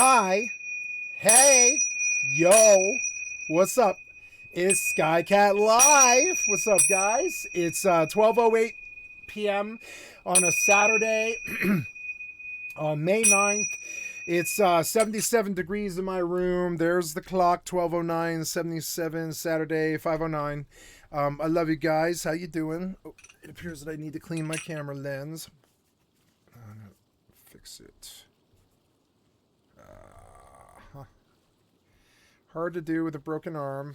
Hi. Hey. Yo. What's up? It's Skycatlive. What's up, guys? It's 12:08 p.m. on a Saturday, on May 9th. It's 77 degrees in my room. There's the clock, 12:09, 77, Saturday, 5:09. I love you guys. How you doing? Oh, it appears that I need to clean my camera lens. I'm gonna fix it. Hard to do with a broken arm.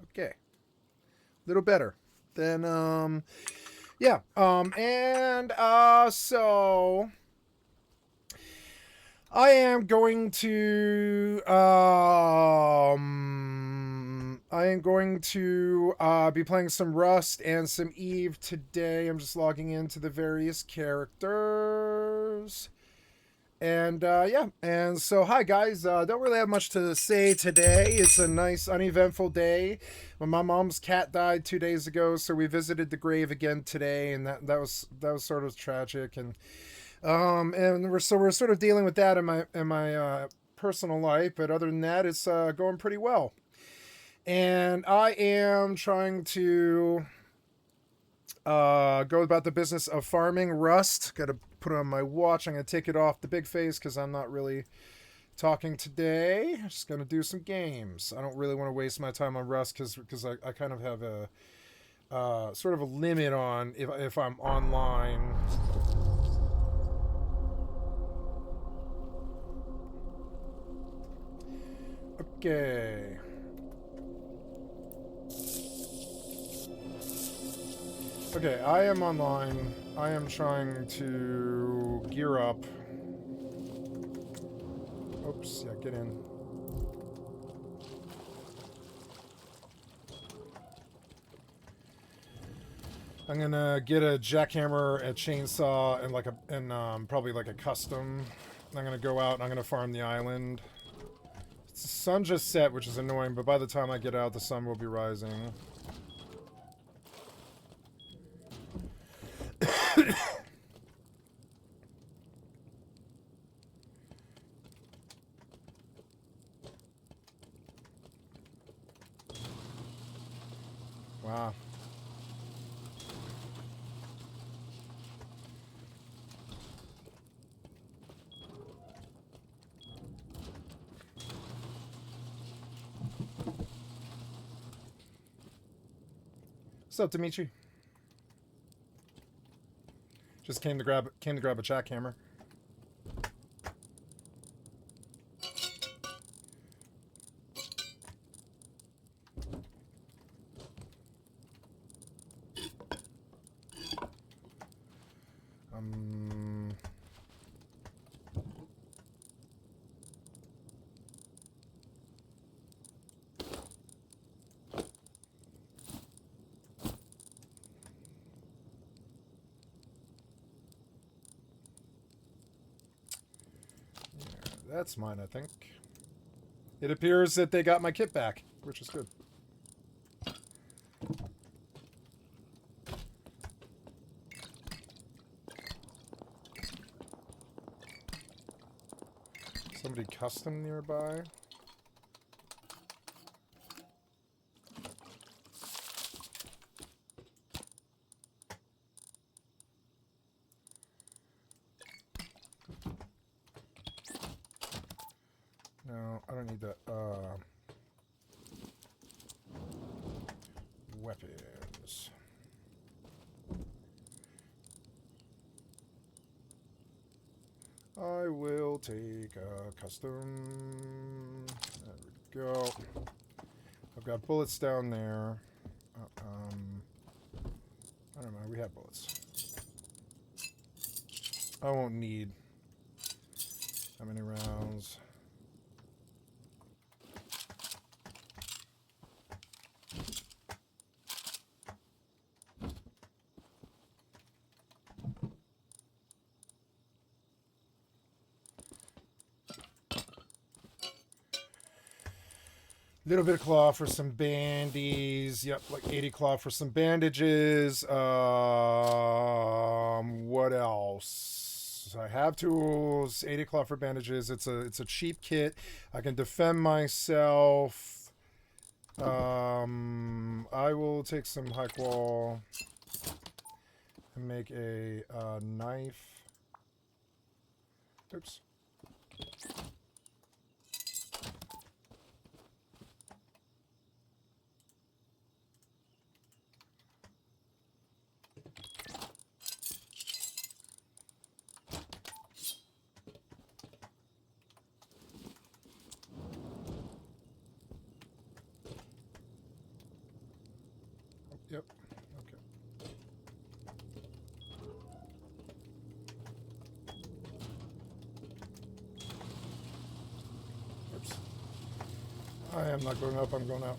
Okay. A little better. Then, yeah. So I am going to, be playing some Rust and some Eve today. I'm just logging into the various characters. And yeah, and so hi guys. Don't really have much to say today. It's a nice, uneventful day. My mom's cat died 2 days ago, so we visited the grave again today, and that was sort of tragic. And we're sort of dealing with that in my personal life. But other than that, it's going pretty well. And I am trying to go about the business of farming Rust. Got to put on my watch. I'm going to take it off the big face because I'm not really talking today. I'm just going to do some games. I don't really want to waste my time on Rust because I kind of have a sort of a limit on if I'm online. Okay. Okay, I am online. I am trying to gear up. Oops, yeah, get in. I'm gonna get a jackhammer, a chainsaw, and probably like a custom. I'm gonna go out and I'm gonna farm the island. The sun just set, which is annoying, but by the time I get out, the sun will be rising. Wow. What's up, Dimitri? Just came to grab a jackhammer. That's mine, I think. It appears that they got my kit back, which is good. Somebody custom nearby. No, I don't need that. Weapons. I will take a custom. There we go. I've got bullets down there. I don't know. We have bullets. I won't need how many rounds. Little bit of cloth for some bandies. Yep, like 80 cloth for some bandages. What else? tools. I have tools. 80 cloth for bandages. It's a cheap kit. I can defend myself. I will take some high qual and make a knife. Oops. Yep. Okay. Oops. I am not going up, I'm going out.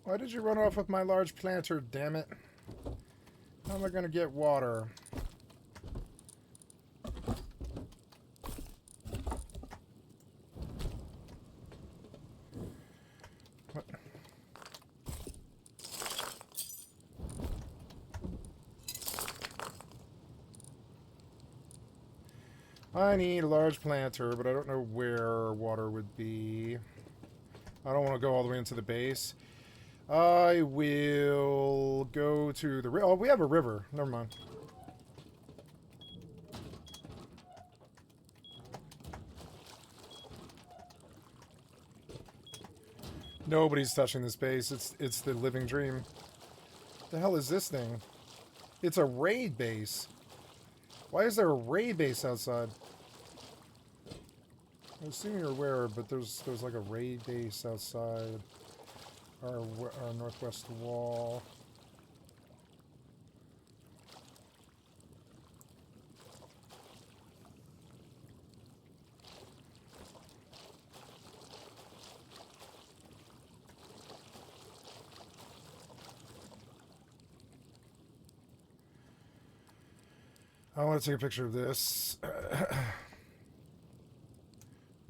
Why did you run off with my large planter, damn it? How am I going to get water? What? I need a large planter, but I don't know where water would be. I don't want to go all the way into the base. I will go to the river. Oh, we have a river. Never mind. Nobody's touching this base. It's the living dream. What the hell is this thing? It's a raid base. Why is there a raid base outside? I assume you're aware, but there's like a raid base outside our northwest wall. I want to take a picture of this.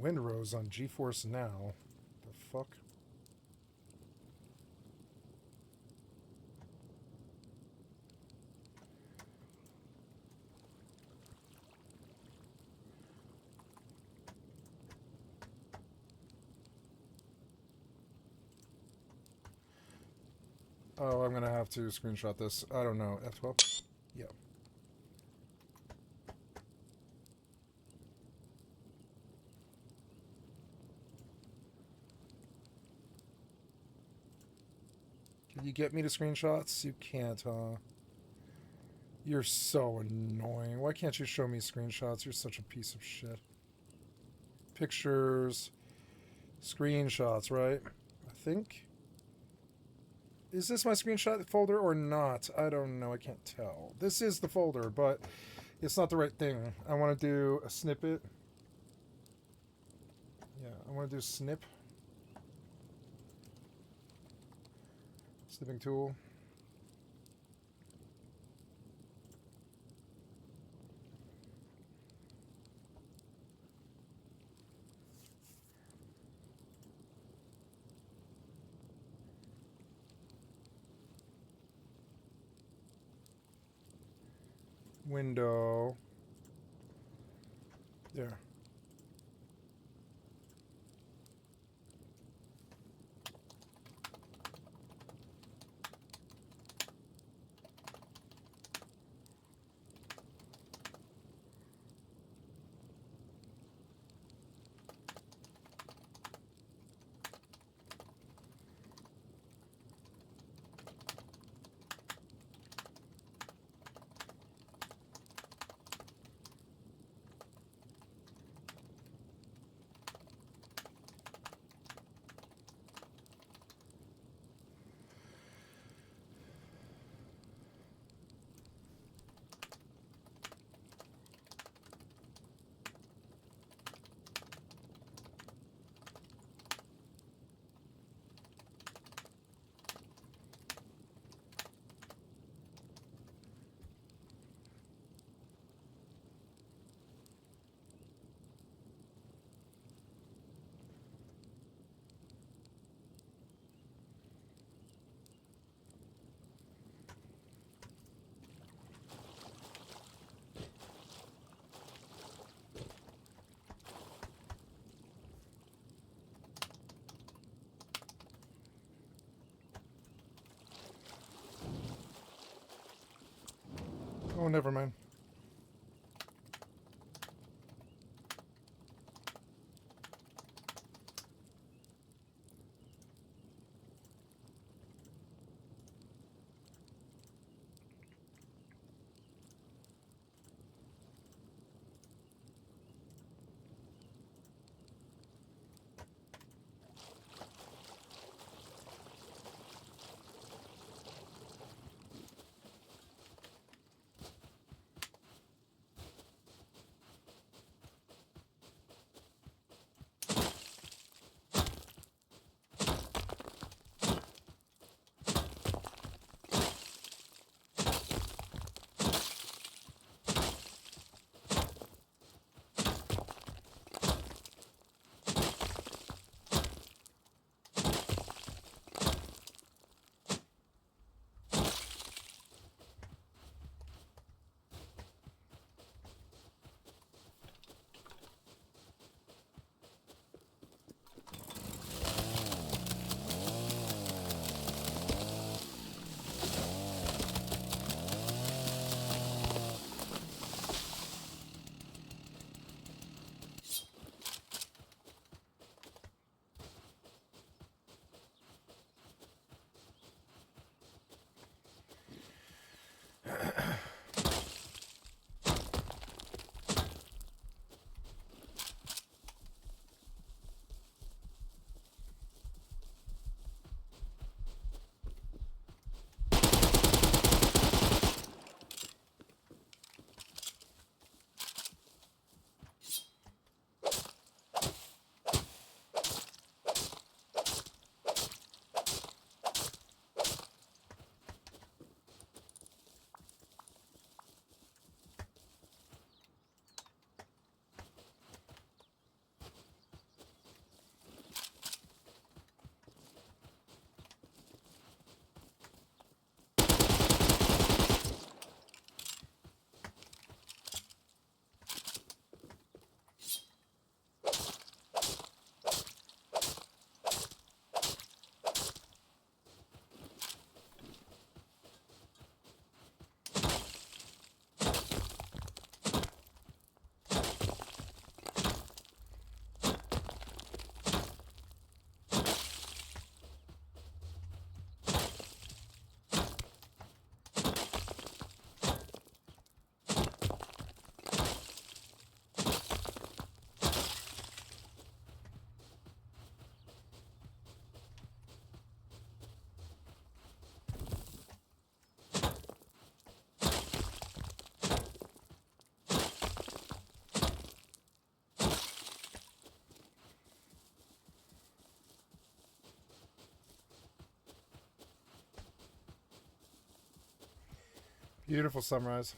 Windrose on GeForce Now. The fuck? Oh, I'm gonna have to screenshot this. I don't know. F12? Yeah. Can you get me to screenshots? You can't, huh? You're so annoying. Why can't you show me screenshots? You're such a piece of shit. Pictures. Screenshots, right? I think. Is this my screenshot folder or not? I don't know. I can't tell. This is the folder, but it's not the right thing. I want to do a snippet. Yeah, I want to do snip. Snipping tool. Window. There. Oh, never mind. Beautiful sunrise.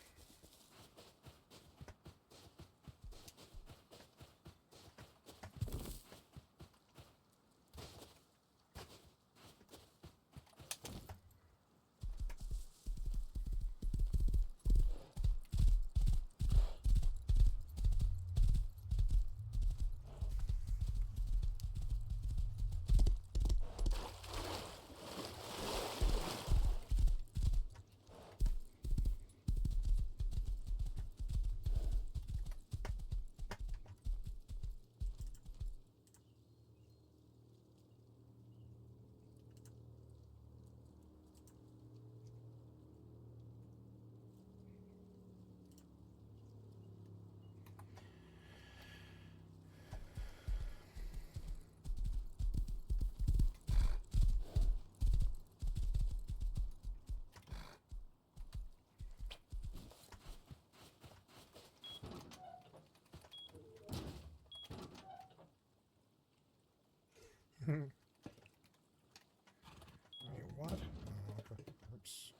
Wait, what? Oh, okay. Oops.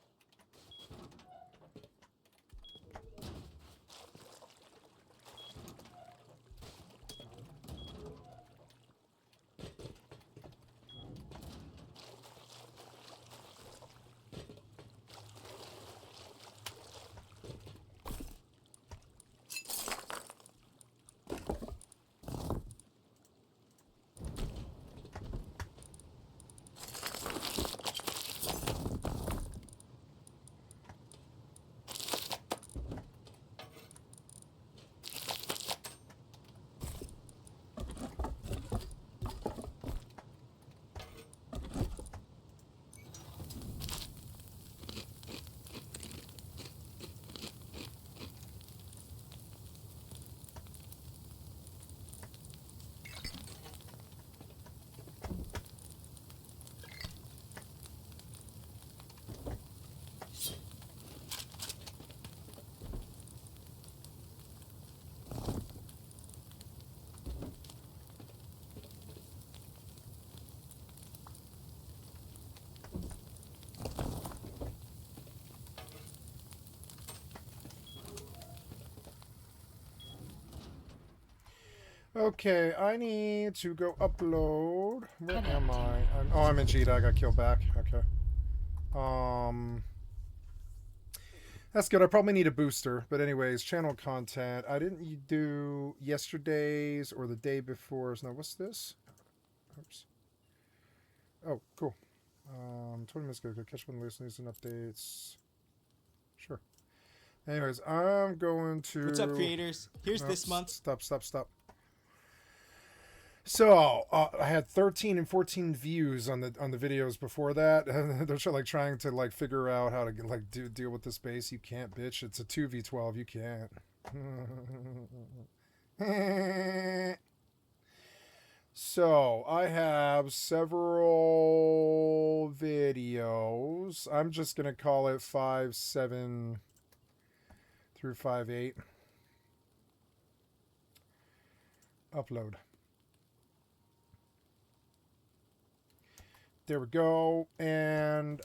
Okay, I need to go upload. Where am I? I'm in Cheetah. I got killed back. Okay. That's good. I probably need a booster. But anyways, channel content. I didn't do yesterday's or the day before's. Now, what's this? Oops. Oh, cool. 20 minutes ago. Catch up on the latest news and updates. Sure. Anyways, I'm going to... What's up, creators? Here's this month. Stop. So I had 13 and 14 views on the videos before that. They're like trying to like figure out how to like deal with this base. You can't, bitch. It's a 2v12. You can't. So I have several videos. I'm just gonna call it 5.7 through 5.8. Upload. There we go. And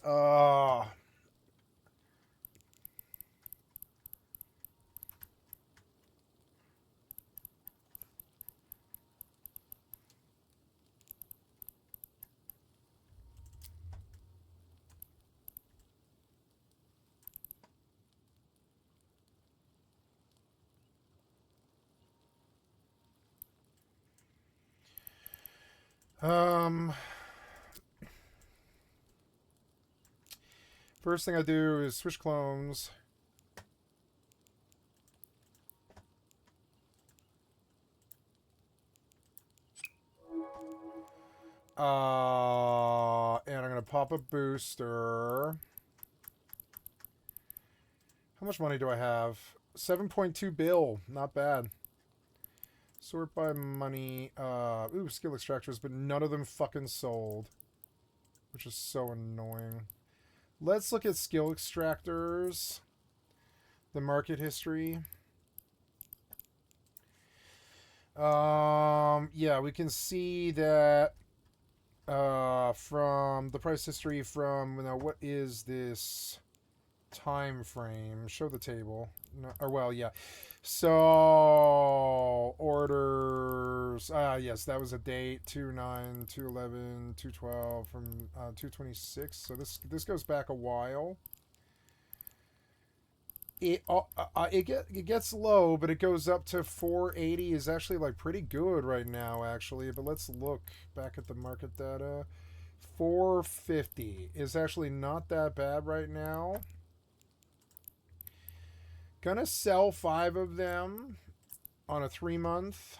first thing I do is switch clones. And I'm gonna pop a booster. How much money do I have? 7.2 bill. Not bad. Sort by money. Ooh, skill extractors, but none of them fucking sold. Which is so annoying. Let's look at skill extractors. The market history. Yeah, we can see that from the price history from, now what is this time frame? Show the table. No, or well, yeah. So orders. Yes, that was a date 2/9, 2/11, 2/12 from 2/26. So this goes back a while. It gets low, but it goes up to 480 is actually like pretty good right now, actually. But let's look back at the market data. 450 is actually not that bad right now. Gonna sell 5 of them on a 3-month.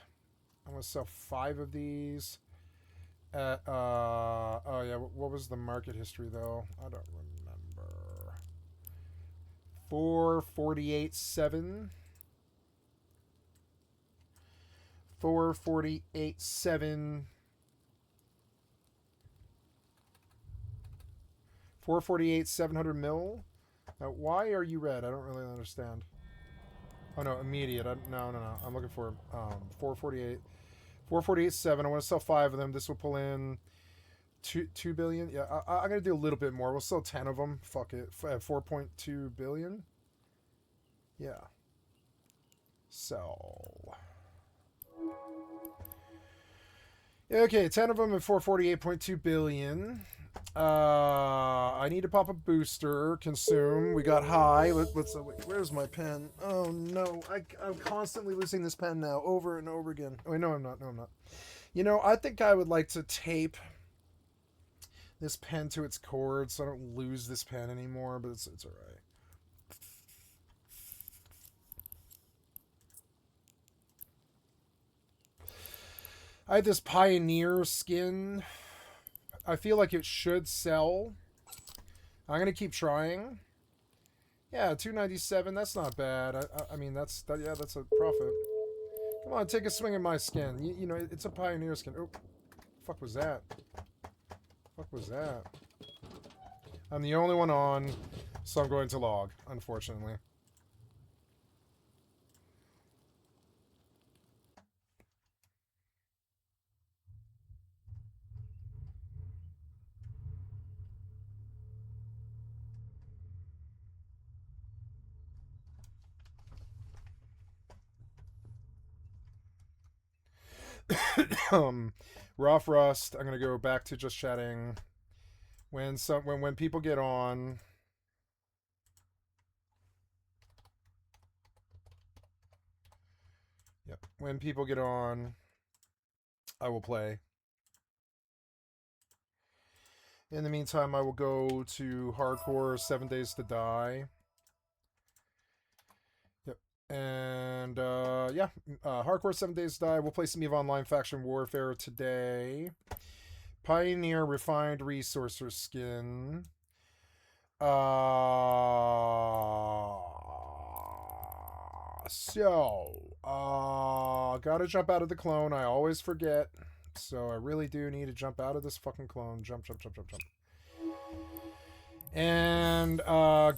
I'm gonna sell 5 of these at oh yeah, what was the market history though? I don't remember. 448.7. 448.7. 448 700 mil. Now, why are you red? I don't really understand. Oh no, immediate. No. I'm looking for 448. 448.7. I want to sell 5 of them. This will pull in 2 billion. Yeah, I'm gonna do a little bit more. We'll sell 10 of them. Fuck it. 4.2 billion. Yeah. Sell. Okay, 10 of them at 448.2 billion. I need to pop a booster. Consume. We got high. Let's wait, where's my pen? Oh no, I'm constantly losing this pen now, over and over again. Oh wait, no, I'm not. You know, I think I would like to tape this pen to its cord so I don't lose this pen anymore. But it's all right. I had this Pioneer skin. I feel like it should sell. I'm gonna keep trying. Yeah, 297. That's not bad. I mean, that's a profit. Come on, take a swing at my skin. You know, it's a Pioneer skin. Oh, fuck was that? Fuck was that? I'm the only one on, so I'm going to log, unfortunately. um, Rough Rust. I'm gonna go back to just chatting when people get on. Yep. When people get on, I will play. In the meantime, I will go to Hardcore 7 Days to Die. Yep. And yeah, Hardcore 7 Days to Die. We'll play some EVE Online Faction Warfare today. Pioneer Refined Resourcer Skin. Gotta jump out of the clone. I always forget. So I really do need to jump out of this fucking clone. Jump, jump, jump, jump, jump. And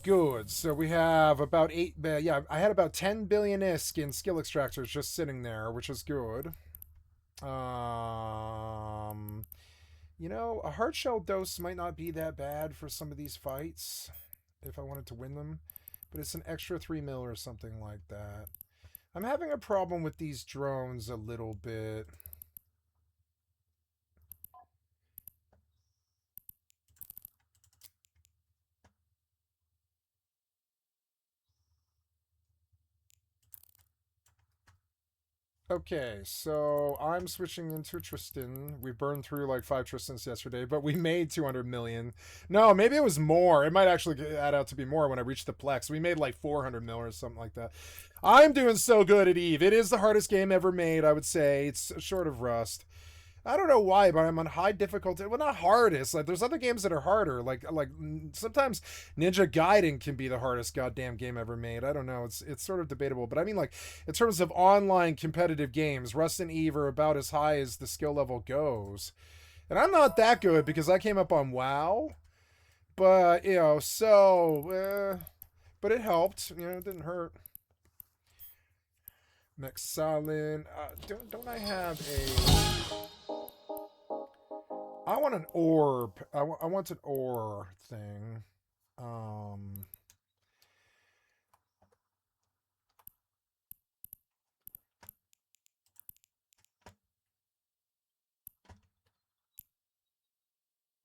good. So we have about 8. Yeah, I had about 10 billion ISK in skill extractors just sitting there, which is good. You know, a hard shell dose might not be that bad for some of these fights if I wanted to win them, but it's an extra 3 mil or something like that. I'm having a problem with these drones a little bit. Okay, so I'm switching into Tristan. We burned through like 5 Tristans yesterday, but we made 200 million. No, maybe it was more. It might actually add out to be more when I reach the Plex. We made like 400 mil or something like that. I'm doing so good at EVE. It is the hardest game ever made, I would say. It's short of Rust. I don't know why, but I'm on high difficulty. Well, not hardest. Like there's other games that are harder. Like sometimes Ninja Gaiden can be the hardest goddamn game ever made. I don't know. It's sort of debatable, but I mean like in terms of online competitive games, Rust and Eve are about as high as the skill level goes. And I'm not that good because I came up on WoW. But you know, but it helped. You know, it didn't hurt. Mexalin. Don't I have a? I want an orb. I want an ore thing. Um,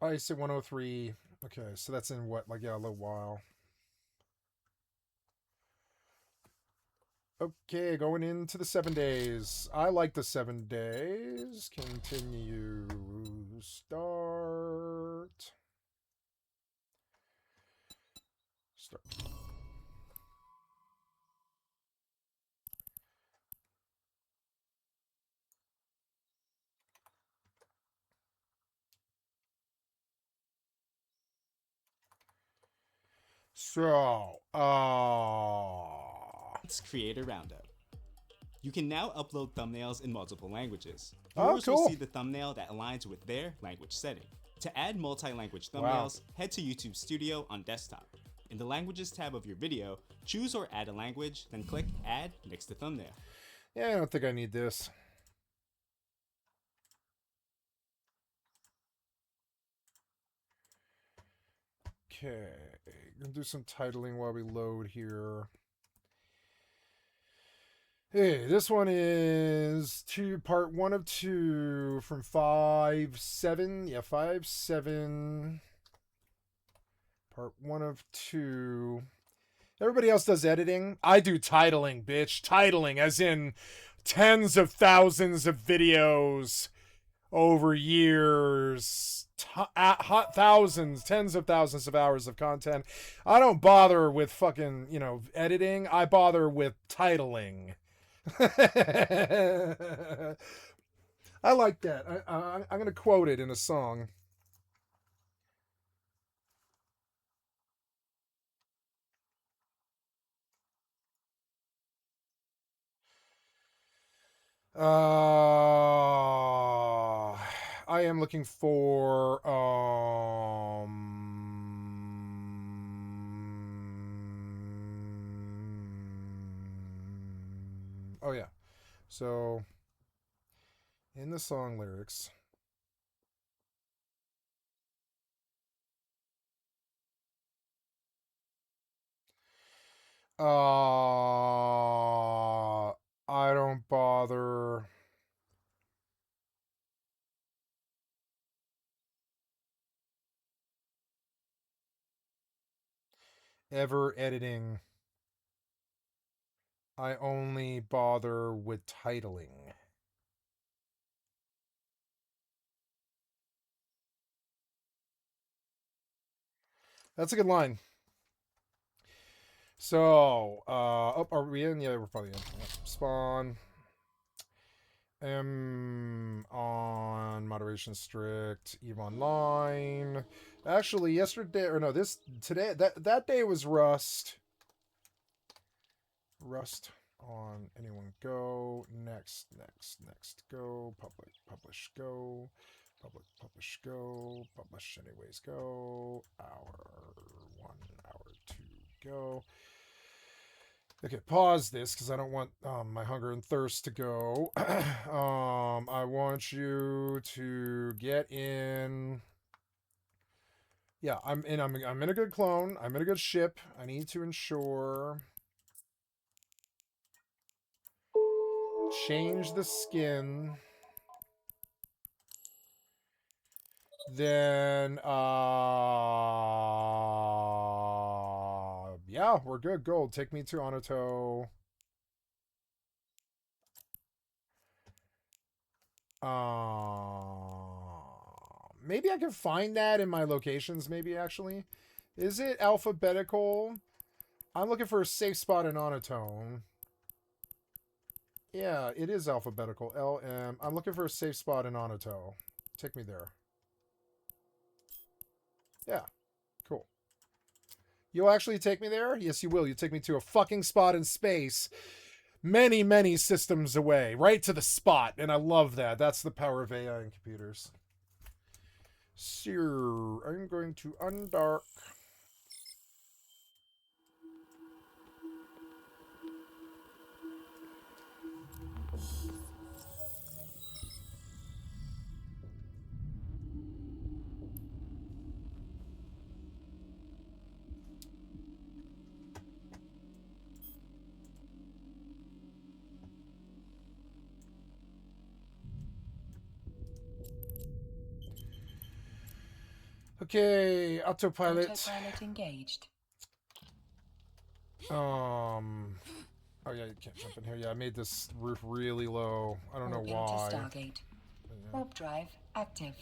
I say 103. Okay, so that's in what, like, yeah, a little while. Okay, going into the 7 days. I like the 7 days. Continue. Start. Start. So, It's Creator Roundup. You can now upload thumbnails in multiple languages. oh, Viewers will cool. see the thumbnail that aligns with their language setting. To add multi-language Wow. thumbnails, head to YouTube Studio on desktop. In the Languages tab of your video, choose or add a language, then click Add next to thumbnail. Yeah, I don't think I need this. Okay, gonna do some titling while we load here. Hey, this one is part 1 of 2 from 5-7. Yeah, 5-7. Part 1 of 2. Everybody else does editing. I do titling, bitch. Titling, as in tens of thousands of videos over years. Thousands, tens of thousands of hours of content. I don't bother with fucking, editing. I bother with titling. I like that. I'm going to quote it in a song. I am looking for oh yeah. So in the song lyrics, I don't bother ever editing. I only bother with titling. That's a good line. So, oh, are we in? Yeah, we're probably in. Yep. Spawn. On moderation strict, Eve online. Actually, yesterday or no, today that day was Rust. Rust on anyone go. Next go. Publish go. Publish go. Publish anyways go. Hour 1, hour 2 go. Okay, pause this because I don't want my hunger and thirst to go. I want you to get in. Yeah, I'm in a good clone. I'm in a good ship. I need to ensure. Change the skin. Then yeah, we're good. Gold. Take me to Onoto. Maybe I can find that in my locations, maybe actually. Is it alphabetical? I'm looking for a safe spot in Onotone. Yeah, it is alphabetical. LM. I'm looking for a safe spot in Onoto. Take me there. Yeah, cool. You'll actually take me there? Yes, you will. You take me to a fucking spot in space. Many, many systems away. Right to the spot. And I love that. That's the power of AI and computers. Sir, I'm going to undark. Okay, autopilot. Autopilot engaged. Oh yeah, you can't jump in here. Yeah, I made this roof really low. I don't know why. To Stargate. Yeah. Warp drive active.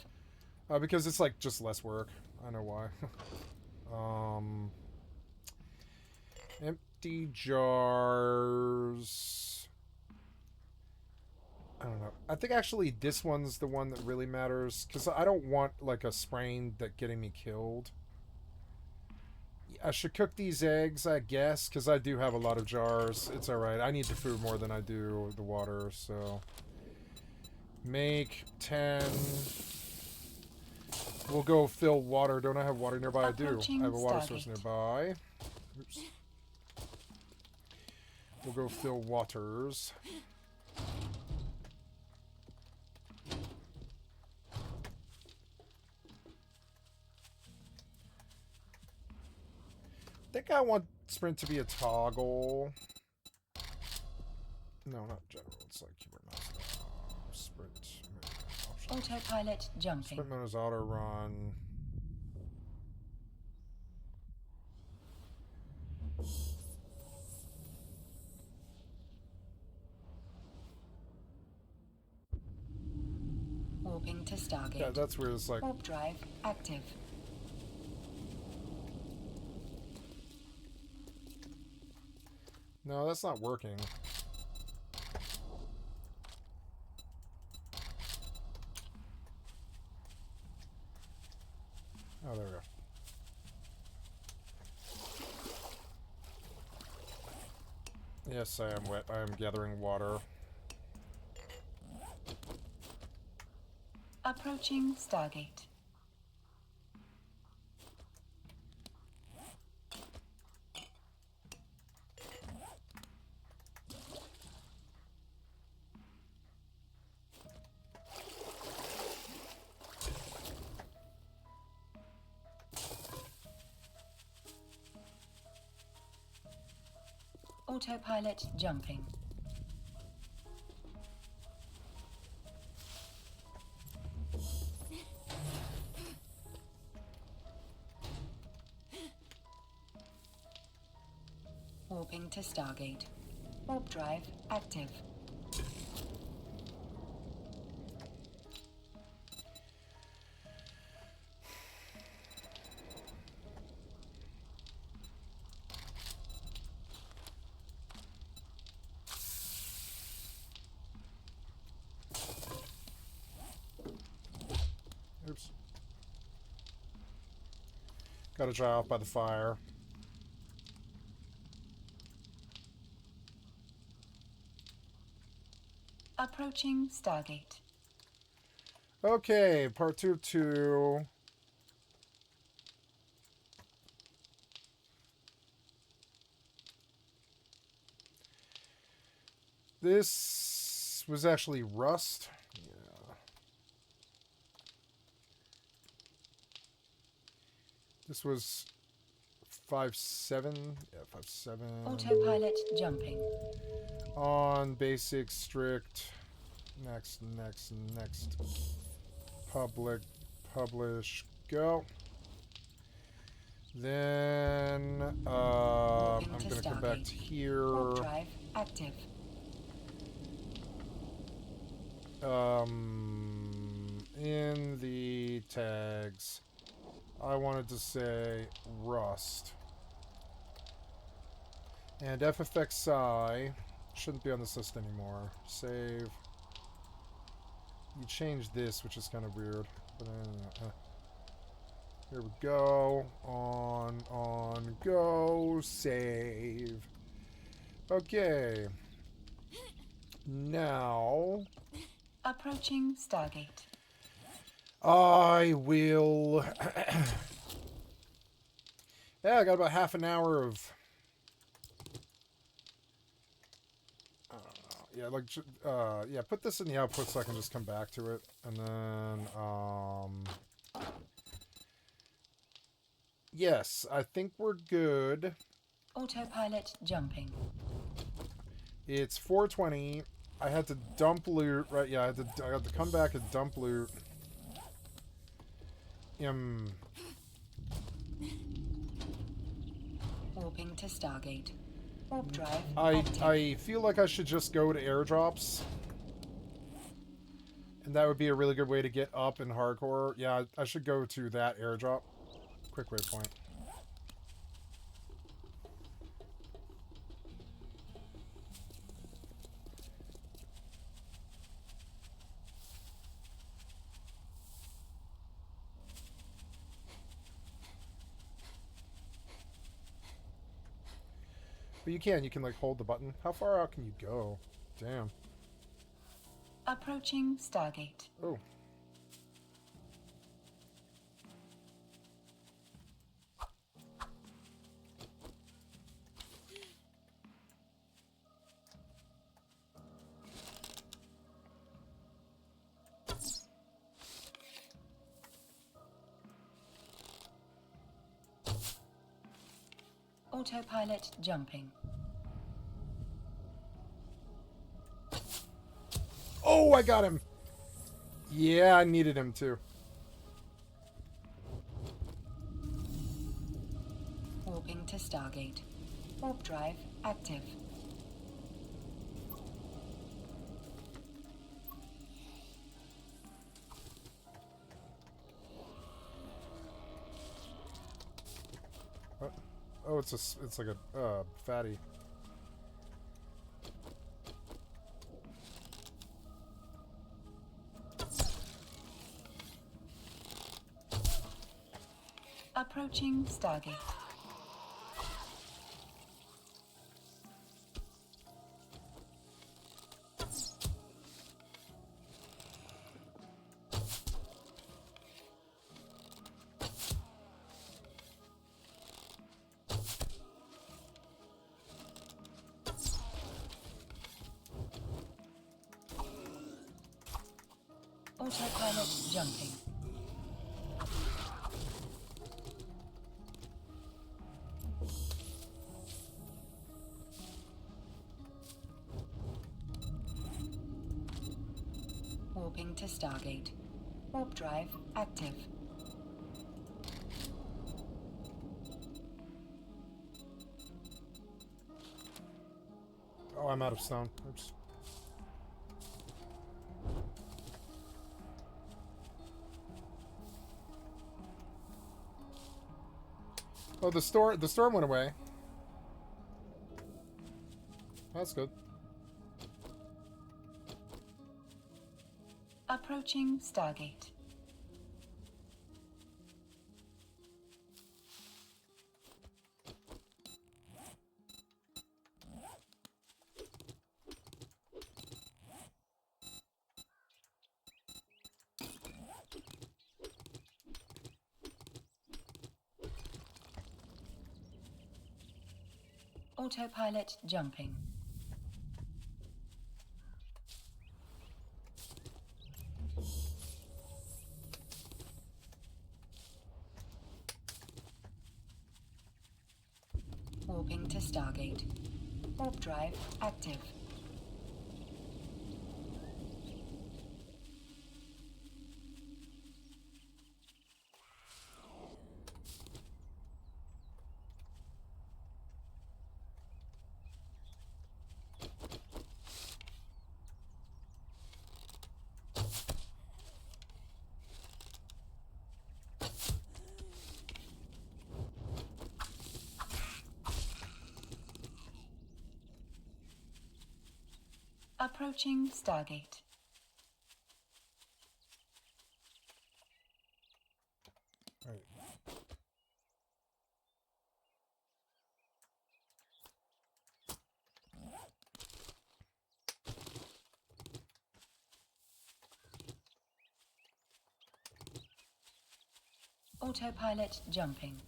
Because it's like just less work. I know why. Empty jars. I don't know. I think actually this one's the one that really matters because I don't want like a sprain that getting me killed. I should cook these eggs, I guess, because I do have a lot of jars. It's alright. I need the food more than I do the water, so... Make 10. We'll go fill water. Don't I have water nearby? I do. I have a water source nearby. Oops. We'll go fill waters. I think I want sprint to be a toggle. No, not general. It's like keyboard mouse. Sprint. Autopilot jumping. Sprint mode is auto run. Warping to Stargate. Yeah, that's where it's like. Warp drive active. No, that's not working. Oh, there we go. Yes, I am wet. I am gathering water. Approaching Stargate. Autopilot jumping. to Stargate. Warp drive active. Oops. Gotta dry off by the fire. Approaching Stargate. Okay, part 2 of 2. This was actually Rust. Yeah. This was 5.7. Yeah, 5.7. Autopilot jumping. On basic, strict. Next. Public, publish, go. Then I'm Moving to gonna come back Stargate. to here. Warp drive active. In the tags, I wanted to say Rust. And FFXI shouldn't be on this list anymore. Save. You change this, which is kind of weird. But here we go. On, go. Save. Okay. Now Approaching Stargate. I will. Yeah, I got about half an hour of. Yeah, like, yeah, put this in the output so I can just come back to it. And then, yes, I think we're good. Autopilot jumping. It's 4:20. I had to dump loot, right? Yeah, I had to come back and dump loot. Warping to Stargate. Warp drive active. I feel like I should just go to airdrops. And that would be a really good way to get up in hardcore. Yeah, I should go to that airdrop. Quick waypoint. But you can like hold the button. How far out can you go? Damn. Approaching Stargate. Oh. Autopilot jumping. Oh, I got him. Yeah, I needed him too. Warping to Stargate. Warp drive active. What? Oh, it's like a fatty. Approaching Stargate. Autopilot jumping. Warping to Stargate. Warp drive active. Oh, I'm out of stone. Oops. Oh, the storm went away. That's good. Approaching Stargate. Autopilot jumping. Warping to Stargate. Warp drive active. Approaching Stargate. Right. Autopilot jumping.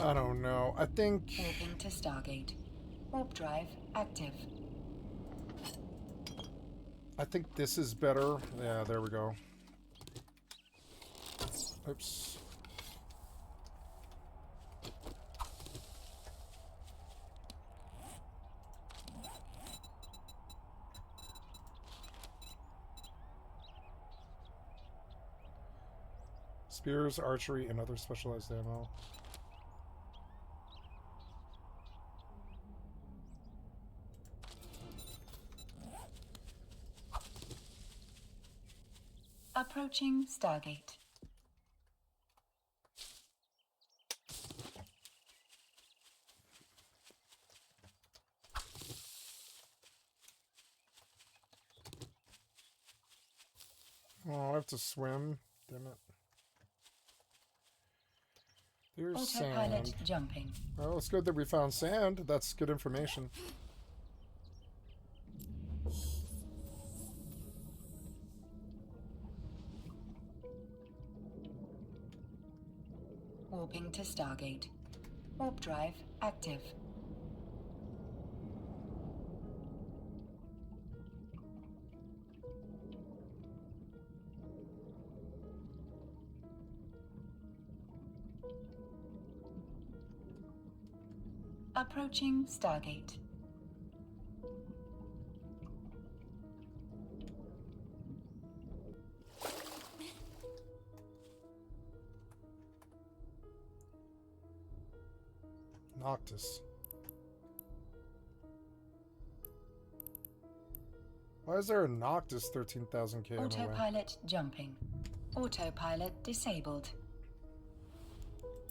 I don't know. I think... Warping to Stargate. Warp drive active. I think this is better. Yeah, there we go. Oops. Spears, archery, and other specialized ammo. Approaching Stargate. Oh, I have to swim. Damn it. There's Autopilot sand. jumping. Oh, it's good that we found sand. That's good information. Warping to Stargate. Warp drive active. Approaching Stargate. Noctis. Why is there a Noctis 13,000 km away? Autopilot jumping. Autopilot disabled.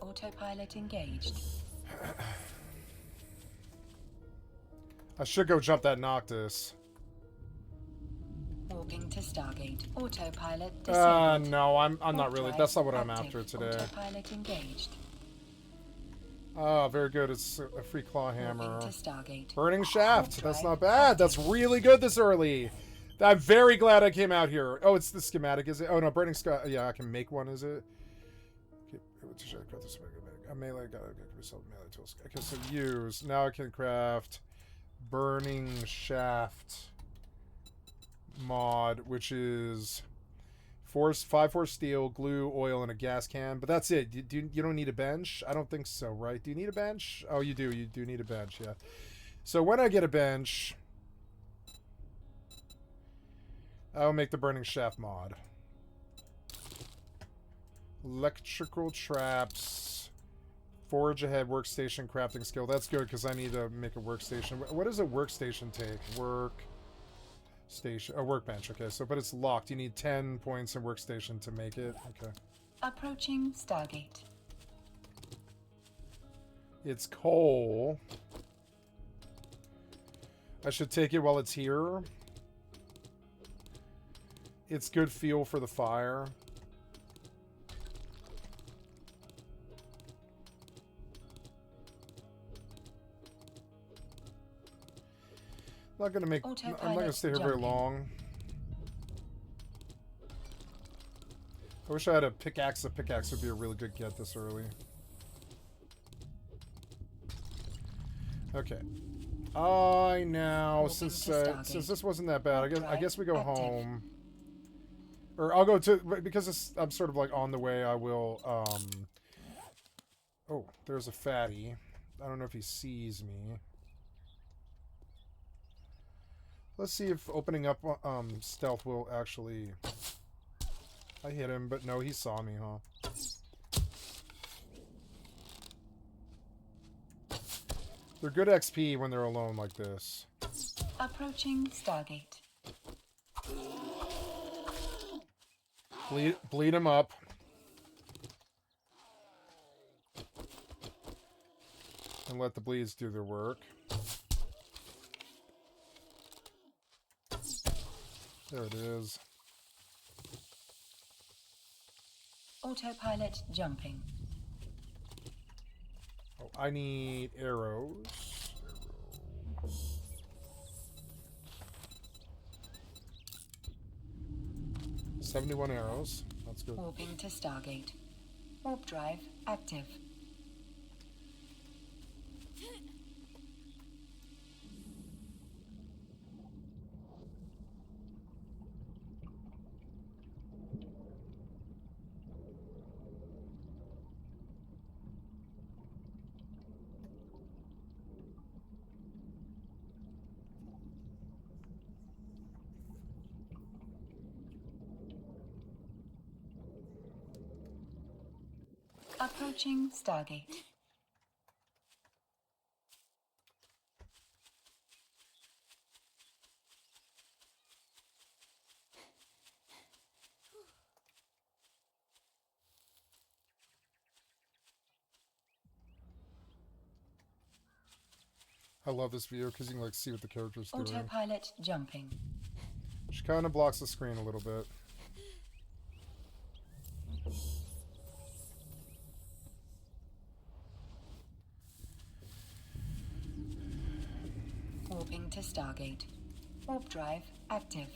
Autopilot engaged. I should go jump that Noctis. Warping to Stargate. Autopilot disabled. No, I'm not Warp really. drive That's not what I'm active. after today. Autopilot engaged. Oh, very good. It's a free claw hammer. Warping to Stargate. Burning shaft. Warp That's drive not bad. active. That's really good this early. I'm very glad I came out here. Oh, it's the schematic, is it? Oh, no, burning sky. Yeah, I can make one, is it? Okay, a melee, gotta result melee tools. Okay, so use. Now I can craft burning shaft mod, which is 5-4 steel, glue, oil, and a gas can. But that's it. You don't need a bench? I don't think so, right? Do you need a bench? Oh, you do. You do need a bench, yeah. So when I get a bench, I'll make the burning shaft mod. Electrical traps. Forge ahead workstation crafting skill. That's good because I need to make a workstation. What does a workstation take? Workstation. A workbench. Okay, so but it's locked. You need 10 points in workstation to make it. Okay. Approaching Stargate. It's coal. I should take it while it's here. It's good fuel for the fire. Not gonna make. I'm not gonna stay here very long. I wish I had a pickaxe. A pickaxe would be a really good get this early. Okay. I now since this wasn't that bad, I guess we go home. Or I'll go to because I'm sort of like on the way. I will. Oh, there's a fatty. I don't know if he sees me. Let's see if opening up stealth will actually... I hit him, but no, he saw me, huh? They're good XP when they're alone like this. Approaching Stargate. Bleed him up. And let the bleeds do their work. There it is. Autopilot jumping. Oh, I need arrows. 71 arrows. That's good. Warping to Stargate. Warp drive active. Approaching Stargate. I love this view because you can like see what the character's doing. Autopilot jumping. She kind of blocks the screen a little bit. Warping to Stargate. Warp drive active.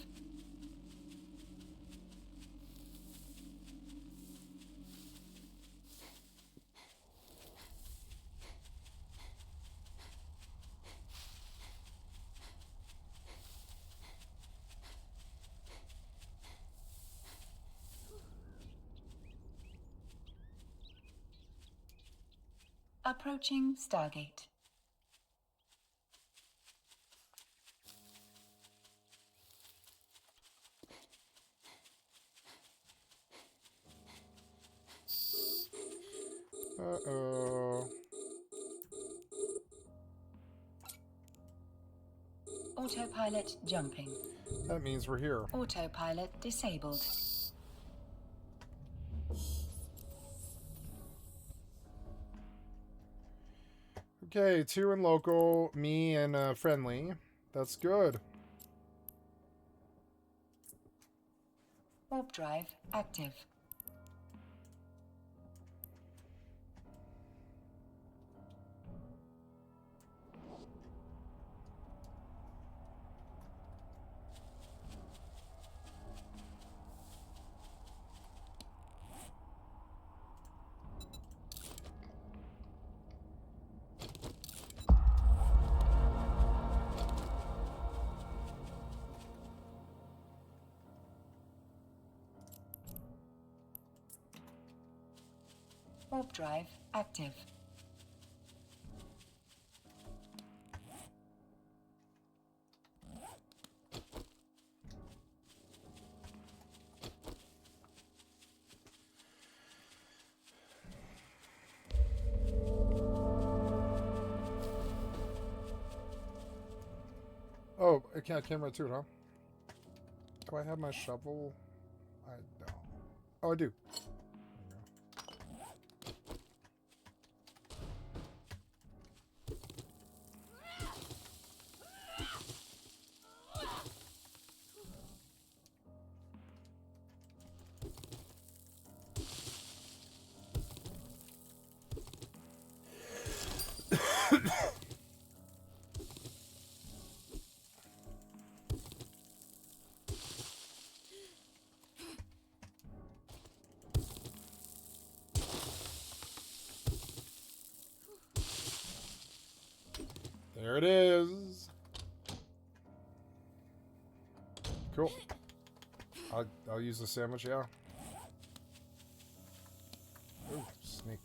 Approaching Stargate. Uh-oh. Autopilot jumping. That means we're here. Autopilot disabled. Okay, 2 in local, me and friendly. That's good. Warp drive active. Warp drive active. can't run to it, huh? Do I have my shovel? I don't. Oh, I do. There it is. Cool. I'll use the sandwich, yeah. Ooh, snake.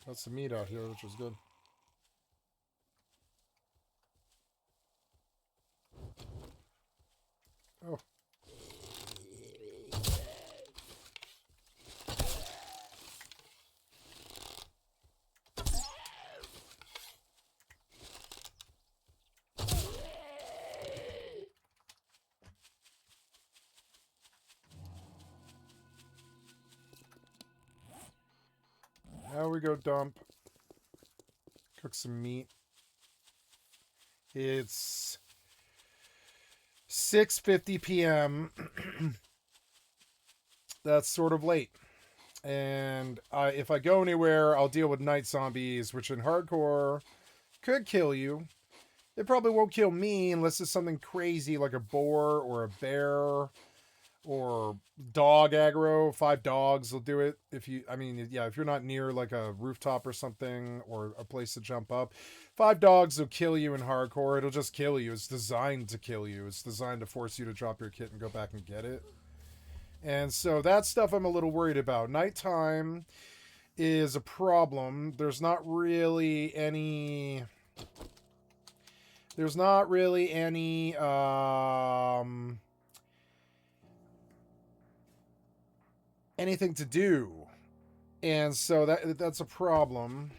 Got some meat out here, which is good. Oh. Now we go dump. Cook some meat. It's 6:50 p.m. That's sort of late. And if I go anywhere, I'll deal with night zombies, which in hardcore could kill you. It probably won't kill me unless it's something crazy like a boar or a bear or dog aggro. 5 dogs will do it. If you're not near like a rooftop or something or a place to jump up. 5 dogs will kill you in hardcore. It'll just kill you. It's designed to kill you. It's designed to force you to drop your kit and go back and get it. And so that stuff I'm a little worried about. Nighttime is a problem. There's not really any anything to do. And so that's a problem.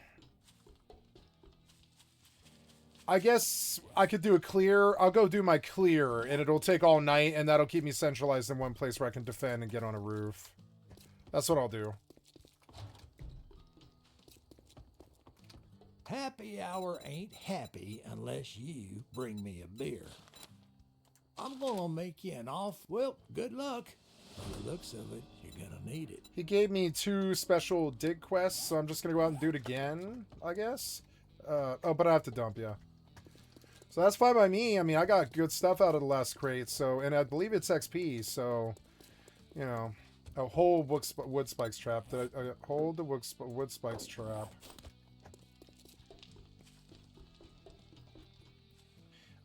I guess I could do a clear. I'll go do my clear, and it'll take all night, and that'll keep me centralized in one place where I can defend and get on a roof. That's what I'll do. Happy hour ain't happy unless you bring me a beer. I'm gonna make you an off. Well, good luck. By the looks of it, you're gonna need it. He gave me 2 special dig quests, so I'm just gonna go out and do it again, I guess. Oh, but I have to dump, yeah. So that's fine by me. I mean, I got good stuff out of the last crate, so, and I believe it's XP, so, you know, a whole wood spikes trap. Hold the wood spikes trap.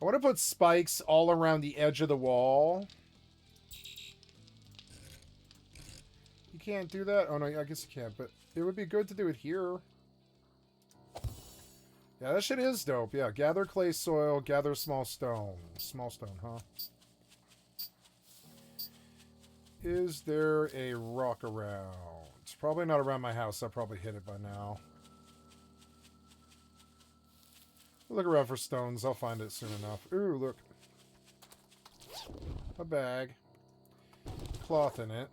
I want to put spikes all around the edge of the wall. You can't do that? Oh, no, I guess you can't, but it would be good to do it here. Yeah, that shit is dope. Yeah, gather clay soil, gather small stone. Small stone, huh? Is there a rock around? It's probably not around my house. I probably hit it by now. Look around for stones. I'll find it soon enough. Ooh, look. A bag. Cloth in it.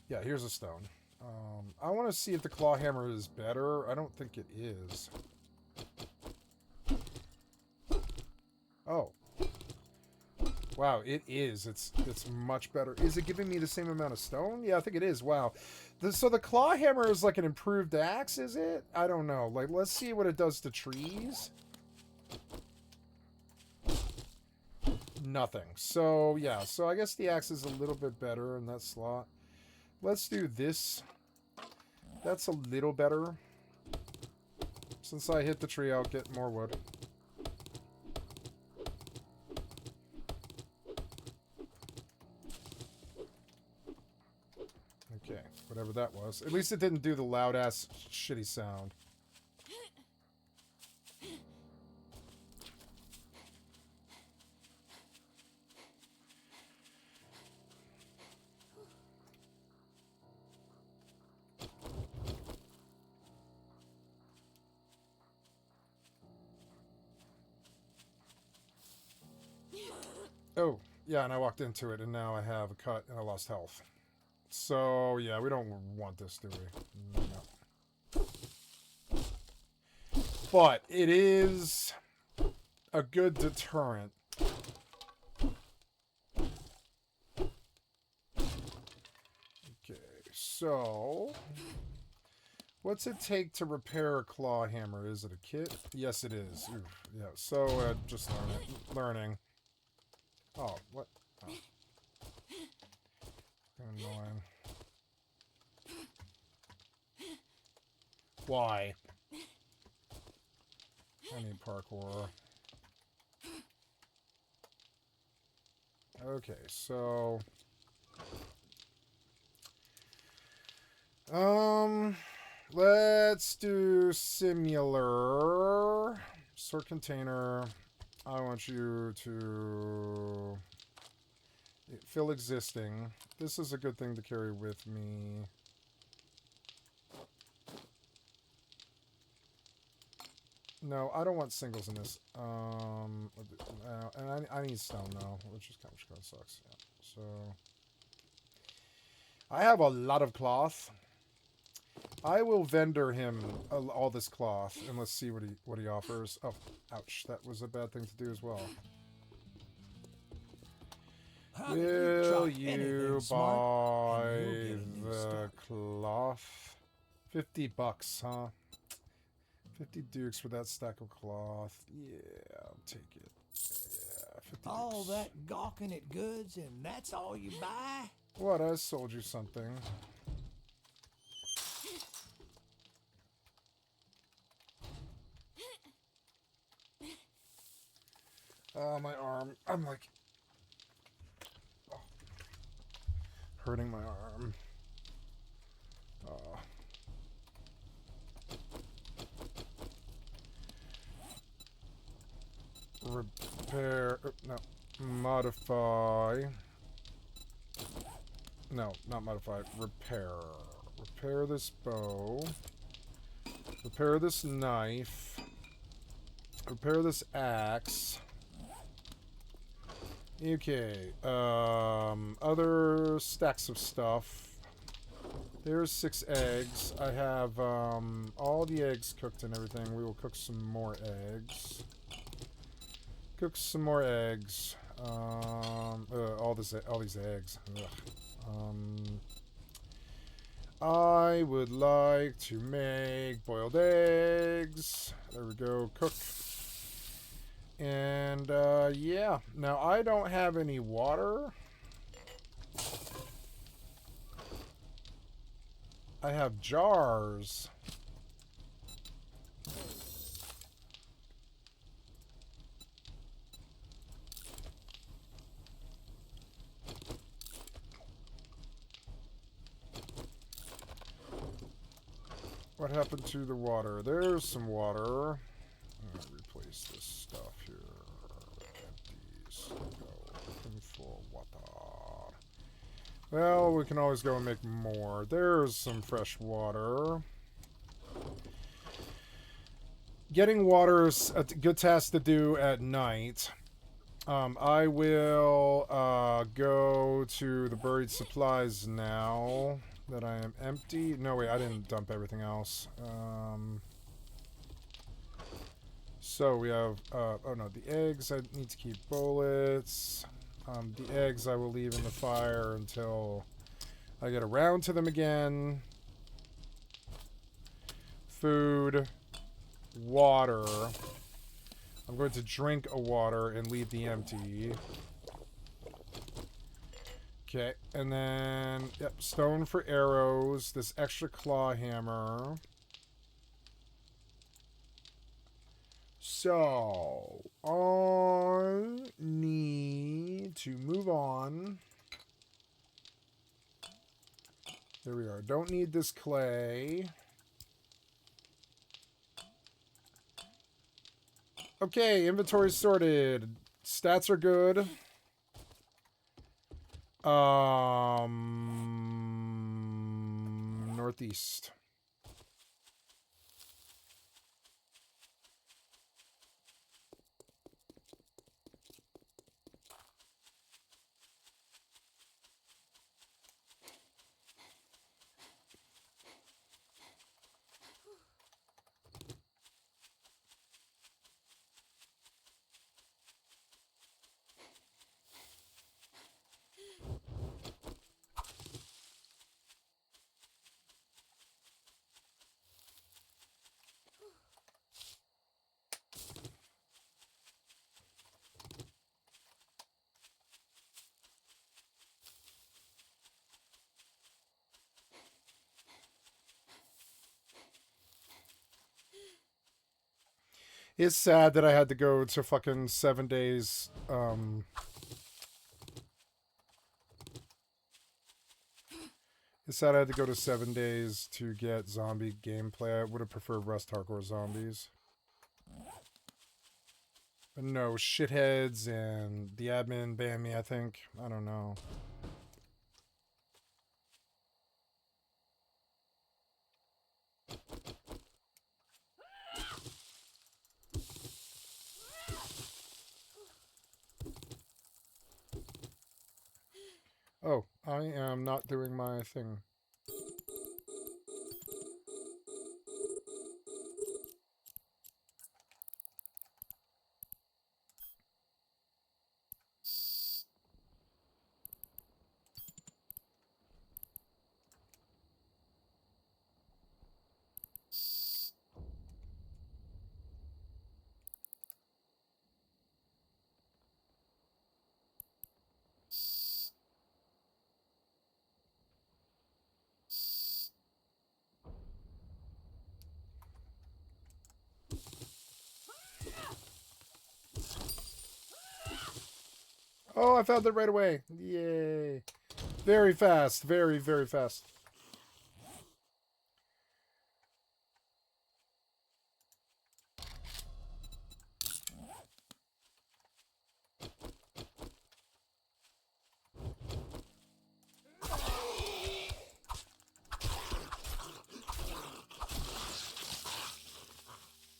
Yeah, here's a stone. I want to see if the claw hammer is better. I don't think it is. Oh. Wow, it is. It's much better. Is it giving me the same amount of stone? Yeah, I think it is. Wow. So the claw hammer is like an improved axe, is it? I don't know. Like, let's see what it does to trees. Nothing. So, yeah. So I guess the axe is a little bit better in that slot. Let's do this. That's a little better. Since I hit the tree, I'll get more wood. Okay. Whatever that was. At least it didn't do the loud-ass shitty sound. Oh, yeah, and I walked into it, and now I have a cut, and I lost health. So, yeah, we don't want this, do we? No. But it is a good deterrent. Okay, so... What's it take to repair a claw hammer? Is it a kit? Yes, it is. Oof, yeah, so, just learning. Oh, what? Oh. Annoying. Why? I need parkour. Okay, so... Let's do similar. Sort container. I want you to... fill existing. This is a good thing to carry with me. No, I don't want singles in this. And I need stone now, which kind of sucks. Yeah. So I have a lot of cloth. I will vendor him all this cloth, and let's see what he offers. Oh, ouch! That was a bad thing to do as well. Will you buy the cloth? $50, huh? 50 dukes for that stack of cloth. Yeah, I'll take it. Yeah, 50 All dukes. that gawking at goods, and that's all you buy? What? I sold you something. Oh, my arm. I'm like... oh, hurting my arm. Repair... no. Modify. No, not modify. Repair. Repair this bow. Repair this knife. Repair this axe. Okay. Other stacks of stuff. There's 6 eggs. I have all the eggs cooked and everything. We will cook some more eggs. Cook some more eggs. All these eggs. Ugh. I would like to make boiled eggs. There we go. Cook. And yeah. Now I don't have any water. I have jars. What happened to the water? There's some water. I'm gonna replace this stuff here. Empties. Go. Looking for water. Well, we can always go and make more. There's some fresh water. Getting water is a good task to do at night. I will go to the buried supplies now that I am empty. No, wait, I didn't dump everything else. So we have, oh no, the eggs, I need to keep bullets. The eggs I will leave in the fire until I get around to them again. Food. Water. I'm going to drink a water and leave the empty. Okay, and then, yep, stone for arrows. This extra claw hammer. So, I need to move on. Here we are. Don't need this clay. Okay, inventory sorted. Stats are good. Northeast. It's sad that I had to go to fucking 7 days. It's sad I had to go to 7 days to get zombie gameplay. I would have preferred Rust Hardcore Zombies. But no, shitheads and the admin banned me, I think. I don't know. Oh, I am not doing my thing. Oh, I found it right away. Yay. Very fast. Very, very fast.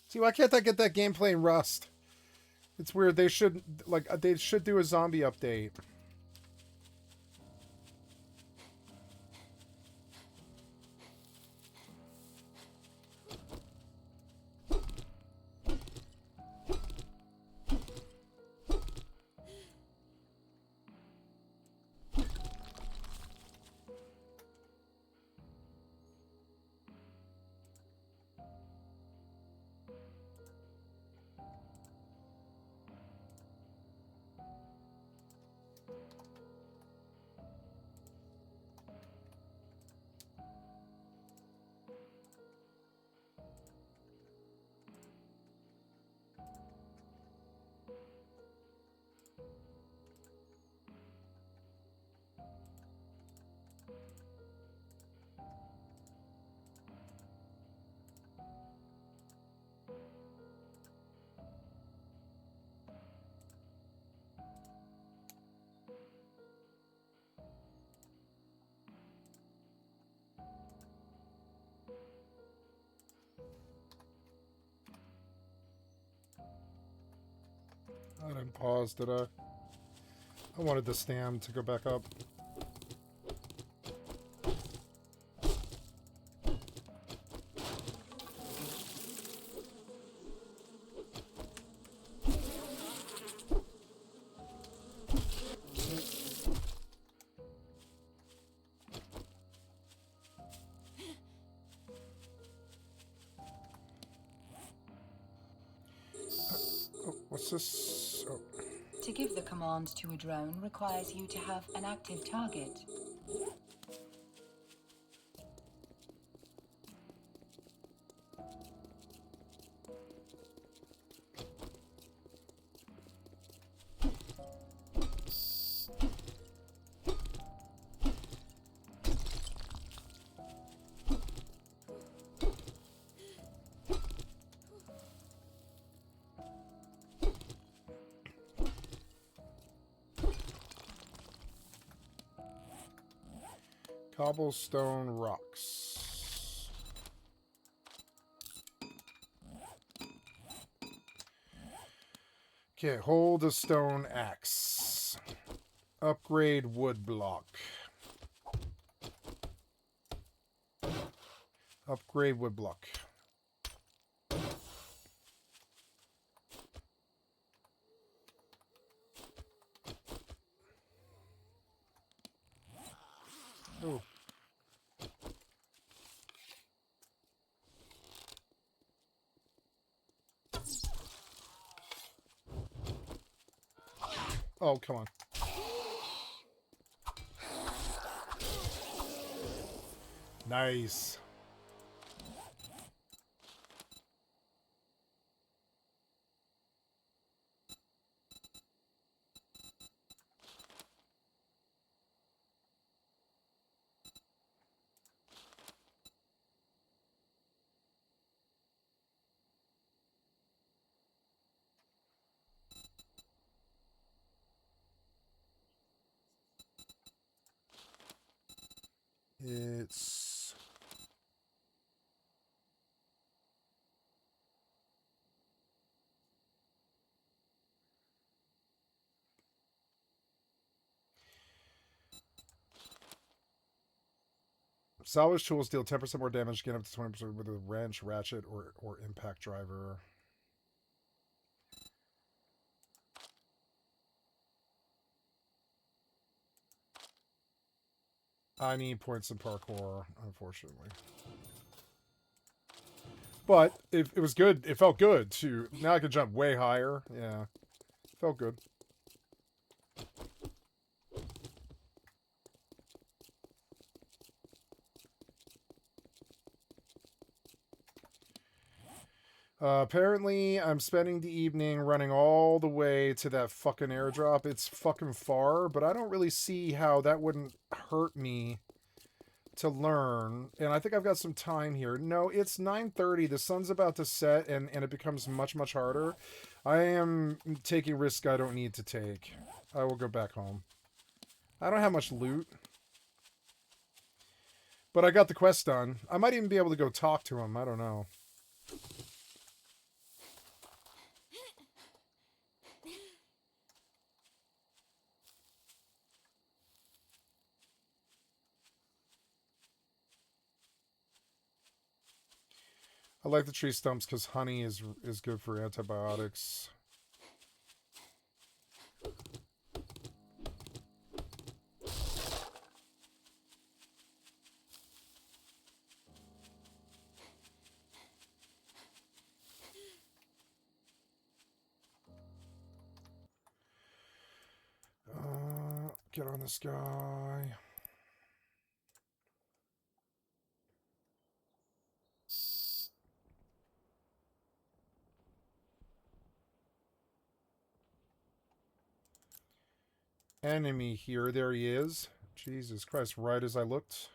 See, why can't I get that gameplay in Rust? It's weird. They should do a zombie update. I didn't pause, did I? I wanted the stam to go back up. Oh, what's this? Oh. To give the command to a drone requires you to have an active target. Cobblestone rocks. Okay, hold a stone axe. Upgrade wood block. Upgrade wood block. Oh. Oh, come on. Nice. It's... Salvage tools deal 10% more damage, gain up to 20% with a wrench, ratchet, or impact driver. I need points in parkour, unfortunately. But it was good. It felt good, too. Now I can jump way higher. Yeah. Felt good. Apparently, I'm spending the evening running all the way to that fucking airdrop. It's fucking far, but I don't really see how that wouldn't hurt me to learn. And I think I've got some time here. No, it's 9:30. The sun's about to set, and it becomes much, much harder. I am taking risks I don't need to take. I will go back home. I don't have much loot. But I got the quest done. I might even be able to go talk to him. I don't know. I like the tree stumps because honey is good for antibiotics. Get on this guy. Enemy here. There he is. Jesus Christ, right as I looked.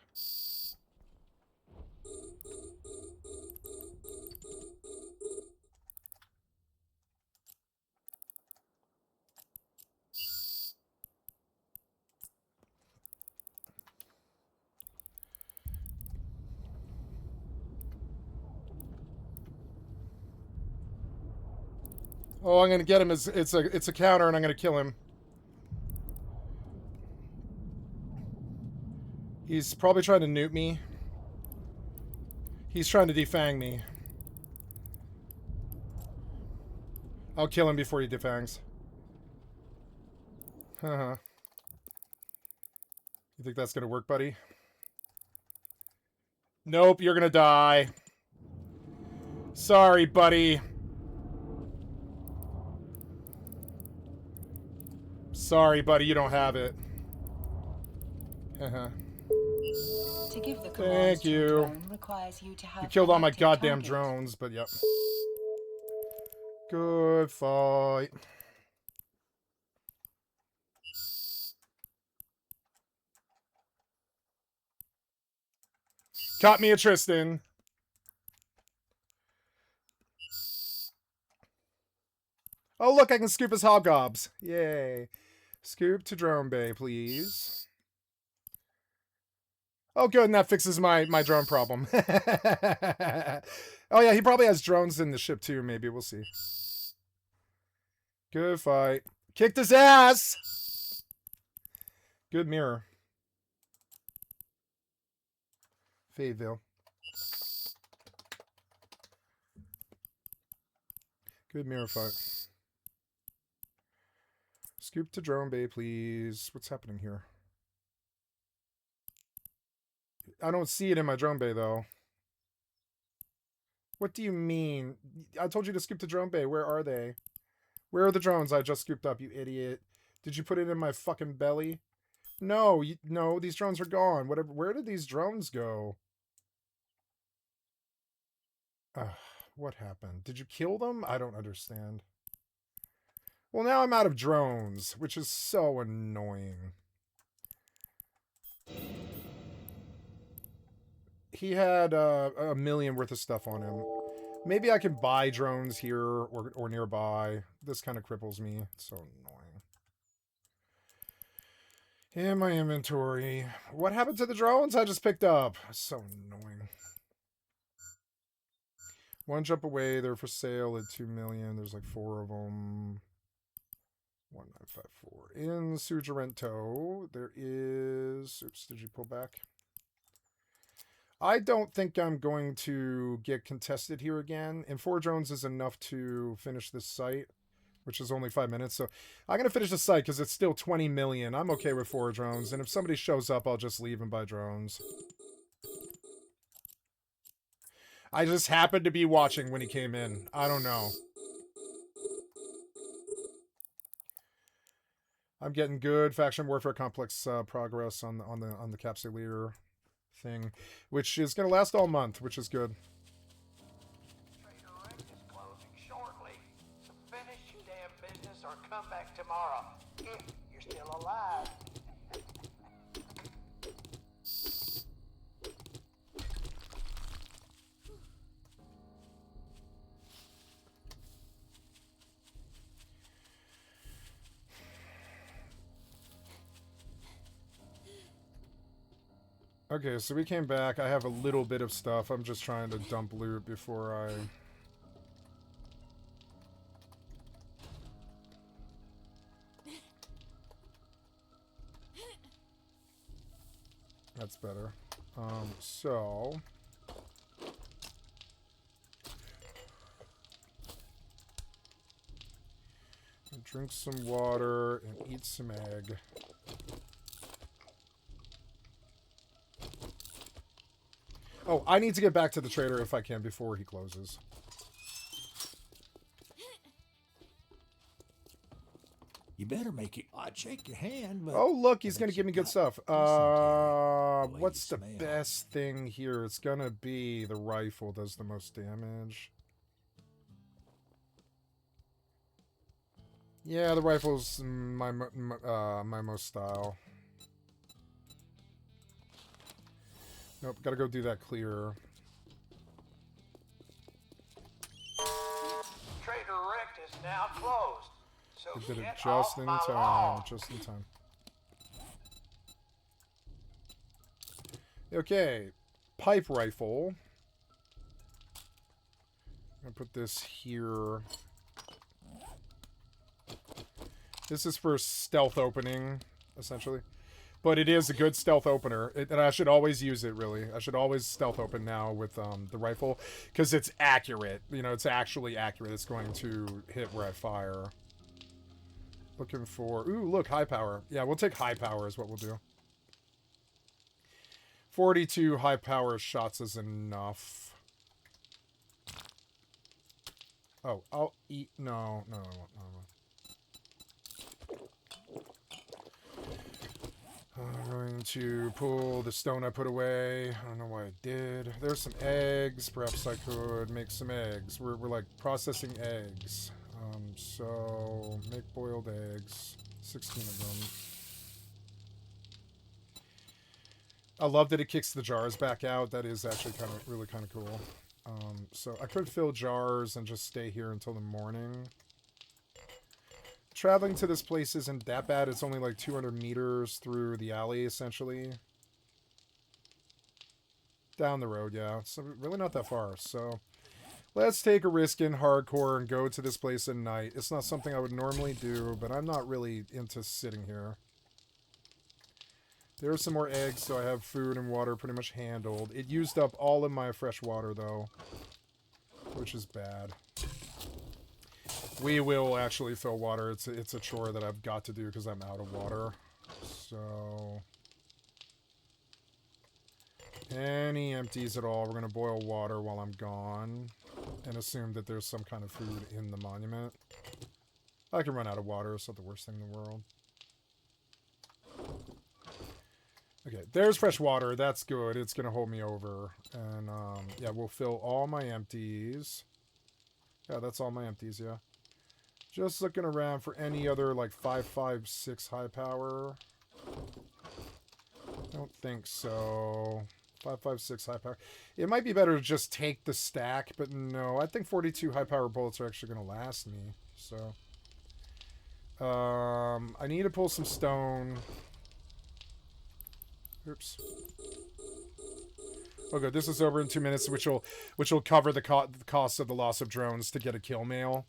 Oh, I'm gonna get him. It's a counter, and I'm gonna kill him. He's probably trying to nuke me. He's trying to defang me. I'll kill him before he defangs. Haha. You think that's gonna work, buddy? Nope, you're gonna die. Sorry, buddy. Sorry, buddy, you don't have it. Haha. To give the Thank commands to a you. drone requires you to have You killed all an my active goddamn target. drones, but yep. Good fight. Caught me a Tristan. Oh, look, I can scoop his hobgobs. Yay. Scoop to drone bay, please. Oh, good, and that fixes my drone problem. Oh, yeah, he probably has drones in the ship, too. Maybe. We'll see. Good fight. Kicked his ass! Good mirror. Fayetteville. Good mirror fight. Scoop to drone bay, please. What's happening here? I don't see it in my drone bay, though. What do you mean? I told you to scoop to drone bay. Where are they? Where are the drones I just scooped up, you idiot? Did you put it in my fucking belly? No, no, these drones are gone. Whatever. Where did these drones go? What happened? Did you kill them? I don't understand. Well, now I'm out of drones, which is so annoying. He had a million worth of stuff on him. Maybe I can buy drones here or nearby. This kind of cripples me. It's so annoying. In my inventory. What happened to the drones I just picked up? So annoying. One jump away. They're for sale at 2 million. There's like 4 of them. 1954. In Sujarento, there is... Oops, did you pull back? I don't think I'm going to get contested here again. And 4 drones is enough to finish this site, which is only 5 minutes. So I'm going to finish the site because it's still 20 million. I'm okay with 4 drones. And if somebody shows up, I'll just leave and buy drones. I just happened to be watching when he came in. I don't know. I'm getting good faction warfare complex progress on the Capsuleer thing, which is going to last all month, which is good. Trader Rick is closing shortly, so finish your damn business or come back tomorrow if you're still alive. Okay, so we came back. I have a little bit of stuff. I'm just trying to dump loot before I... That's better. So... Drink some water and eat some egg. Oh, I need to get back to the trader if I can before he closes. You better make it. I'd shake your hand, but... Oh, look, he's I going bet to give you me good got stuff. dysentery, way What's you the smell. best thing here? It's going to be the rifle does the most damage. Yeah, the rifle's my most style. Nope, gotta go do that clear. Trader Rick is now closed, so I did it get just off in my time. lawn. Just in time. Okay, pipe rifle. I'm gonna put this here. This is for stealth opening, essentially. But it is a good stealth opener, and I should always use it, really. I should always stealth open now with the rifle, because it's accurate. You know, it's actually accurate. It's going to hit where I fire. Looking for... Ooh, look, high power. Yeah, we'll take high power is what we'll do. 42 high power shots is enough. Oh, I'll eat... No, no, no, no. I'm going to pull the stone I put away. I don't know why I did. There's some eggs. Perhaps I could make some eggs. We're like processing eggs. So make boiled eggs. 16 of them. I love that it kicks the jars back out. That is actually really kind of cool. So I could fill jars and just stay here until the morning. Traveling to this place isn't that bad. It's only like 200 meters through the alley, essentially. Down the road, yeah. It's really not that far, so... Let's take a risk in hardcore and go to this place at night. It's not something I would normally do, but I'm not really into sitting here. There are some more eggs, so I have food and water pretty much handled. It used up all of my fresh water, though, which is bad. We will actually fill water. It's a chore that I've got to do because I'm out of water. So... Any empties at all, we're going to boil water while I'm gone. And assume that there's some kind of food in the monument. I can run out of water. It's not the worst thing in the world. Okay, there's fresh water. That's good. It's going to hold me over. And, yeah, we'll fill all my empties. Yeah, that's all my empties, yeah. Just looking around for any other, like, 5.56 high power. Don't think so. 5.56 high power. It might be better to just take the stack, but no. I think 42 high power bullets are actually going to last me. So, I need to pull some stone. Oops. Oh good, this is over in 2 minutes, which will cover the cost of the loss of drones to get a kill mail.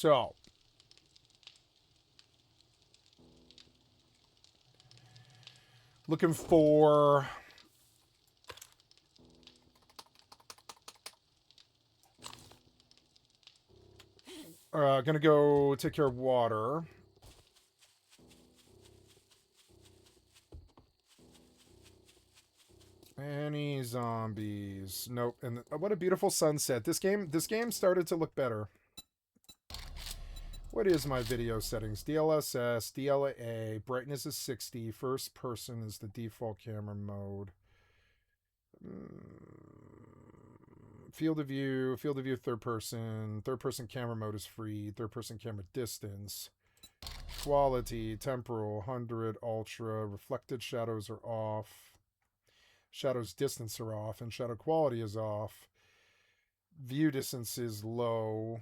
So, looking for gonna go take care of water. Any zombies? Nope. And what a beautiful sunset. This game started to look better. What is my video settings? DLSS, DLA, brightness is 60, first person is the default camera mode. Field of view, third person camera mode is free, third person camera distance. Quality, temporal, 100, ultra, reflected shadows are off. Shadows distance are off, and shadow quality is off. View distance is low.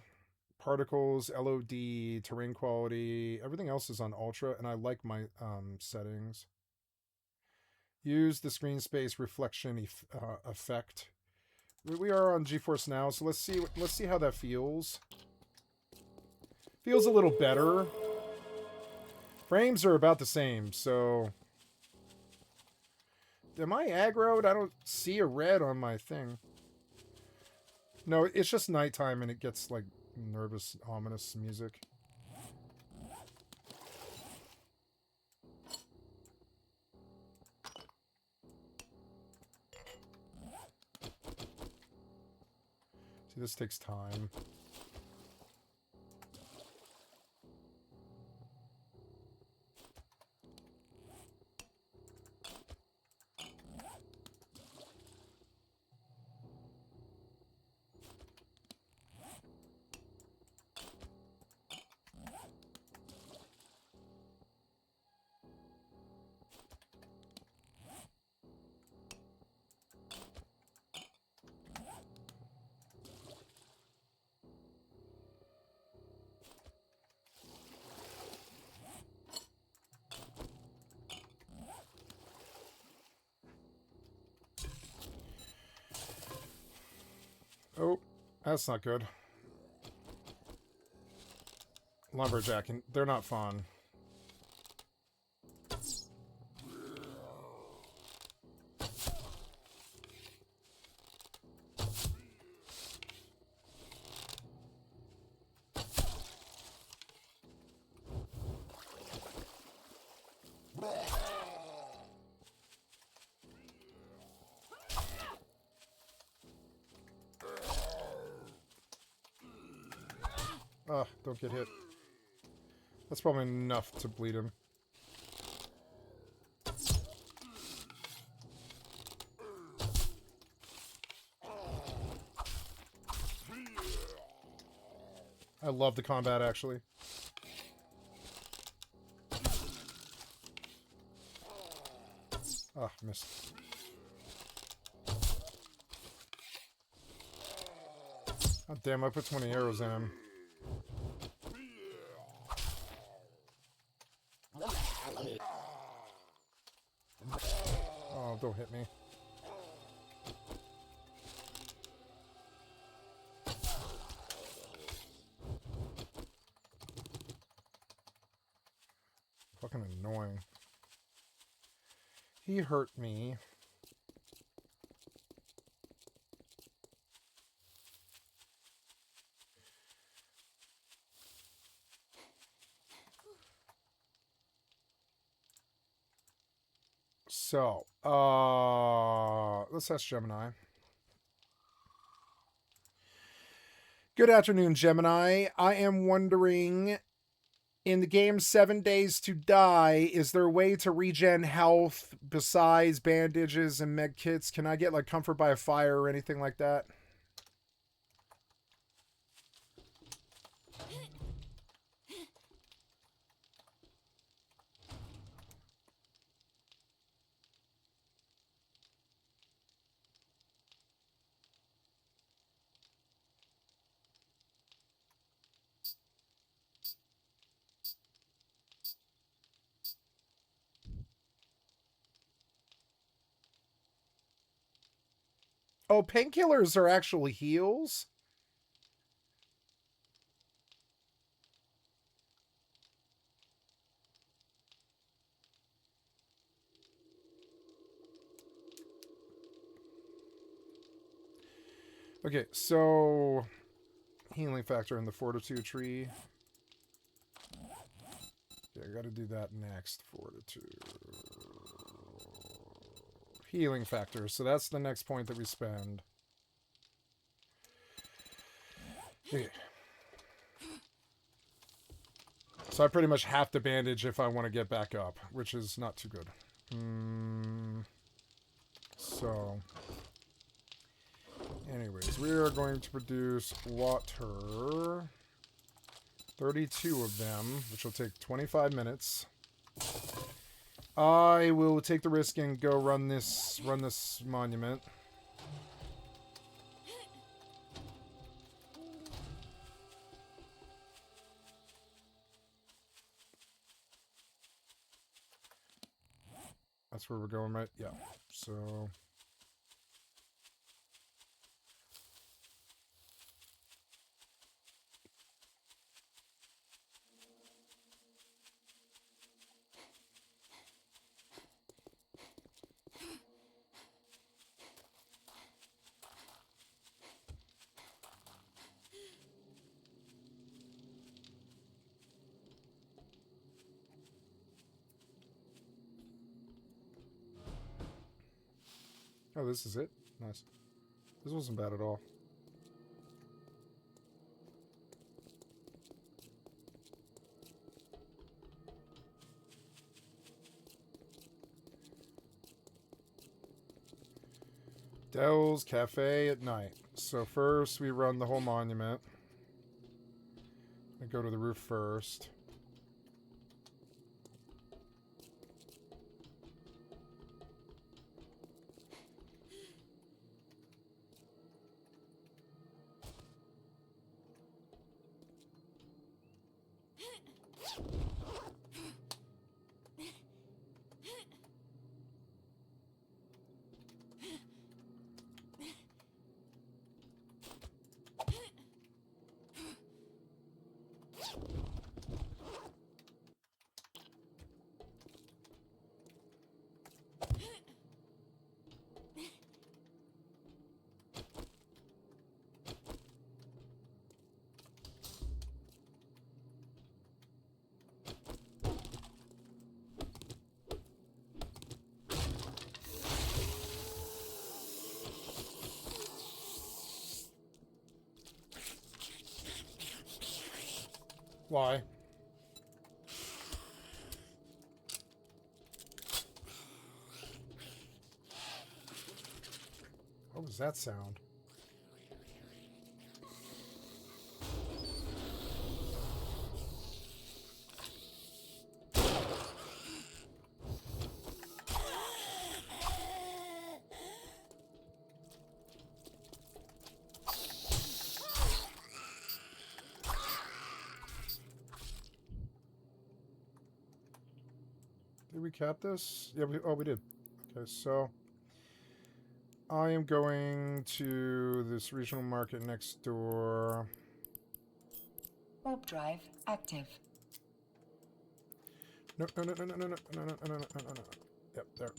Particles, LOD, terrain quality, everything else is on ultra, and I like my settings. Use the screen space reflection effect. We are on GeForce Now, so let's see how that feels. Feels a little better. Frames are about the same, so... Am I aggroed? I don't see a red on my thing. No, it's just nighttime and it gets, like, nervous, ominous music. See, this takes time. Oh, that's not good. Lumberjacking, they're not fun. Don't get hit. That's probably enough to bleed him. I love the combat, actually. Ah, missed. Oh, damn, I put 20 arrows in him. Oh, don't hit me. Fucking annoying. He hurt me. So, let's ask Gemini. Good afternoon, Gemini. I am wondering, in the game 7 Days to Die, is there a way to regen health besides bandages and med kits? Can I get, like, comfort by a fire or anything like that? Oh, painkillers are actually heals? Okay, so healing factor in the fortitude tree. Yeah, I gotta do that next. Fortitude. Healing factor. So that's the next point that we spend. Okay. So I pretty much have to bandage if I want to get back up, which is not too good. So, anyways, we are going to produce water. 32 of them, which will take 25 minutes. I will take the risk and go run this monument. That's where we're going, right? Yeah. So oh, this is it? Nice. This wasn't bad at all. Dell's Cafe at night. So first we run the whole monument. I go to the roof first. Why? What was that sound? Did we cap this? Yeah, we did. Okay, so I am going to this regional market next door. Warp drive active. No. Yep, there.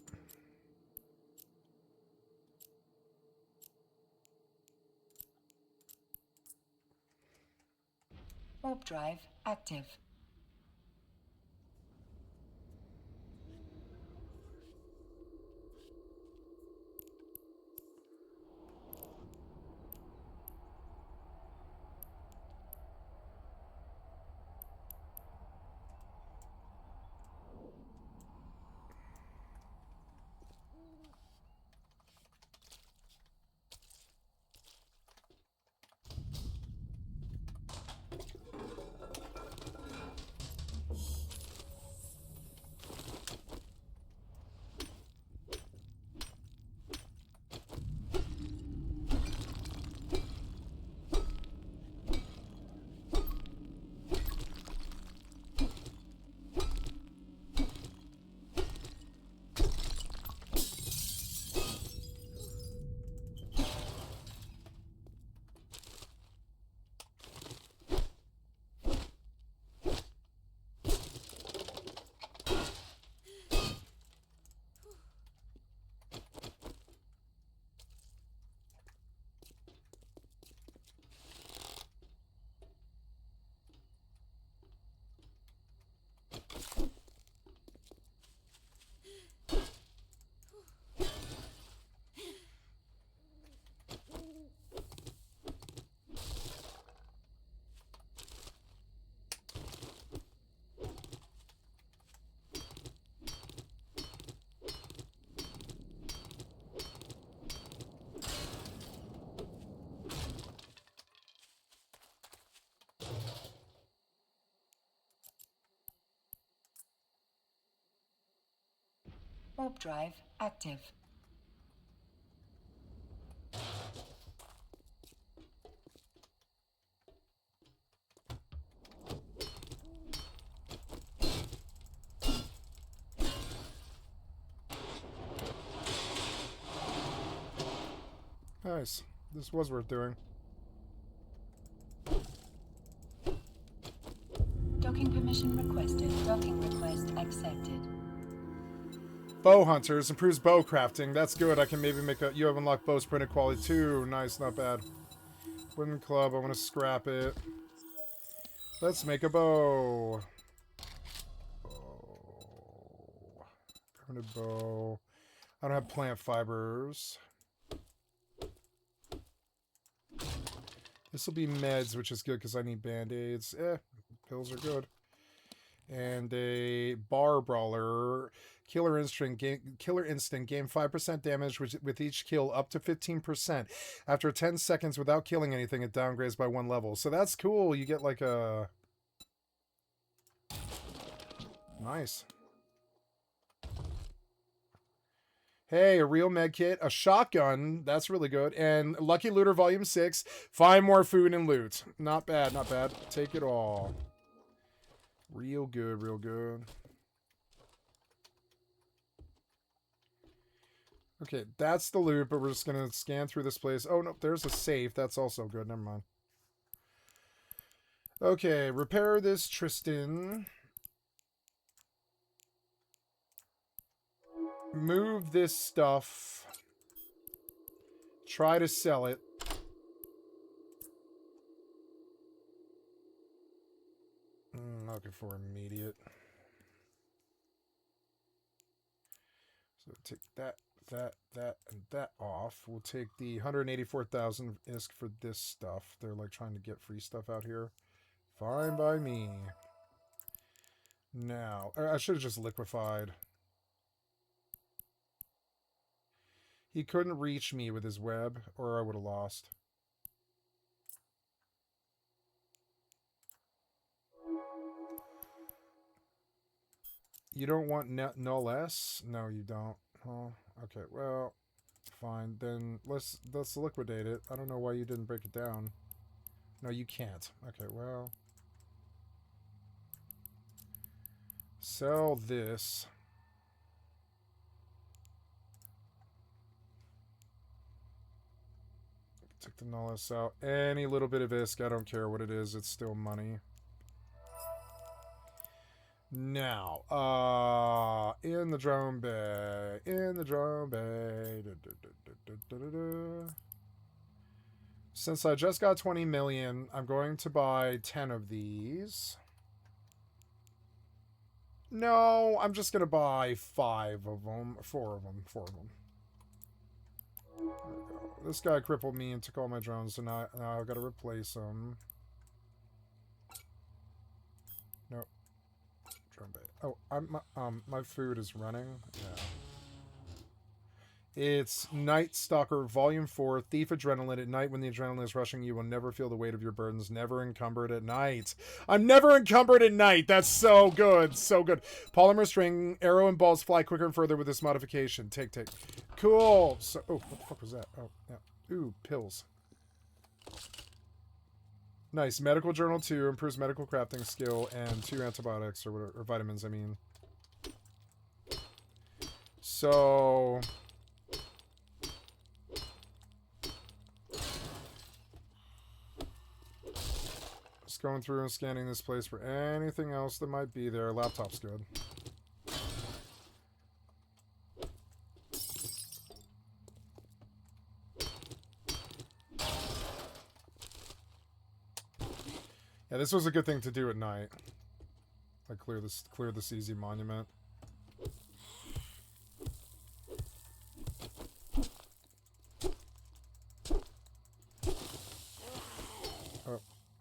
Warp drive active. Warp drive active. Nice. This was worth doing. Docking permission requested. Docking request accepted. Bow hunters improves bow crafting. That's good. I can maybe make a. You have unlocked bow printed quality too. Nice, not bad. Wooden club. I want to scrap it. Let's make a bow. Permanent bow. I don't have plant fibers. This will be meds, which is good because I need band-aids. Pills are good. And a bar brawler. Killer Instinct. Gain 5% damage with each kill up to 15%. After 10 seconds without killing anything, it downgrades by 1 level. So that's cool. You get like a... Nice. Hey, a real med kit, a shotgun, that's really good, and Lucky Looter Volume 6, find more food and loot. Not bad, not bad. Take it all. Real good, real good. Okay, that's the loot, but we're just going to scan through this place. Oh, no, there's a safe. That's also good. Never mind. Okay, repair this Tristan. Move this stuff. Try to sell it. Looking for immediate. So take that, and that off. We'll take the 184,000 ISK for this stuff. They're like trying to get free stuff out here. Fine by me. Now, I should have just liquefied. He couldn't reach me with his web, or I would have lost. You don't want null S? No, you don't. Oh, okay. Well, fine. Then let's liquidate it. I don't know why you didn't break it down. No, you can't. Okay, well. Sell this. Take the Nullis out. Any little bit of ISK, I don't care what it is, it's still money. Now, in the drone bay. In the drone bay. Since I just got 20 million, I'm going to buy 10 of these. No, I'm just going to buy 5 of them. 4 of them. 4 of them. There we go. This guy crippled me and took all my drones, so now I've got to replace them. Nope. Drone bay. Oh, my food is running. Yeah. It's Night Stalker Volume 4, Thief Adrenaline. At night, when the adrenaline is rushing, you will never feel the weight of your burdens. Never encumbered at night. I'm never encumbered at night. That's so good. So good. Polymer string, arrow and balls fly quicker and further with this modification. Take. Cool. So, oh, what the fuck was that? Oh, yeah. Ooh, pills. Nice. Medical Journal 2 improves medical crafting skill and 2 antibiotics or whatever, or vitamins, I mean. So... just going through and scanning this place for anything else that might be there. Laptop's good. Yeah, this was a good thing to do at night. Like clear this easy monument.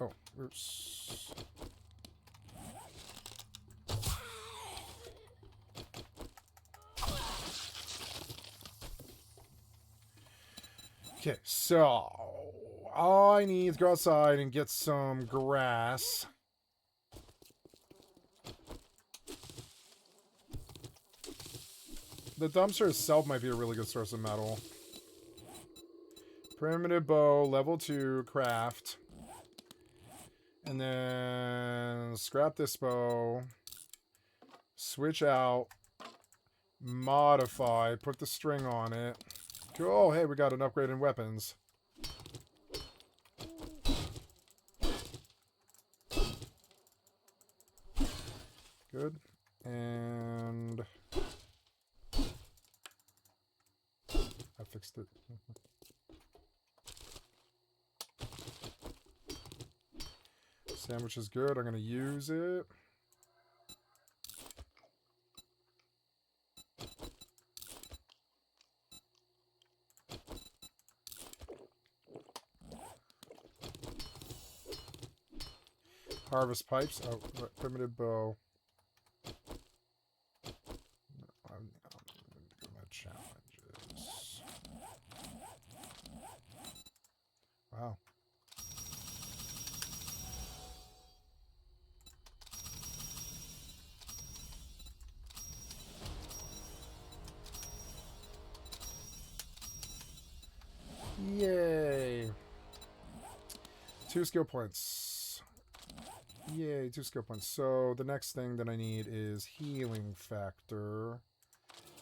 Oh, oops. Okay, so all I need is go outside and get some grass. The dumpster itself might be a really good source of metal. Primitive bow, level 2, craft. And then scrap this bow. Switch out. Modify. Put the string on it. Cool. Hey, we got an upgrade in weapons. Good. And... I fixed it. Sandwich is good. I'm going to use it. Harvest pipes. Oh, primitive bow. I'm do my challenges. Wow. Yay. 2 skill points. Yay, 2 skill points. So the next thing that I need is healing factor.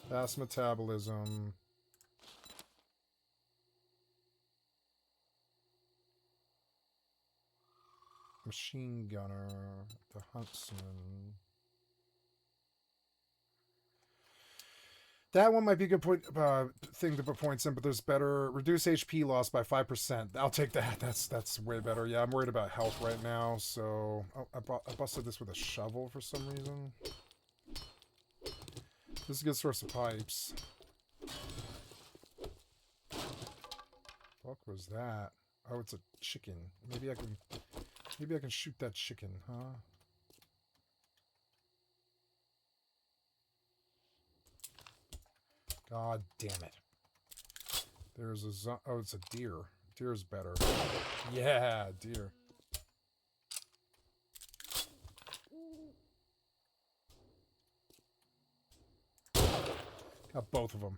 Fast metabolism. Machine gunner. The huntsman. That one might be a good point, thing to put points in, but there's better. Reduce HP loss by 5%. I'll take that. That's way better. Yeah, I'm worried about health right now, so... Oh, I busted this with a shovel for some reason. This is a good source of pipes. What was that? Oh, it's a chicken. Maybe I can shoot that chicken, huh? God damn it. There's a oh, it's a deer. Deer's better. Yeah, deer. Got both of them.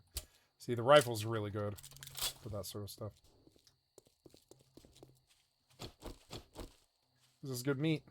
See, the rifle's really good for that sort of stuff. This is good meat.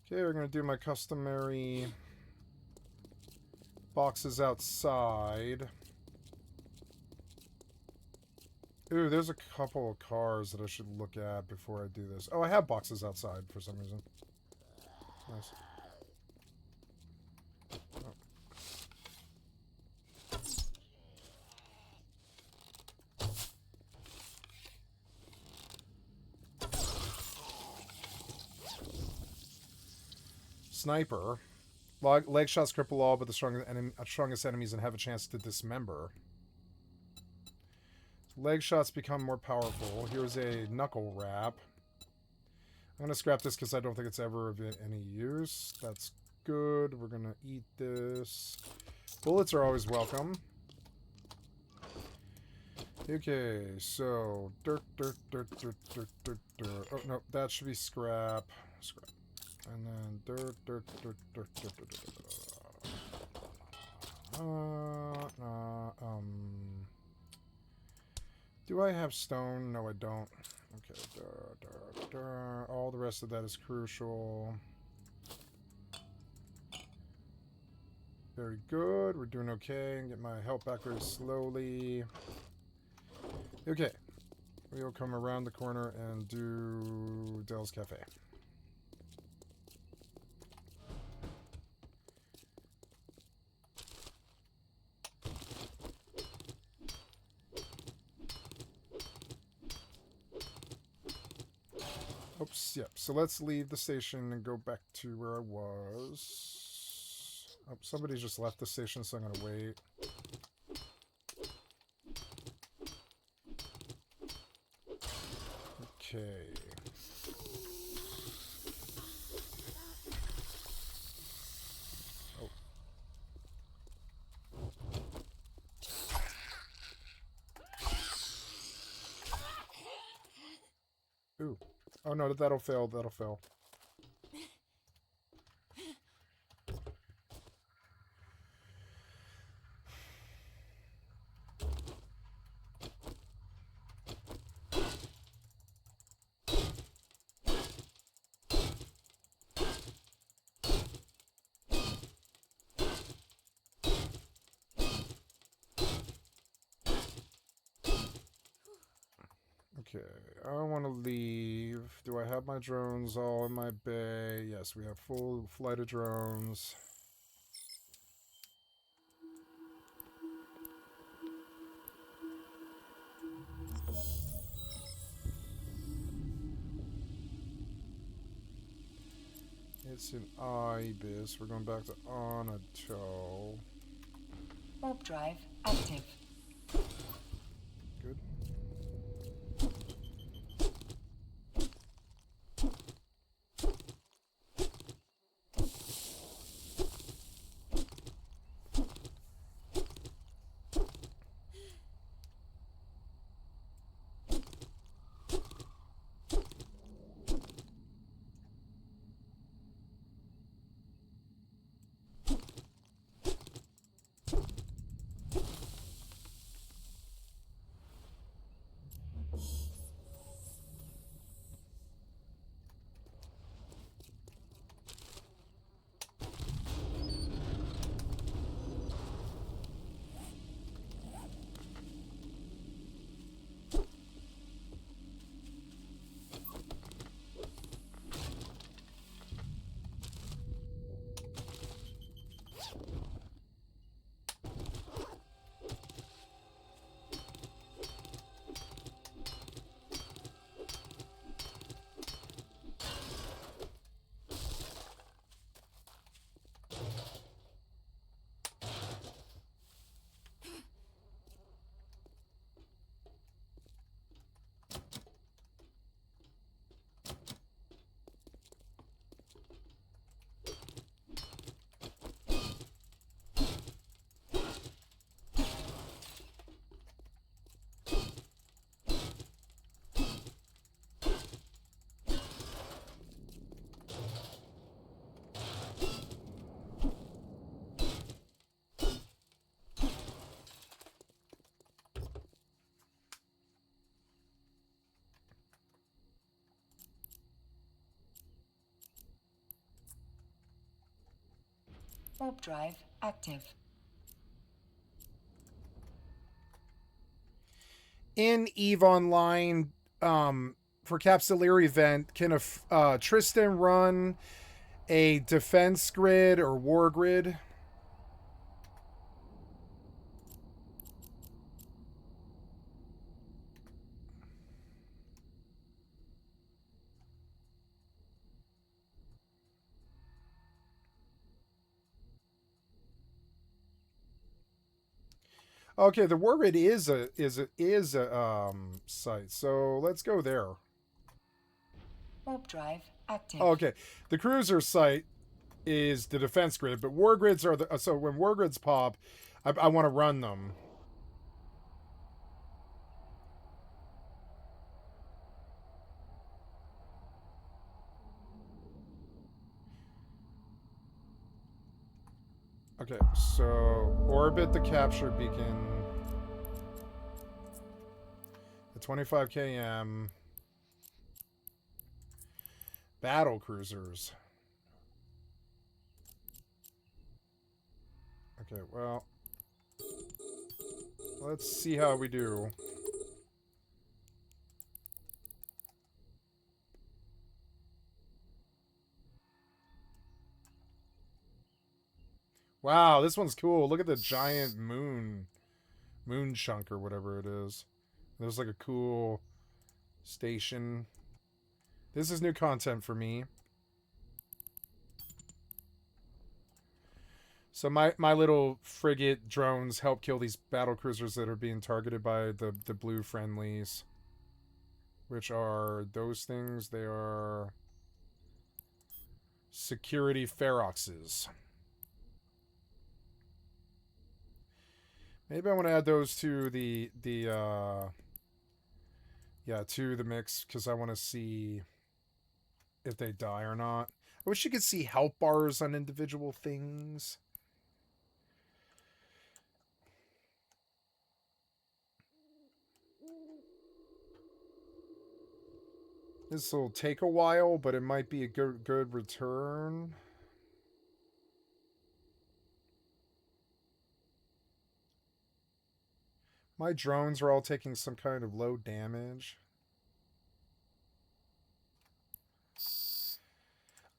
Okay, we're gonna do my customary boxes outside. Ooh, there's a couple of cars that I should look at before I do this. Oh, I have boxes outside for some reason. Nice. Oh. Sniper. Leg shots cripple all but the strongest enemies and have a chance to dismember. Leg shots become more powerful. Here's a knuckle wrap. I'm going to scrap this because I don't think it's ever of any use. That's good. We're going to eat this. Bullets are always welcome. Okay, so dirt. Oh, no, that should be scrap. Scrap. And then dirt. Do I have stone? No, I don't. Okay, all the rest of that is crucial. Very good. We're doing okay. Get my health back very slowly. Okay. We'll come around the corner and do Dell's Cafe. Oops, yep. So let's leave the station and go back to where I was. Oh, somebody just left the station, so I'm going to wait. Okay. Oh. Ooh. Oh no, that'll fail, that'll fail. Okay, I want to leave. Do I have my drones all in my bay? Yes, we have full flight of drones. It's an ibis. We're going back to on a tow. Warp drive active. Good. Warp drive active. In EVE Online, for Capsuleer event, can a Tristan run a defense grid or war grid? Okay, the war grid is a site, so let's go there. Warp drive active. Okay, the cruiser site is the defense grid, but war grids are the so when war grids pop, I want to run them. Okay, so orbit the capture beacon at 25 km. Battle cruisers. Okay, well, let's see how we do. Wow, this one's cool. Look at the giant moon chunk or whatever it is. There's like a cool station. This is new content for me. So my little frigate drones help kill these battle cruisers that are being targeted by the blue friendlies. Which are those things. They are security feroxes. Maybe I want to add those to the mix because I want to see if they die or not. I wish you could see health bars on individual things. This will take a while, but it might be a good return. My drones are all taking some kind of low damage.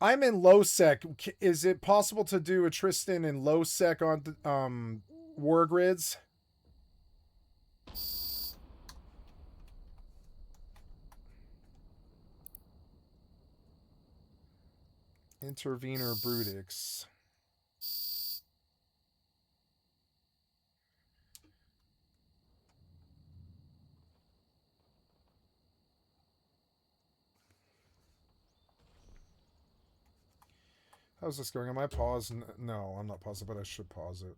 I'm in low sec. Is it possible to do a Tristan in low sec on war grids? Intervener Brutix. How's this going? Am I paused? No, I'm not pausing, but I should pause it.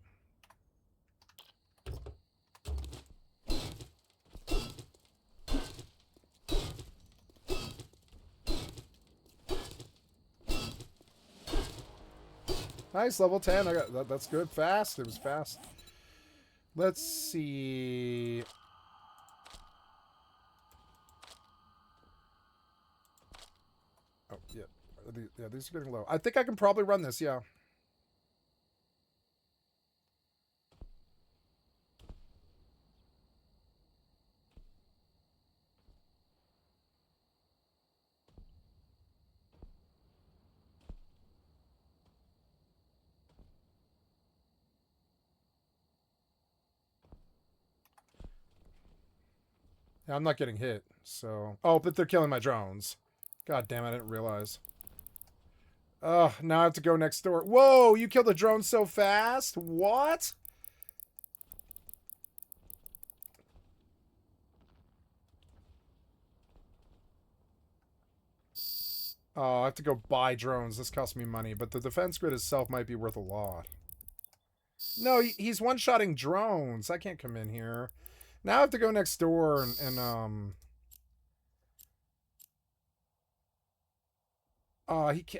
Nice, level 10. I got that, that's good. Fast. It was fast. Let's see. Oh, yeah. Yeah, these are getting low. I think I can probably run this, yeah. Yeah, I'm not getting hit, so... Oh, but they're killing my drones. God damn it, I didn't realize. Ugh, now I have to go next door. Whoa, you killed the drone so fast? What? Oh, I have to go buy drones. This costs me money, but the defense grid itself might be worth a lot. No, he's one-shotting drones. I can't come in here. Now I have to go next door and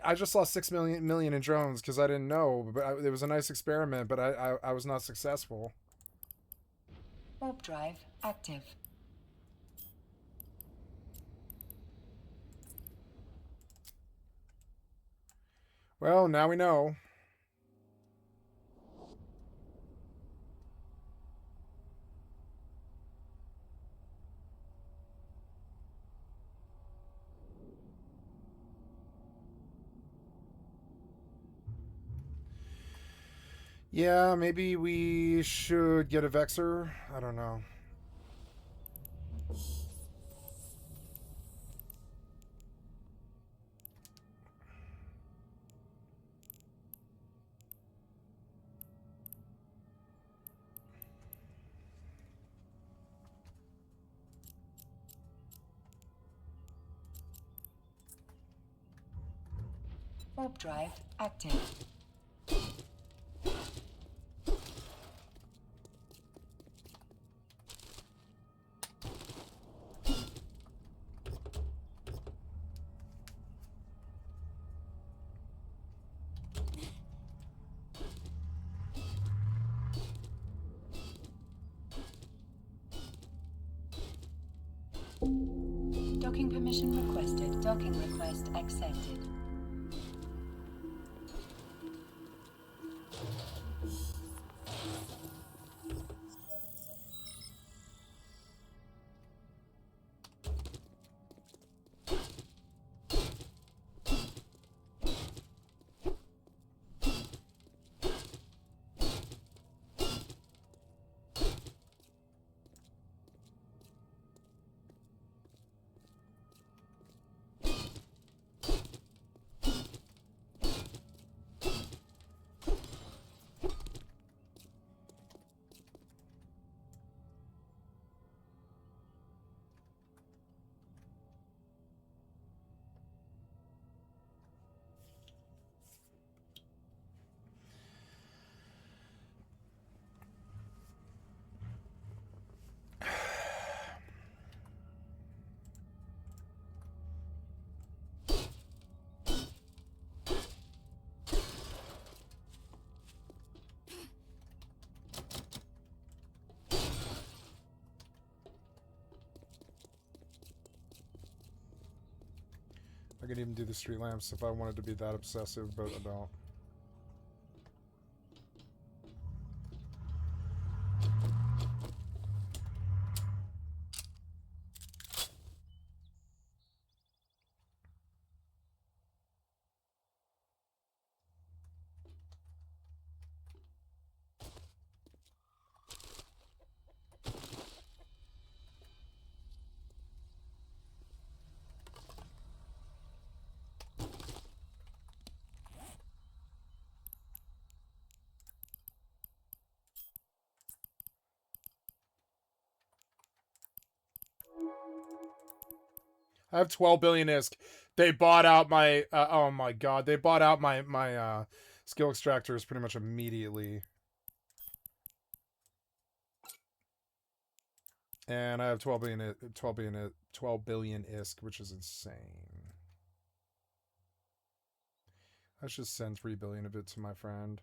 I just lost 6 million in drones because I didn't know. But it was a nice experiment, but I was not successful. Warp drive active. Well, now we know. Yeah, maybe we should get a Vexer. I don't know. Warp drive active. Docking permission requested. Docking request accepted. I could even do the street lamps if I wanted to be that obsessive, but I don't. I have 12 billion ISK. They bought out my oh my god, they bought out my skill extractors pretty much immediately. And I have 12 billion ISK, which is insane. I should send 3 billion of it to my friend.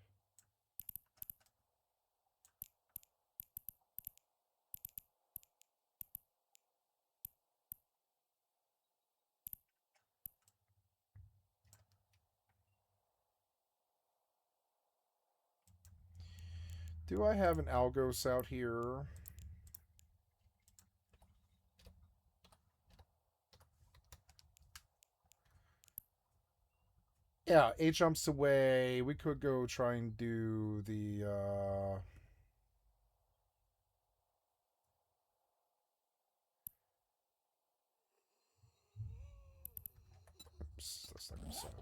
Do I have an Algos out here? Yeah, 8 jumps away. We could go try and do the oops, that's not gonna sound.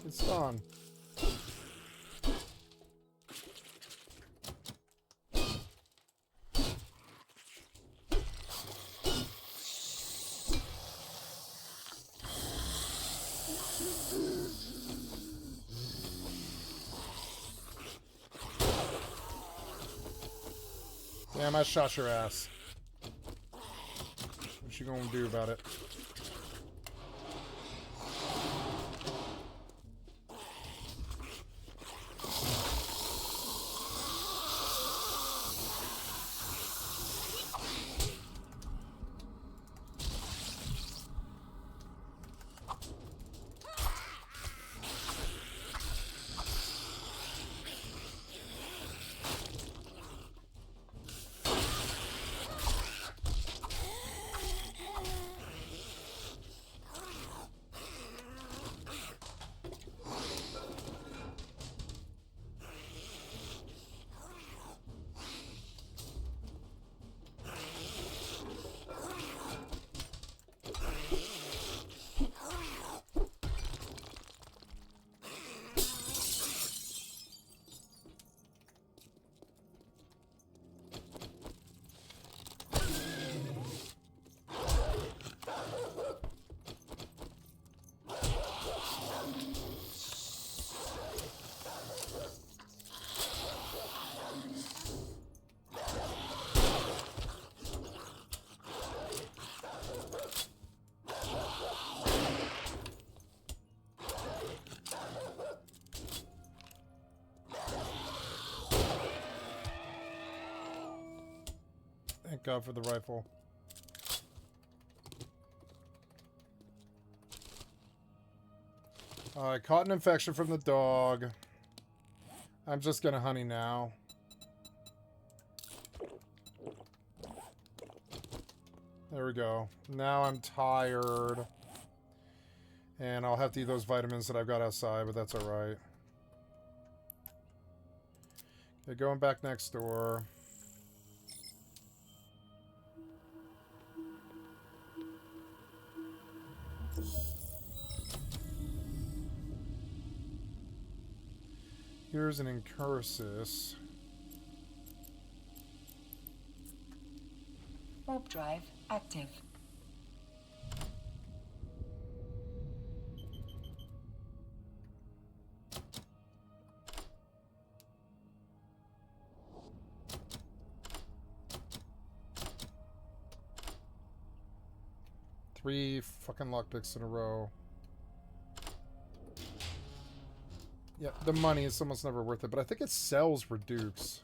It's gone. Damn, I shot your ass. What you gonna do about it? Thank God for the rifle. I caught an infection from the dog. I'm just gonna honey now. There we go. Now I'm tired. And I'll have to eat those vitamins that I've got outside, but that's alright. Okay, going back next door. Here's an incursus. Warp drive active. Three fucking lockpicks in a row. Yeah, the money is almost never worth it, but I think it sells Redukes.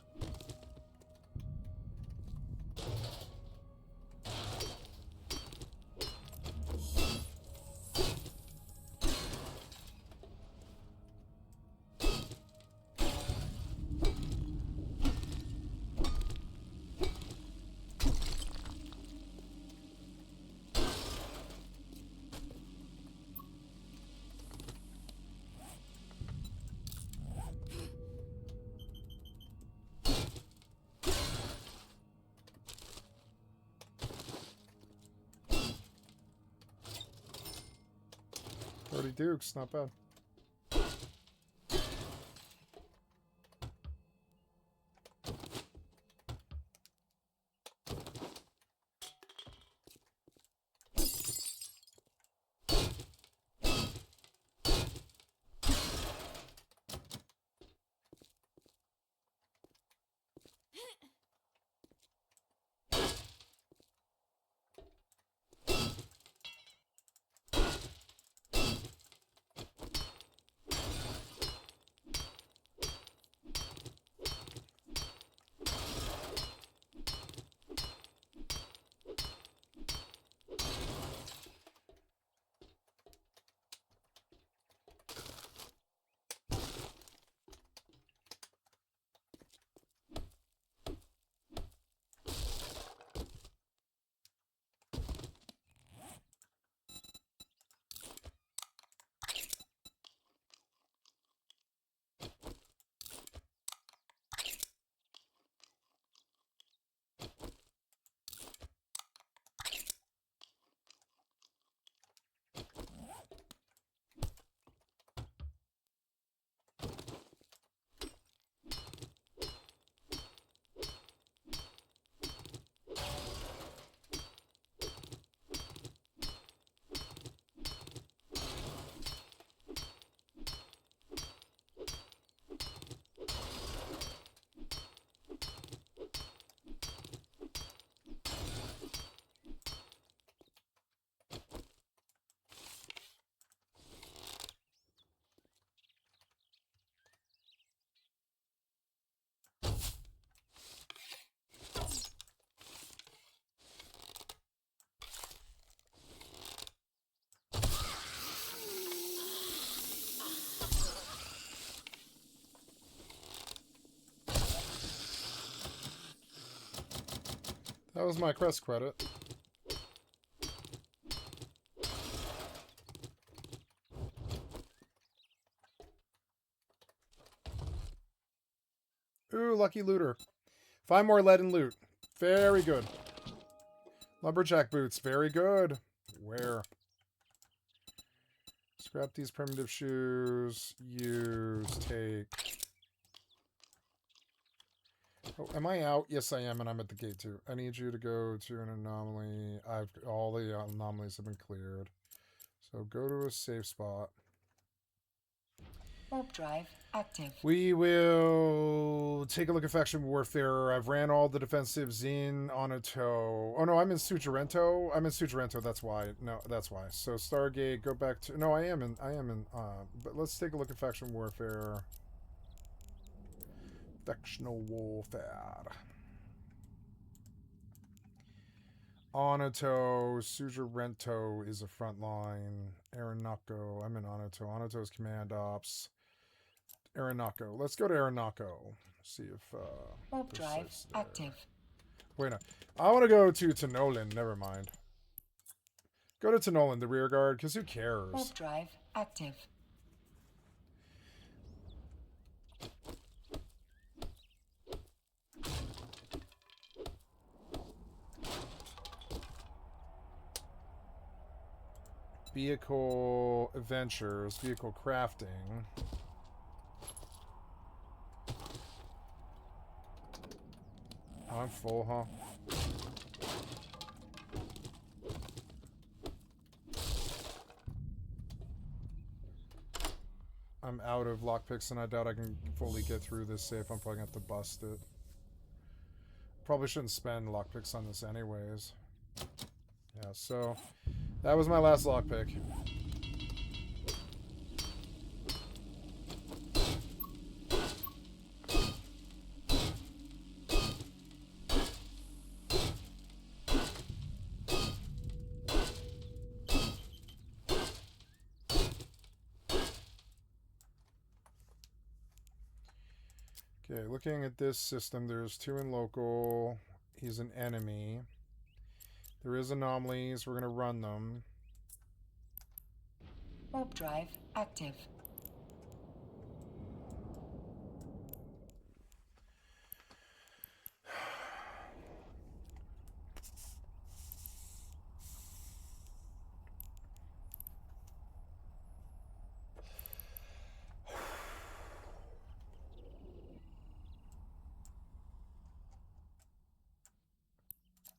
Dukes, not bad. That was my quest credit. Ooh, lucky looter. 5 more lead and loot. Very good. Lumberjack boots. Very good. Where? Scrap these primitive shoes. Use. Take. Oh, am I out? Yes, I am, and I'm at the gate too. I need you to go to an anomaly. All the anomalies have been cleared. So go to a safe spot. Warp drive active. We will take a look at faction warfare. I've ran all the defensives in on a toe. Oh no, I'm in Sujarento. I'm in Sujarento. That's why. No, that's why. So Stargate. Go back to. No, I am in. But let's take a look at faction warfare. Factional warfare. Onato, Suzerento is a front line. Aranako, I'm in Onato. Onato is command ops. Aranako. Let's go to Aranako. See if Warp there's drive sites there. active. Wait, no. I want to go to Tenolan. Never mind. Go to Tenolan, the rear guard, because who cares? Warp drive active. Vehicle adventures, vehicle crafting. Oh, I'm full, huh? I'm out of lockpicks and I doubt I can fully get through this safe. I'm probably gonna have to bust it. Probably shouldn't spend lockpicks on this anyways. Yeah, so that was my last lockpick. Okay, looking at this system, there's 2 in local. He's an enemy. There is anomalies. We're going to run them. Warp drive active.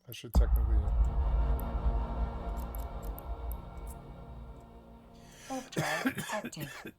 I should technically... Warp drive active.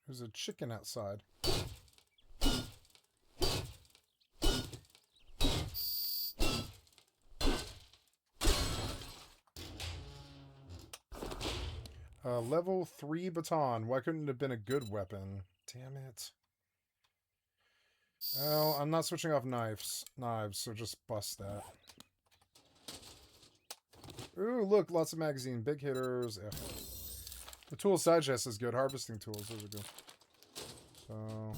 There's a chicken outside. Level 3 baton. Why couldn't it have been a good weapon? Damn it. Well, I'm not switching off knives, so just bust that. Ooh, look, lots of magazine. Big hitters. Ugh. The tool side chest is good. Harvesting tools, those are good. So...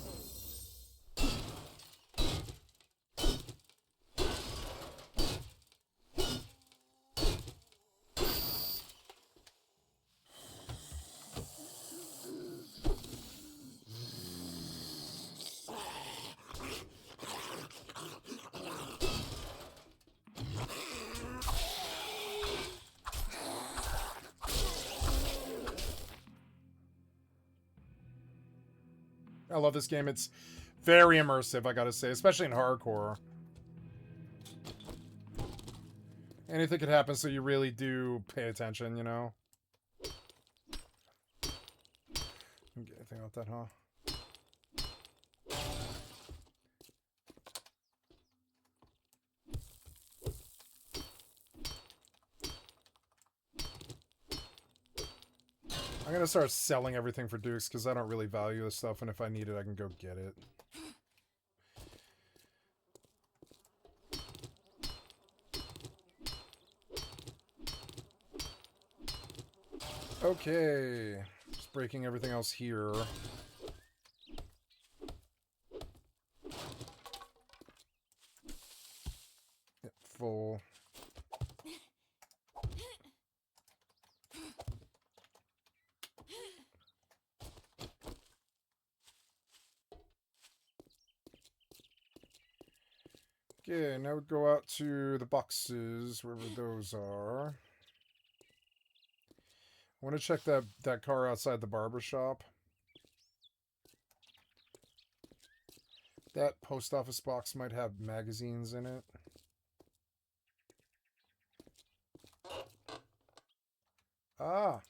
I love this game. It's very immersive, I gotta say, especially in hardcore. Anything could happen, so you really do pay attention, you know? Didn't get anything out that, huh? I'm gonna start selling everything for Dukes, because I don't really value this stuff, and if I need it, I can go get it. Okay. Just breaking everything else here. Yep, full. Okay, now we go out to the boxes, wherever those are. want to check that car outside the barber shop. That post office box might have magazines in it. Ah.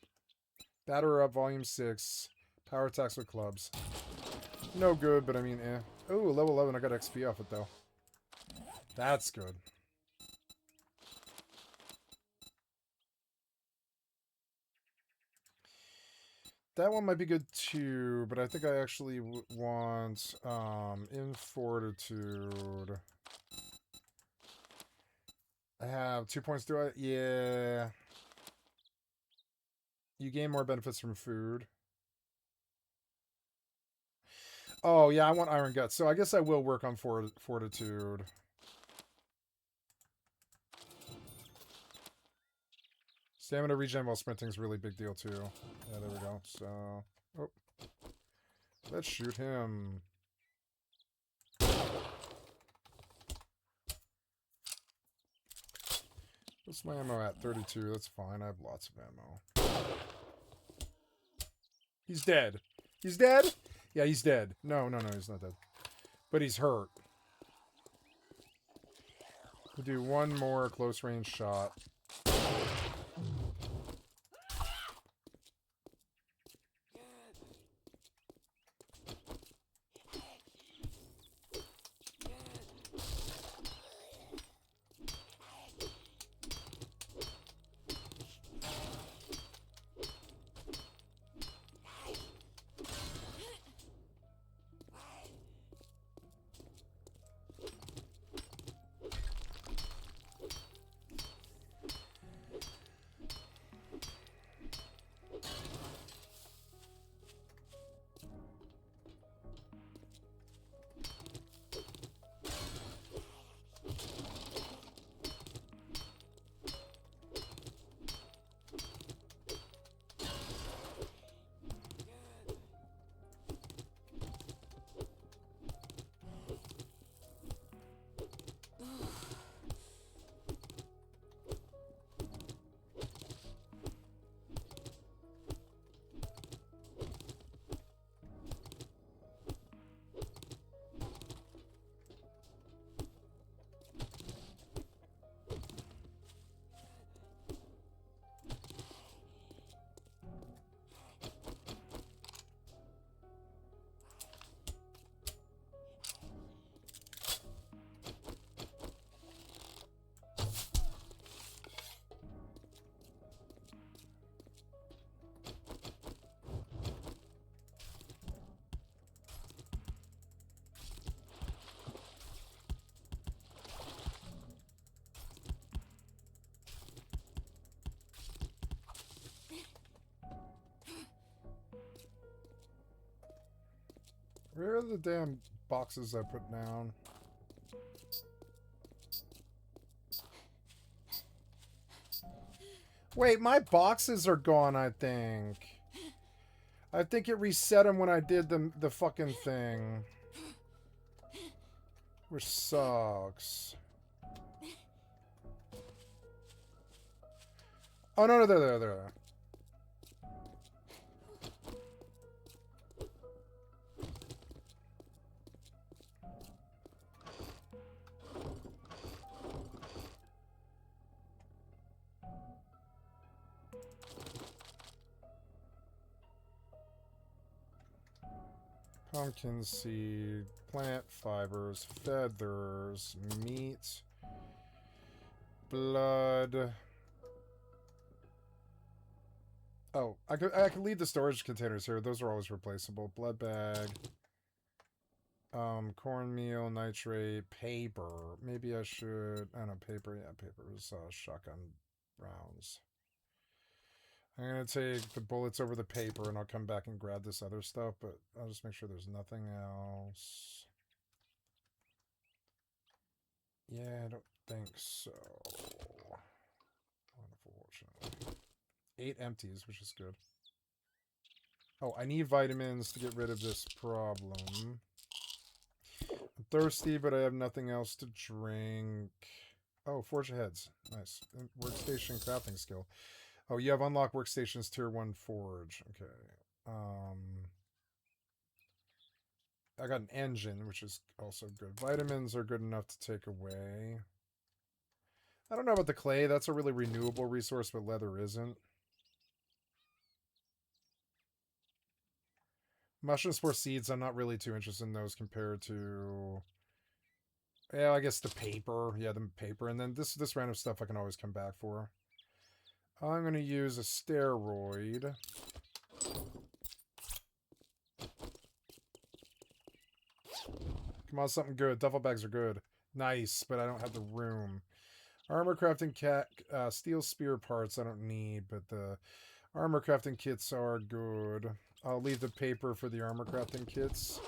Batter Up Volume 6. Power attacks with clubs. No good, but I mean, eh. Ooh, level 11. I got XP off it, though. That's good. That one might be good, too, but I think I actually want, in Fortitude. I have 2 points, do I? Yeah. You gain more benefits from food. Oh, yeah, I want Iron Guts, so I guess I will work on Fortitude. Stamina regen while sprinting is a really big deal, too. Yeah, there we go. So, oh. Let's shoot him. What's my ammo at? 32. That's fine. I have lots of ammo. He's dead. He's dead? Yeah, he's dead. No, he's not dead. But he's hurt. We'll do one more close range shot. Where are the damn boxes I put down? Wait, my boxes are gone, I think. I think it reset them when I did the fucking thing. Which sucks. Oh, no, there. Pumpkin seed, plant fibers, feathers, meat, blood. Oh, I could leave the storage containers here. Those are always replaceable. Blood bag. Cornmeal, nitrate, paper. Maybe I should. I don't know, paper. Yeah, paper is shotgun rounds. I'm gonna take the bullets over the paper, and I'll come back and grab this other stuff. But I'll just make sure there's nothing else. Yeah, I don't think so. Unfortunately. 8 empties, which is good. Oh, I need vitamins to get rid of this problem. I'm thirsty, but I have nothing else to drink. Oh, Forge Aheads. Nice. Workstation crafting skill. Oh, you have unlocked workstations tier 1 forge. Okay. I got an engine, which is also good. Vitamins are good enough to take away. I don't know about the clay. That's a really renewable resource, but leather isn't. Mushroom spore seeds, I'm not really too interested in those compared to... Yeah, I guess the paper. Yeah, the paper. And then this random stuff I can always come back for. I'm going to use a steroid. Come on, something good. Duffel bags are good. Nice, but I don't have the room. Armor crafting steel spear parts I don't need, but the armor crafting kits are good. I'll leave the paper for the armor crafting kits.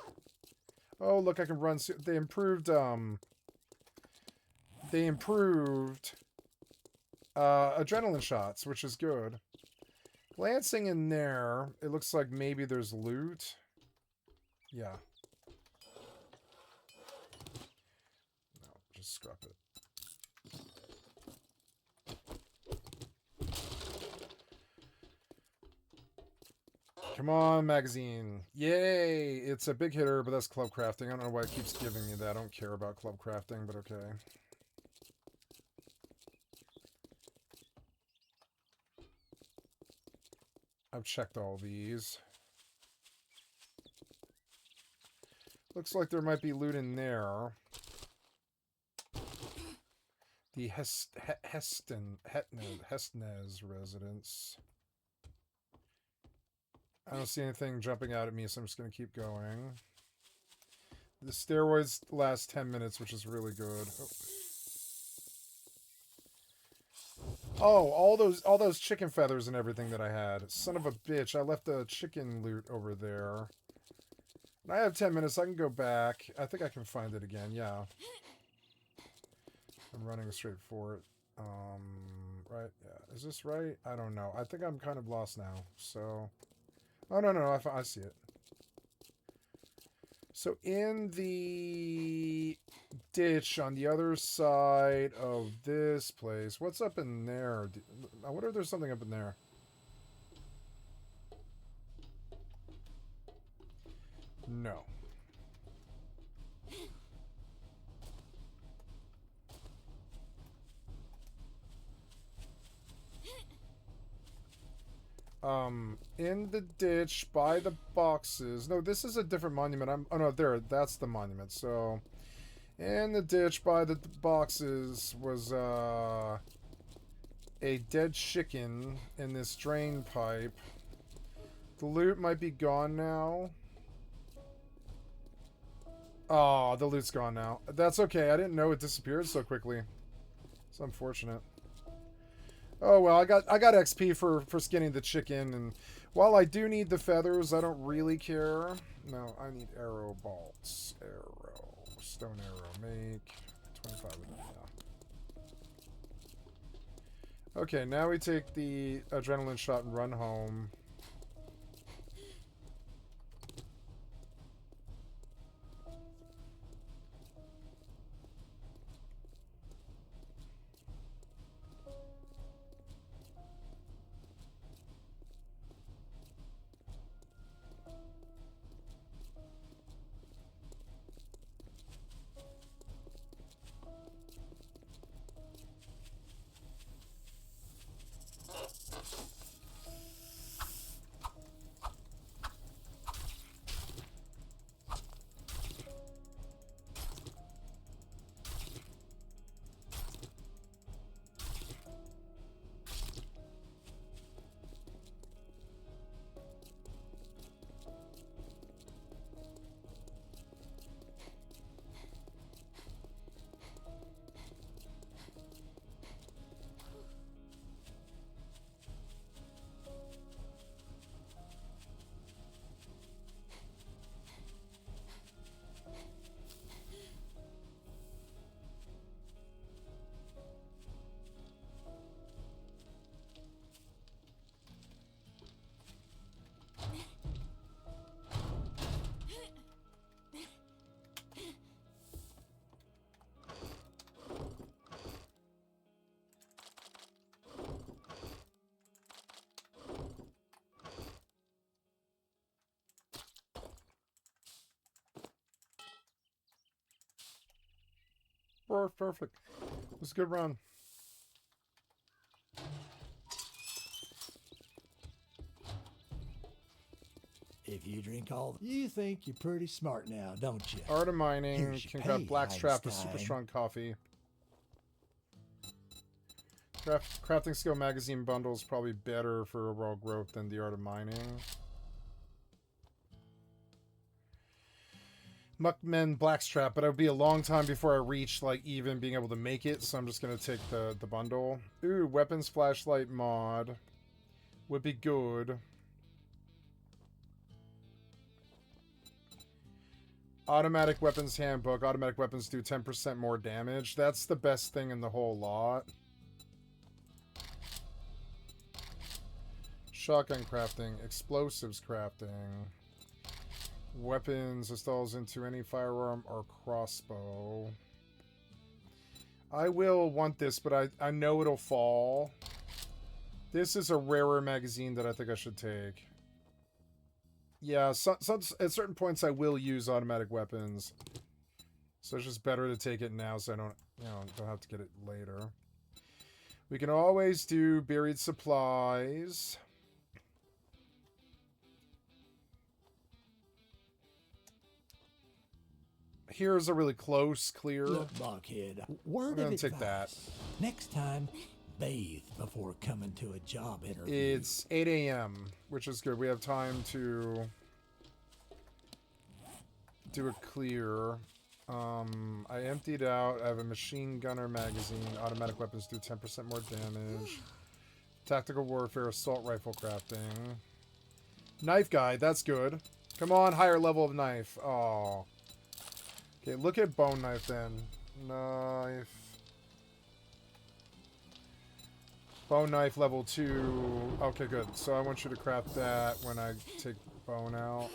Oh, look, I can run... They improved adrenaline shots, which is good. Glancing in there, it looks like maybe there's loot. Yeah. No, just scrap it. Come on, magazine. Yay! It's a big hitter, but that's club crafting. I don't know why it keeps giving me that. I don't care about club crafting, but okay. I've checked all these. Looks like there might be loot in there. The Hestnes residence. I don't see anything jumping out at me, so I'm just going to keep going. The steroids last 10 minutes, which is really good. Oh, all those chicken feathers and everything that I had. Son of a bitch, I left the chicken loot over there. And I have 10 minutes, I can go back. I think I can find it again, yeah. I'm running straight for it. Right, yeah. Is this right? I don't know. I think I'm kind of lost now, so... Oh, no, I see it. So in the ditch on the other side of this place, what's up in there? I wonder if there's something up in there. No. In the ditch by the boxes. No, this is a different monument. Oh no, there, that's the monument. So, in the ditch by the boxes was a dead chicken in this drain pipe. The loot might be gone now. Oh, the loot's gone now. That's okay. I didn't know it disappeared so quickly. It's unfortunate. Oh well, I got XP for skinning the chicken, and while I do need the feathers, I don't really care. No, I need arrow bolts. Arrow. Stone arrow. Make 25 of them, yeah. Okay, now we take the adrenaline shot and run home. Perfect. It was a good run. If you drink all, you think you're pretty smart now, don't you? Art of mining. Here's your Can craft pay, blackstrap with super Einstein. strong coffee. Crafting skill magazine bundle is probably better for overall growth than the art of mining. Muckmen blackstrap, but it would be a long time before I reach like even being able to make it, so I'm just gonna take the bundle. Ooh, weapons flashlight mod would be good. Automatic weapons handbook. Automatic weapons do 10% more damage. That's the best thing in the whole lot. Shotgun crafting. Explosives crafting. Weapons installs into any firearm or crossbow. I will want this, but I know it'll fall. This is a rarer magazine that I think I should take. Yeah, at certain points I will use automatic weapons. So it's just better to take it now so I don't, don't have to get it later. We can always do buried supplies. Here's a really close clear. Look, Blockhead, word I'm of gonna take that. advice. Next time, bathe before coming to a job interview. It's 8 a.m., which is good. We have time to do a clear. I emptied out. I have a machine gunner magazine. Automatic weapons do 10% more damage. Tactical warfare, assault rifle crafting. Knife guide, that's good. Come on, higher level of knife. Oh. Okay, look at bone knife then. Knife. Bone knife level 2. Okay, good. So I want you to craft that when I take bone out.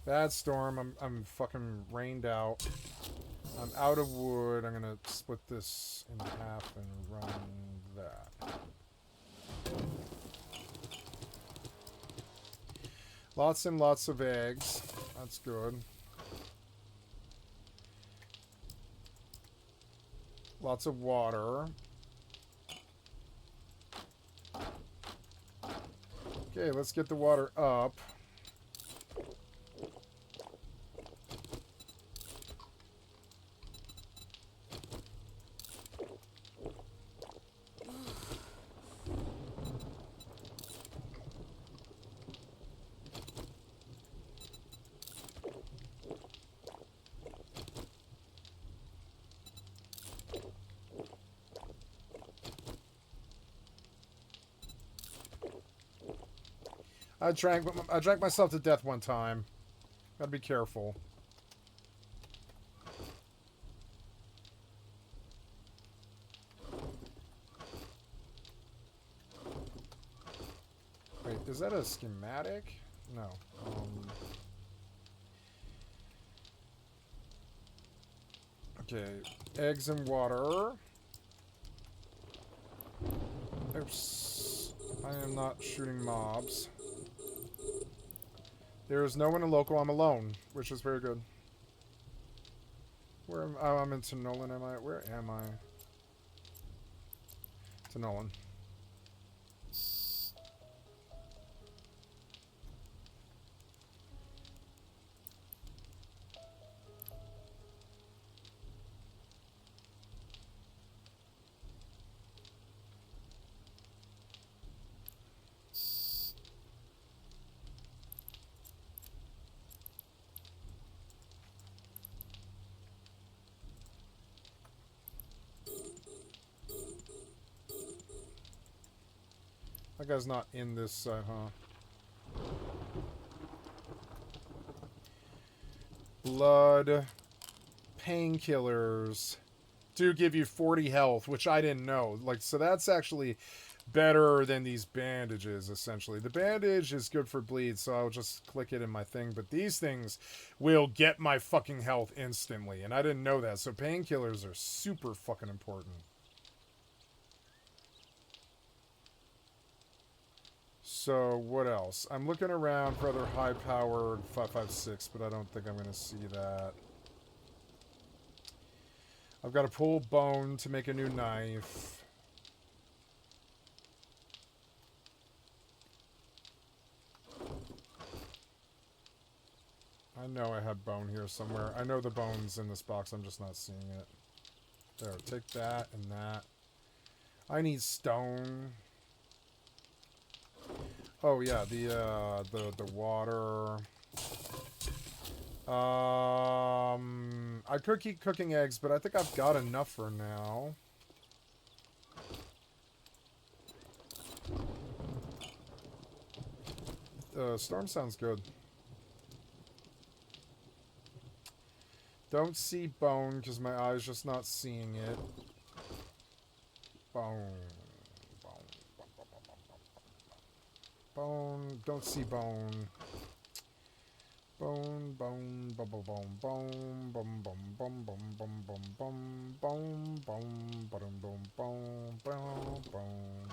Bad storm. I'm fucking rained out. I'm out of wood. I'm gonna split this in half and run that. Lots and lots of eggs. That's good. Lots of water. Okay, let's get the water up. I drank myself to death one time. Gotta be careful. Wait, is that a schematic? No. Okay, eggs and water. Oops. I am not shooting mobs. There is no one in local. I'm alone, which is very good. Where am oh, I'm into Nolan, am I? Where am I? To Nolan. That guy's not in this side, huh? Blood. Painkillers do give you 40 health, which I didn't know. Like, so that's actually better than these bandages, essentially. The bandage is good for bleed, so I'll just click it in my thing. But these things will get my fucking health instantly, and I didn't know that. So painkillers are super fucking important. So, what else? I'm looking around for other high-powered 5.56, but I don't think I'm going to see that. I've got to pull bone to make a new knife. I know I had bone here somewhere. I know the bone's in this box, I'm just not seeing it. There, take that and that. I need stone. Oh yeah, the water. I could keep cooking eggs, but I think I've got enough for now. Storm sounds good. Don't see bone because my eye's just not seeing it. Bone. Bone. Don't see bone. Bone, bone, bum, bum, bum, bone, bum, bum, bum, bum, bum, bum, bum, bone, bone, bum, bum, bone, bone, bone.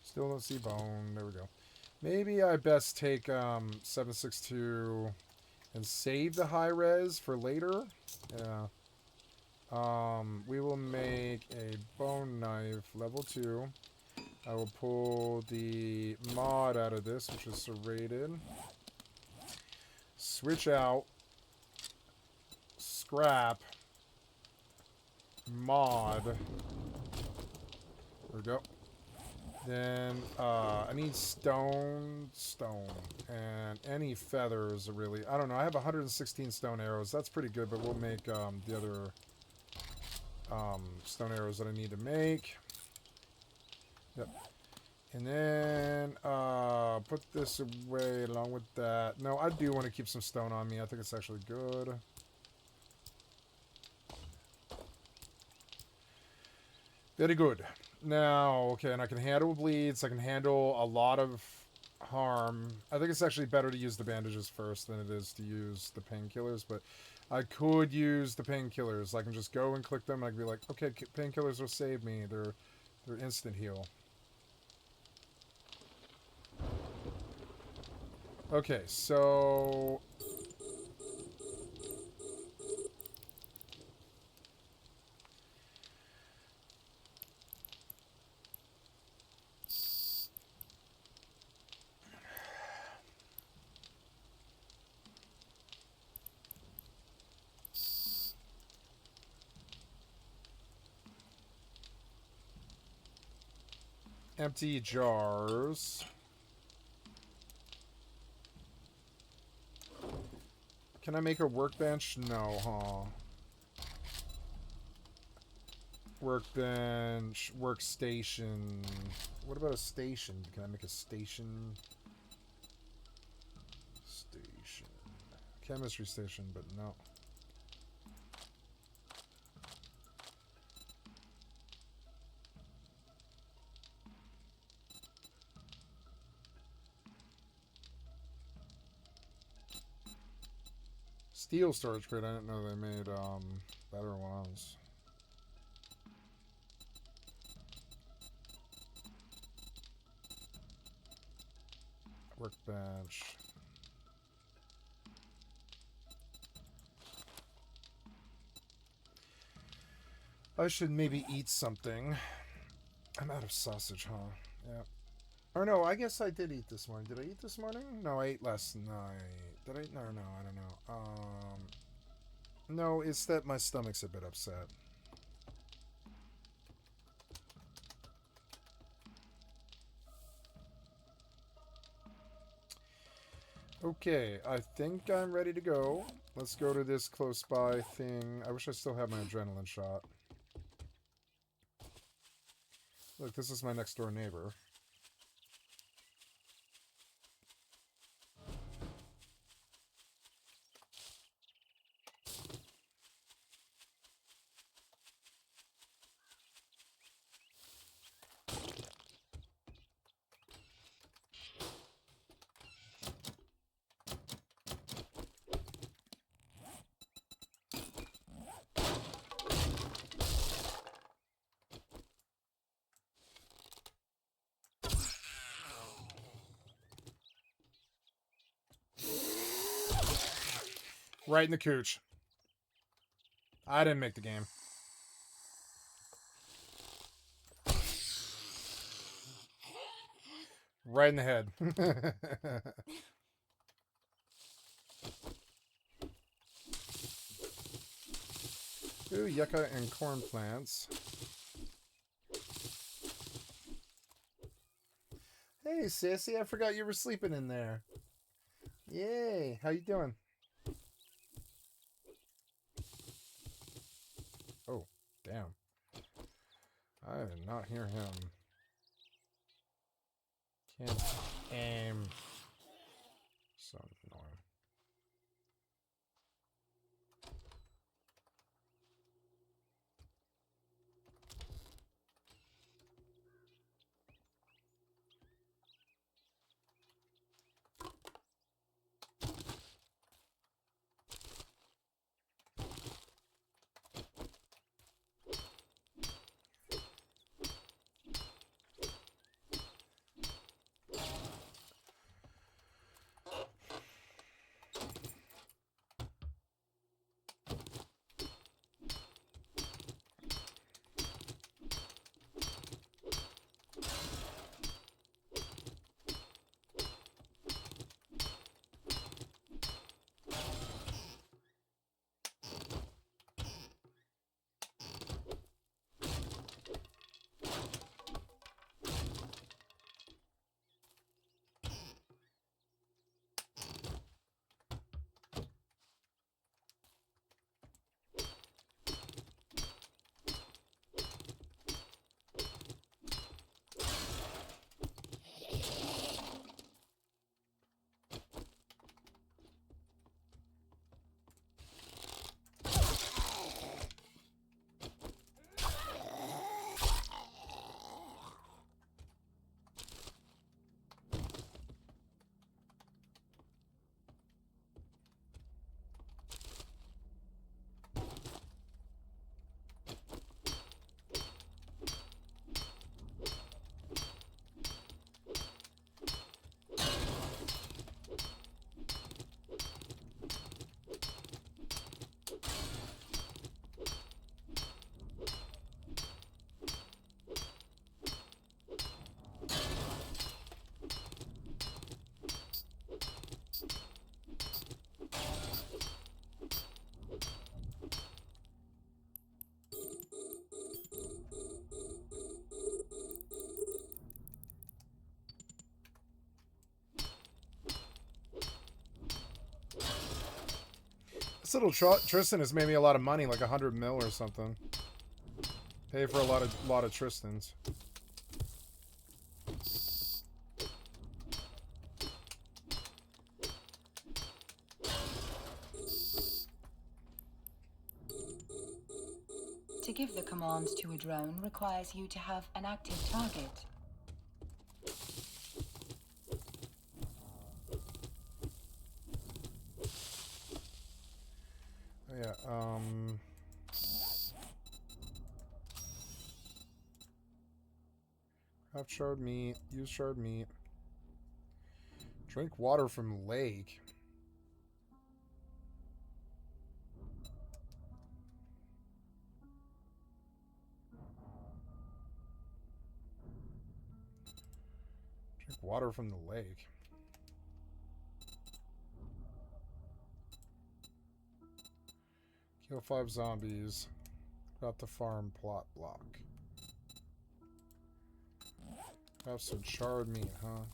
Still don't see bone. There we go. Maybe I best take 762 and save the high res for later. Yeah. We will make a bone knife level 2. I will pull the mod out of this, which is serrated. Switch out. Scrap. Mod. There we go. Then, I need stone, and any feathers, really. I don't know, I have 116 stone arrows. That's pretty good, but we'll make, the other, stone arrows that I need to make. Yep. And then, put this away along with that. No, I do want to keep some stone on me. I think it's actually good. Very good. Now, okay, and I can handle bleeds. I can handle a lot of harm. I think it's actually better to use the bandages first than it is to use the painkillers, but I could use the painkillers. I can just go and click them, and I can be like, okay, painkillers will save me. They're instant heal. Okay, so... empty jars. Can I make a workbench? No, huh? Workbench, workstation. What about a station? Can I make a station? Station. Chemistry station, but no. Steel storage crate. I didn't know they made better ones. Workbench. I should maybe eat something. I'm out of sausage, huh? Yeah. Or no, I guess I did eat this morning. Did I eat this morning? No, I ate last night. Did I? No, I don't know. No, it's that my stomach's a bit upset. Okay, I think I'm ready to go. Let's go to this close by thing. I wish I still had my adrenaline shot. Look, this is my next door neighbor. Right in the cooch. I didn't make the game. Right in the head. Ooh, yucca and corn plants. Hey, Sissy, I forgot you were sleeping in there. Yay, how you doing? Oh, damn. I did not hear him. Can't aim. So annoying. This little Tristan has made me a lot of money, like 100 mil or something. Pay for a lot of Tristans. To give the command to a drone requires you to have an active target. Yeah, craft shard meat, use shard meat. Drink water from lake. Drink water from the lake. Kill 5 zombies. Craft the farm plot block. Have some charred meat, huh?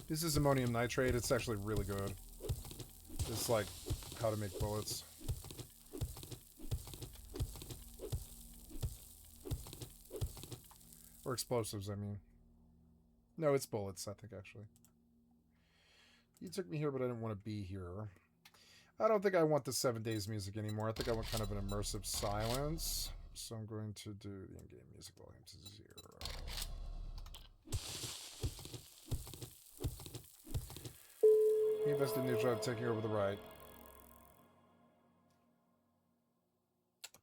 This is ammonium nitrate. It's actually really good. It's like how to make bullets. Or explosives, I mean. No, it's bullets, I think, actually. You took me here, but I didn't want to be here. I don't think I want the 7 days music anymore. I think I want kind of an immersive silence. So I'm going to do the in-game music volume to 0. He invested in new drive taking over the right.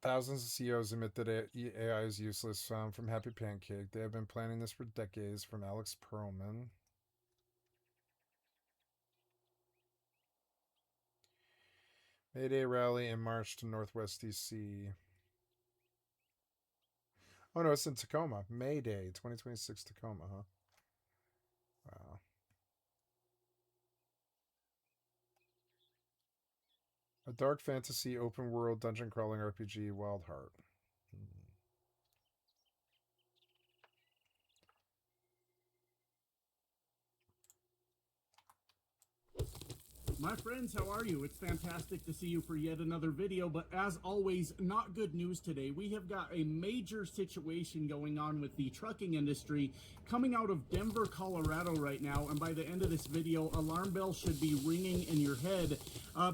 Thousands of CEOs admit that AI is useless. From Happy Pancake. They have been planning this for decades. From Alex Perlman. May Day rally in March to Northwest DC. Oh no, it's in Tacoma. May Day, 2026 Tacoma, huh? Wow. A dark fantasy open world dungeon crawling RPG, Wild Heart. My friends, how are you? It's fantastic to see you for yet another video, but as always, not good news today. We have got a major situation going on with the trucking industry coming out of Denver, Colorado right now, and by the end of this video, alarm bells should be ringing in your head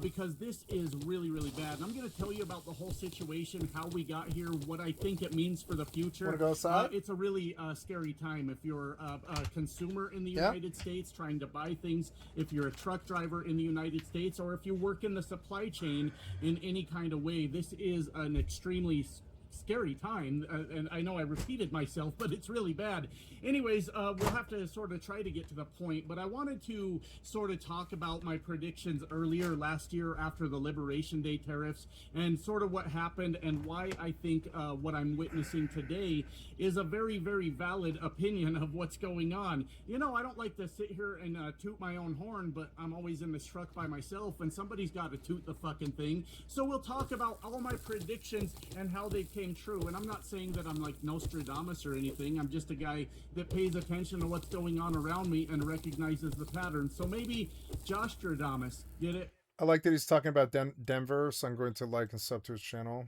because this is really, really bad. And I'm going to tell you about the whole situation, how we got here, what I think it means for the future. Want to go outside? It's a really scary time if you're a consumer in the United States trying to buy things, if you're a truck driver in the United States, or if you work in the supply chain in any kind of way. This is an extremely scary time, and I know I repeated myself, but it's really bad. Anyways, we'll have to sort of try to get to the point, but I wanted to sort of talk about my predictions earlier last year after the Liberation Day tariffs and sort of what happened and why I think what I'm witnessing today is a very, very valid opinion of what's going on. You know, I don't like to sit here and toot my own horn, but I'm always in this truck by myself, and somebody's got to toot the fucking thing. So we'll talk about all my predictions and how they came true. And I'm not saying that I'm like Nostradamus or anything. I'm just a guy that pays attention to what's going on around me and recognizes the patterns. So maybe Jostradamus, get it? I like that he's talking about Denver, so I'm going to like and sub to his channel.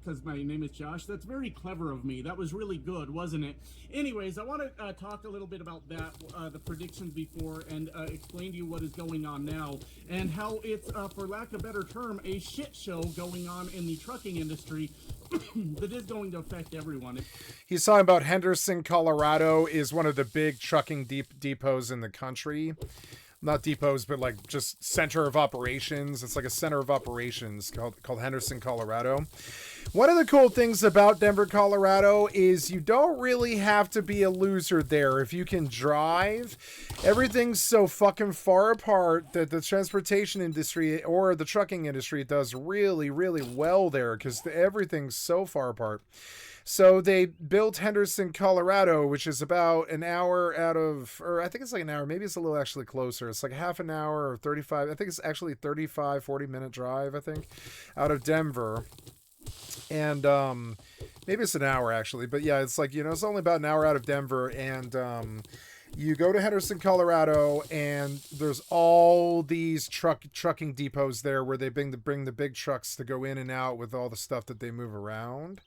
Because my name is Josh. That's very clever of me. That was really good, wasn't it? Anyways, I want to talk a little bit about that, the predictions before, and explain to you what is going on now, and how it's, for lack of a better term, a shit show going on in the trucking industry that is going to affect everyone. He's talking about Henderson, Colorado is one of the big trucking depots in the country. Not depots, but like just center of operations. It's like a center of operations called Henderson, Colorado. One of the cool things about Denver, Colorado is you don't really have to be a loser there if you can drive. Everything's so fucking far apart that the transportation industry or the trucking industry does really, really well there because everything's so far apart. So they built Henderson, Colorado, which is about an hour out of, or I think it's like an hour, maybe it's a little actually closer. It's like half an hour or 35, I think it's actually 35, 40-minute drive, I think, out of Denver. And maybe it's an hour actually, but yeah, it's like, you know, it's only about an hour out of Denver. And you go to Henderson, Colorado, and there's all these trucking depots there where they bring the big trucks to go in and out with all the stuff that they move around.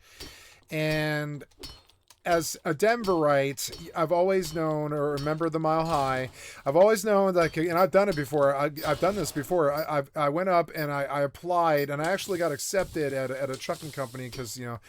And as a Denverite, I've always known, or remember the Mile High, I've always known that, and I've done it before, I've done this before, I went up and I applied, and I actually got accepted at a trucking company, because, you know,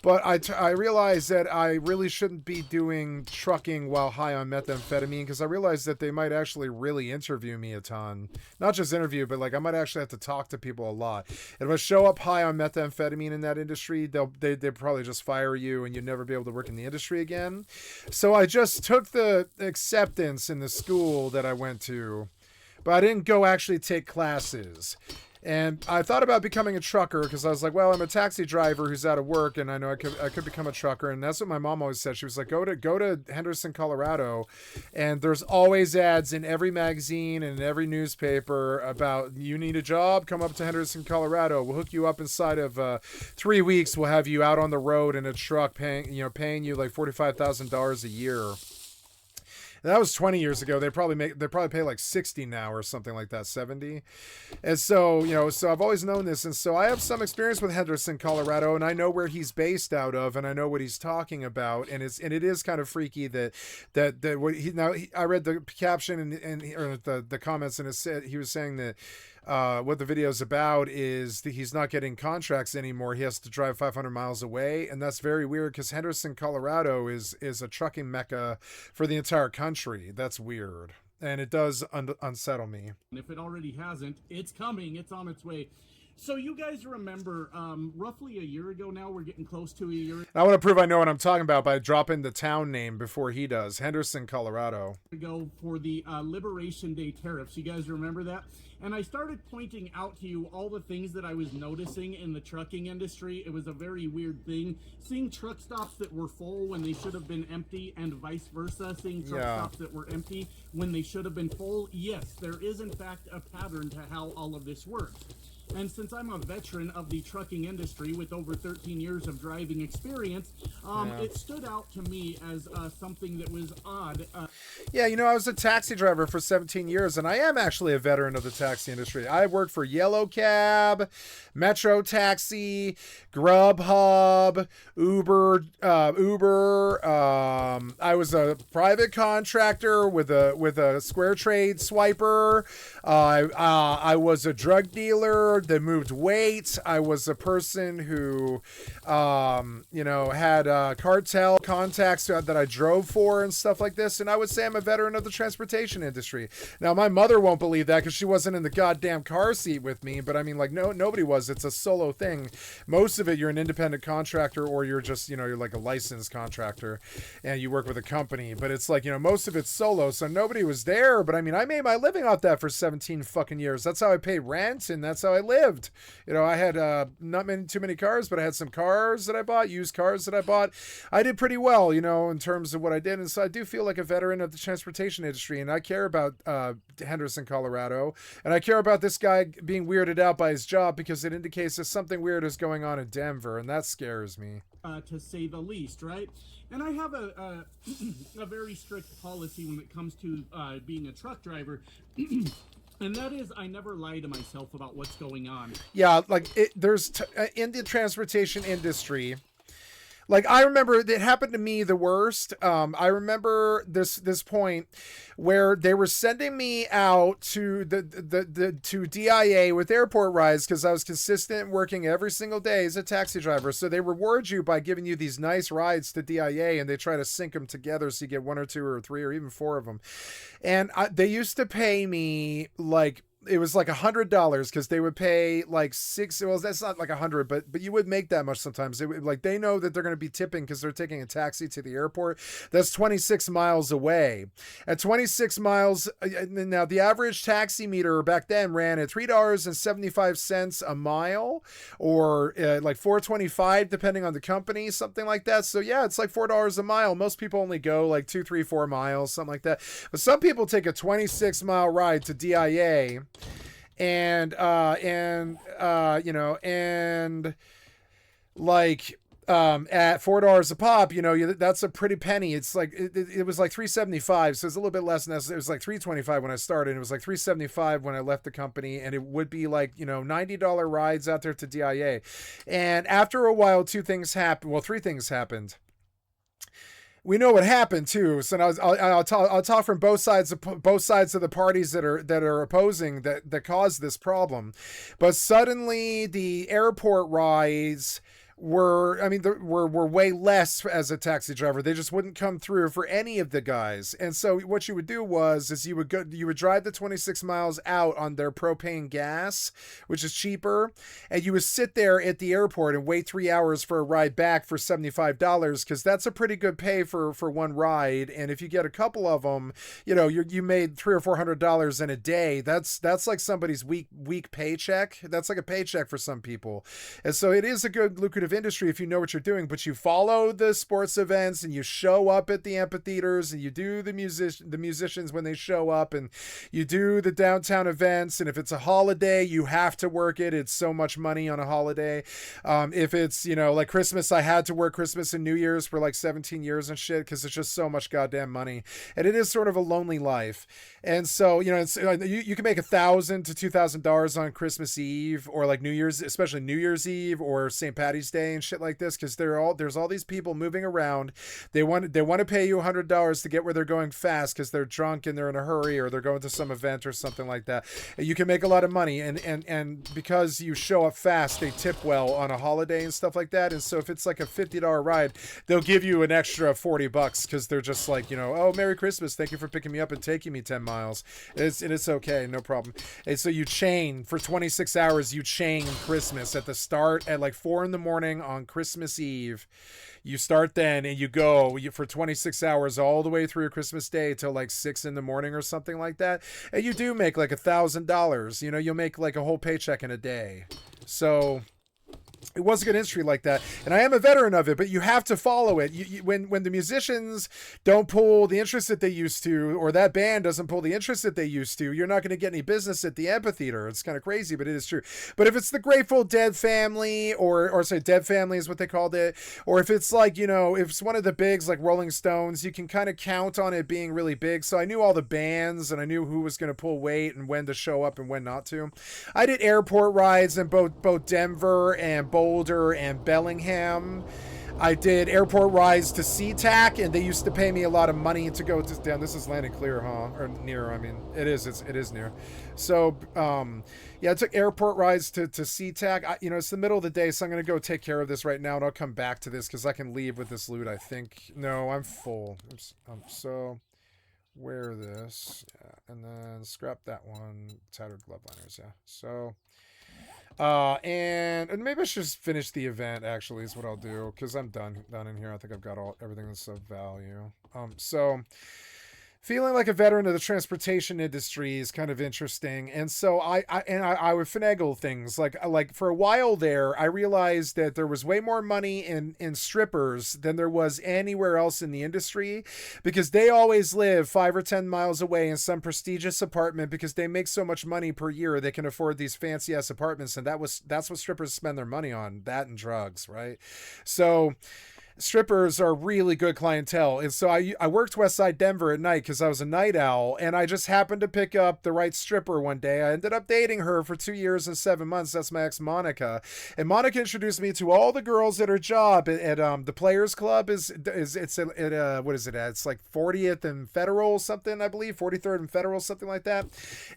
but I realized that I really shouldn't be doing trucking while high on methamphetamine, because I realized that they might actually really interview me a ton. Not just interview, but like I might actually have to talk to people a lot. And if I show up high on methamphetamine in that industry, they'll probably just fire you, and you'd never be able to work in the industry again. So I just took the acceptance in the school that I went to, but I didn't go actually take classes. And I thought about becoming a trucker because I was like, well, I'm a taxi driver who's out of work, and I know I could become a trucker. And that's what my mom always said. She was like, go to Henderson, Colorado, and there's always ads in every magazine and in every newspaper about, you need a job, come up to Henderson, Colorado. We'll hook you up inside of 3 weeks. We'll have you out on the road in a truck, paying you like $45,000 a year. And that was 20 years ago. They probably pay like 60 now or something like that, 70. And so, you know, so I've always known this. And so I have some experience with Henderson, Colorado, and I know where he's based out of, and I know what he's talking about. And it is kind of freaky that what I read the caption or the comments, and it said, he was saying that what the video is about is that he's not getting contracts anymore. He has to drive 500 miles away. And that's very weird because Henderson, Colorado is a trucking mecca for the entire country. That's weird. and it does unsettle me. And if it already hasn't, it's coming. It's on its way. So you guys remember, roughly a year ago now, we're getting close to a year I want to prove I know what I'm talking about by dropping the town name before he does. Henderson, Colorado. ago for the Liberation Day tariffs. You guys remember that? And I started pointing out to you all the things that I was noticing in the trucking industry. It was a very weird thing. Seeing truck stops that were full when they should have been empty, and vice versa. Seeing truck stops that were empty when they should have been full. Yes, there is in fact a pattern to how all of this works. And since I'm a veteran of the trucking industry with over 13 years of driving experience, it stood out to me as something that was odd. Yeah, you know, I was a taxi driver for 17 years, and I am actually a veteran of the taxi industry. I worked for Yellow Cab, Metro Taxi, Grubhub, Uber. I was a private contractor with a square trade swiper. I was a drug dealer that moved weight. I was a person who, had cartel contacts that I drove for and stuff like this. And I would say I'm a veteran of the transportation industry. Now, my mother won't believe that because she wasn't in the goddamn car seat with me. But I mean, like, nobody was. It's a solo thing. Most of it, you're an independent contractor, or you're just, you're like a licensed contractor and you work with a company. But it's like, most of it's solo. So nobody was there. But I mean, I made my living off that for 17 fucking years. That's how I paid rent, and that's how I lived. I had not too many cars, but I had some cars that I bought, used cars that I bought. I did pretty well, in terms of what I did. And so I do feel like a veteran of the transportation industry, and I care about Henderson, Colorado, and I care about this guy being weirded out by his job because it indicates that something weird is going on in Denver, and that scares me. To say the least, right? And I have a very strict policy when it comes to being a truck driver. And that is, I never lie to myself about what's going on. Yeah, like there's in the transportation industry. Like, I remember it happened to me the worst. I remember this point where they were sending me out to to DIA with airport rides because I was consistent working every single day as a taxi driver. So they reward you by giving you these nice rides to DIA, and they try to sync them together so you get 1 or 2 or 3 or even 4 of them. And they used to pay me like, it was like $100 because they would pay like 6. Well, that's not like 100, but you would make that much sometimes. Like, they know that they're going to be tipping because they're taking a taxi to the airport. That's 26 miles away. At 26 miles, now the average taxi meter back then ran at $3.75 a mile, or like $4.25 depending on the company, something like that. So yeah, it's like $4 a mile. Most people only go like 2, 3, 4 miles, something like that. But some people take a 26-mile ride to DIA. And like at $4 a pop, that's a pretty penny. It's like it was like $3.75, so it's a little bit less than that. It was like $3.25 when I started. It was like $3.75 when I left the company, and it would be like $90 rides out there to DIA. And after a while, 2 things happened. Well, 3 things happened. We know what happened too. So I'll talk from both sides of the parties that are opposing that caused this problem. But suddenly the airport rides were way less as a taxi driver. They just wouldn't come through for any of the guys. And so what you would do is you would drive the 26 miles out on their propane gas, which is cheaper, and you would sit there at the airport and wait 3 hours for a ride back for $75, because that's a pretty good pay for one ride. And if you get a couple of them, you made $300 or $400 in a day. That's like somebody's week paycheck. That's like a paycheck for some people. And so it is a good lucrative industry if you know what you're doing, but you follow the sports events and you show up at the amphitheaters and you do the musicians when they show up, and you do the downtown events. And if it's a holiday, you have to work it. It's so much money on a holiday. If it's, like Christmas, I had to work Christmas and New Year's for like 17 years and shit, because it's just so much goddamn money. And it is sort of a lonely life. And so, it's, you can make $1,000 to $2,000 on Christmas Eve, or like New Year's, especially New Year's Eve or St. Patty's Day. Day and shit like this, because there's all these people moving around. They want to pay you $100 to get where they're going fast because they're drunk and they're in a hurry, or they're going to some event or something like that. And you can make a lot of money, and because you show up fast, they tip well on a holiday and stuff like that. And so if it's like a $50 ride, they'll give you an extra $40 because they're just like, oh, Merry Christmas, thank you for picking me up and taking me 10 miles. It's okay, no problem. And so you chain for 26 hours. You chain Christmas at the start at like 4 in the morning on Christmas Eve. You start then and you go for 26 hours all the way through Christmas Day till like 6 in the morning or something like that. And you do make like $1,000. You'll make like a whole paycheck in a day. So it was a good industry like that, and I am a veteran of it, but you have to follow it. When the musicians don't pull the interest that they used to, or that band doesn't pull the interest that they used to, you're not going to get any business at the amphitheater. It's kind of crazy, but it is true. But if it's the Grateful Dead family, or say Dead Family is what they called it, or if it's like, if it's one of the bigs like Rolling Stones, you can kind of count on it being really big. So I knew all the bands, and I knew who was going to pull weight and when to show up and when not to. I did airport rides in both Denver and Boulder and Bellingham. I did airport rides to SeaTac, and they used to pay me a lot of money to go to down. This is landing clear, huh? Or near, I mean, it is near. So, yeah, I took airport rides to SeaTac. It's the middle of the day, so I'm going to go take care of this right now, and I'll come back to this because I can leave with this loot, I think. No, I'm full. So, wear this. Yeah, and then scrap that one. Tattered glove liners, yeah. So... and maybe I should just finish the event, actually, is what I'll do, because I'm done in here. I think I've got everything that's of value. So feeling like a veteran of the transportation industry is kind of interesting. And so I would finagle things like for a while there, I realized that there was way more money in strippers than there was anywhere else in the industry, because they always live 5 or 10 miles away in some prestigious apartment because they make so much money per year. They can afford these fancy ass apartments. And that's what strippers spend their money on, that and drugs. Right. So strippers are really good clientele. And so I worked Westside Denver at night because I was a night owl, and I just happened to pick up the right stripper one day. I ended up dating her for 2 years and 7 months. That's my ex Monica. And Monica introduced me to all the girls at her job at the Players Club. What is it at? It's like 40th and Federal something, I believe, 43rd and Federal, something like that.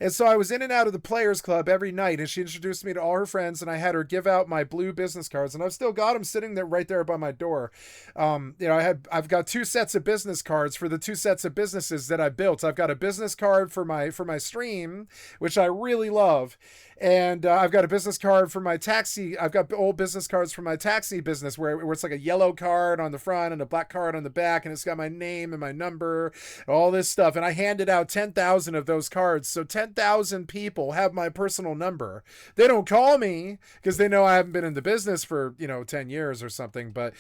And so I was in and out of the Players Club every night, and she introduced me to all her friends, and I had her give out my blue business cards, and I've still got them sitting there right there by my door. I've got 2 sets of business cards for the 2 sets of businesses that I built. I've got a business card for my stream, which I really love. And I've got a business card for my taxi. I've got old business cards for my taxi business where it's like a yellow card on the front and a black card on the back. And it's got my name and my number, all this stuff. And I handed out 10,000 of those cards. So 10,000 people have my personal number. They don't call me because they know I haven't been in the business for, 10 years or something. But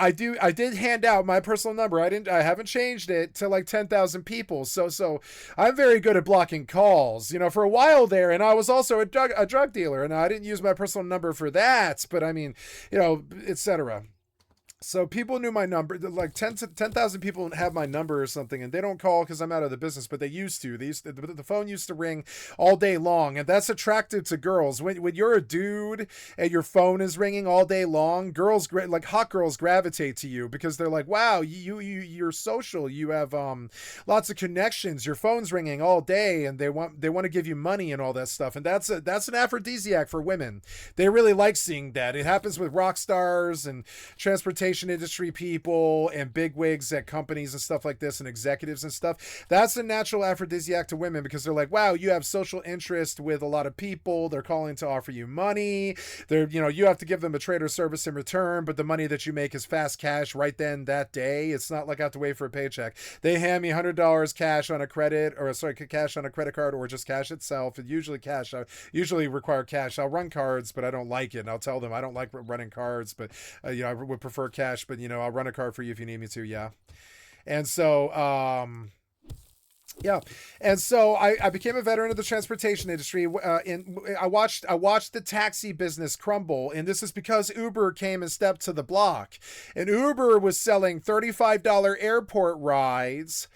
I did hand out my personal number. I haven't changed it to like 10,000 people. So I'm very good at blocking calls, for a while there. And I was also a drug dealer, and I didn't use my personal number for that, but I mean, etc. So people knew my number, like 10,000 people have my number or something, and they don't call because I'm out of the business, but they used to. The phone used to ring all day long, and that's attractive to girls. When you're a dude and your phone is ringing all day long, like hot girls gravitate to you because they're like, wow, you're social, you have lots of connections, your phone's ringing all day, and they want to give you money and all that stuff, and that's an aphrodisiac for women. They really like seeing that. It happens with rock stars and transportation industry people and big wigs at companies and stuff like this and executives and stuff. That's a natural aphrodisiac to women because they're like, wow, you have social interest with a lot of people. They're calling to offer you money. You have to give them a trade or service in return, but the money that you make is fast cash right then that day. It's not like I have to wait for a paycheck. They hand me $100 cash on a credit cash on a credit card or just cash itself. And usually cash. I usually require cash. I'll run cards, but I don't like it. And I'll tell them I don't like running cards, but I would prefer cash, but I'll run a card for you if you need me to. Yeah. And so, yeah. And so I became a veteran of the transportation industry. And I watched the taxi business crumble. And this is because Uber came and stepped to the block, and Uber was selling $35 airport rides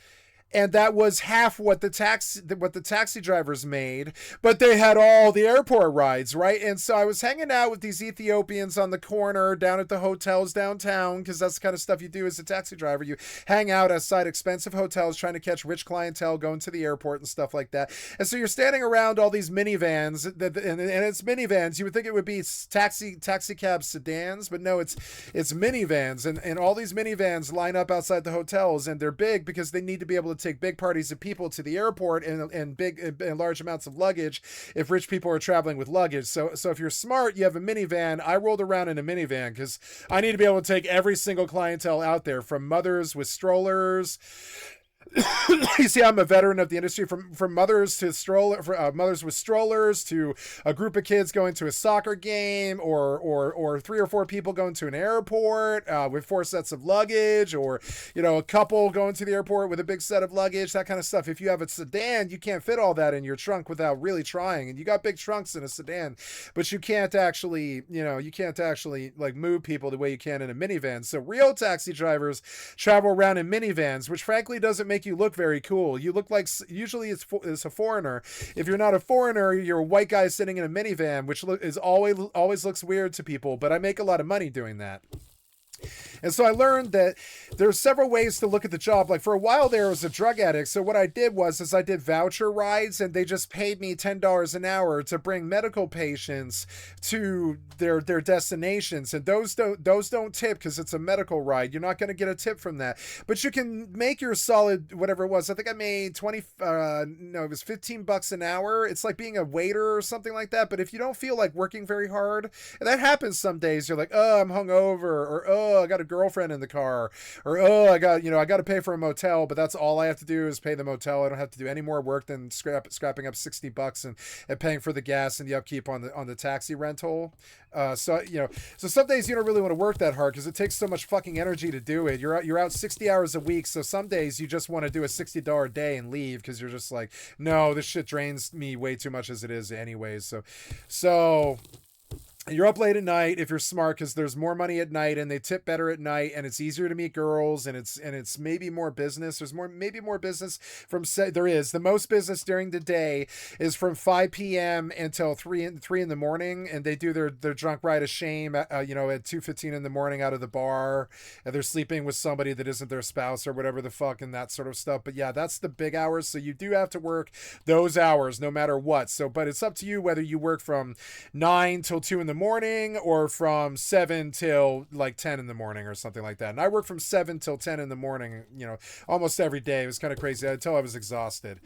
and that was half what the taxi drivers made, but they had all the airport rides, right? And so I was hanging out with these Ethiopians on the corner down at the hotels downtown, because that's the kind of stuff you do as a taxi driver. You hang out outside expensive hotels trying to catch rich clientele going to the airport and stuff like that. And so you're standing around all these minivans, and it's minivans. You would think it would be taxi cab sedans, but no, it's minivans, and all these minivans line up outside the hotels, and they're big because they need to be able to take big parties of people to the airport and large amounts of luggage if rich people are traveling with luggage. So if you're smart, you have a minivan. I rolled around in a minivan because I need to be able to take every single clientele out there, from mothers with strollers. You see, I'm a veteran of the industry, from mothers to mothers with strollers, to a group of kids going to a soccer game, or 3 or 4 people going to an airport with 4 sets of luggage, or a couple going to the airport with a big set of luggage, that kind of stuff. If you have a sedan, you can't fit all that in your trunk without really trying, and you got big trunks in a sedan, but you can't actually like move people the way you can in a minivan. So real taxi drivers travel around in minivans, which frankly doesn't make you look very cool. You look like, usually it's a foreigner. If you're not a foreigner, you're a white guy sitting in a minivan, which is always looks weird to people, but I make a lot of money doing that. And so I learned that there's several ways to look at the job. Like for a while there, I was a drug addict. So what I did was I did voucher rides, and they just paid me $10 an hour to bring medical patients to their destinations. And those don't tip because it's a medical ride. You're not going to get a tip from that, but you can make your solid, whatever it was. I think I made it was $15 an hour. It's like being a waiter or something like that. But if you don't feel like working very hard, and that happens some days, you're like, oh, I'm hungover, or oh, I got a girlfriend in the car, or oh, I got to pay for a motel, but that's all I have to do is pay the motel. I don't have to do any more work than scrapping up $60 and paying for the gas and the upkeep on the taxi rental. So some days you don't really want to work that hard because it takes so much fucking energy to do it. You're out 60 hours a week. So some days you just want to do a $60 day and leave because you're just like, no, this shit drains me way too much as it is anyways. So you're up late at night if you're smart, because there's more money at night and they tip better at night, and it's easier to meet girls, and it's maybe more business. There's maybe more business there is. The most business during the day is from 5 p.m. until 3 in the morning, and they do their drunk ride of shame at 2:15 in the morning out of the bar, and they're sleeping with somebody that isn't their spouse or whatever the fuck, and that sort of stuff. But yeah, that's the big hours. So you do have to work those hours no matter what. So, but it's up to you whether you work from 9 till 2 in the morning or from 7 till like 10 in the morning or something like that. And I worked from 7 till 10 in the morning, almost every day. It was kind of crazy until I was exhausted.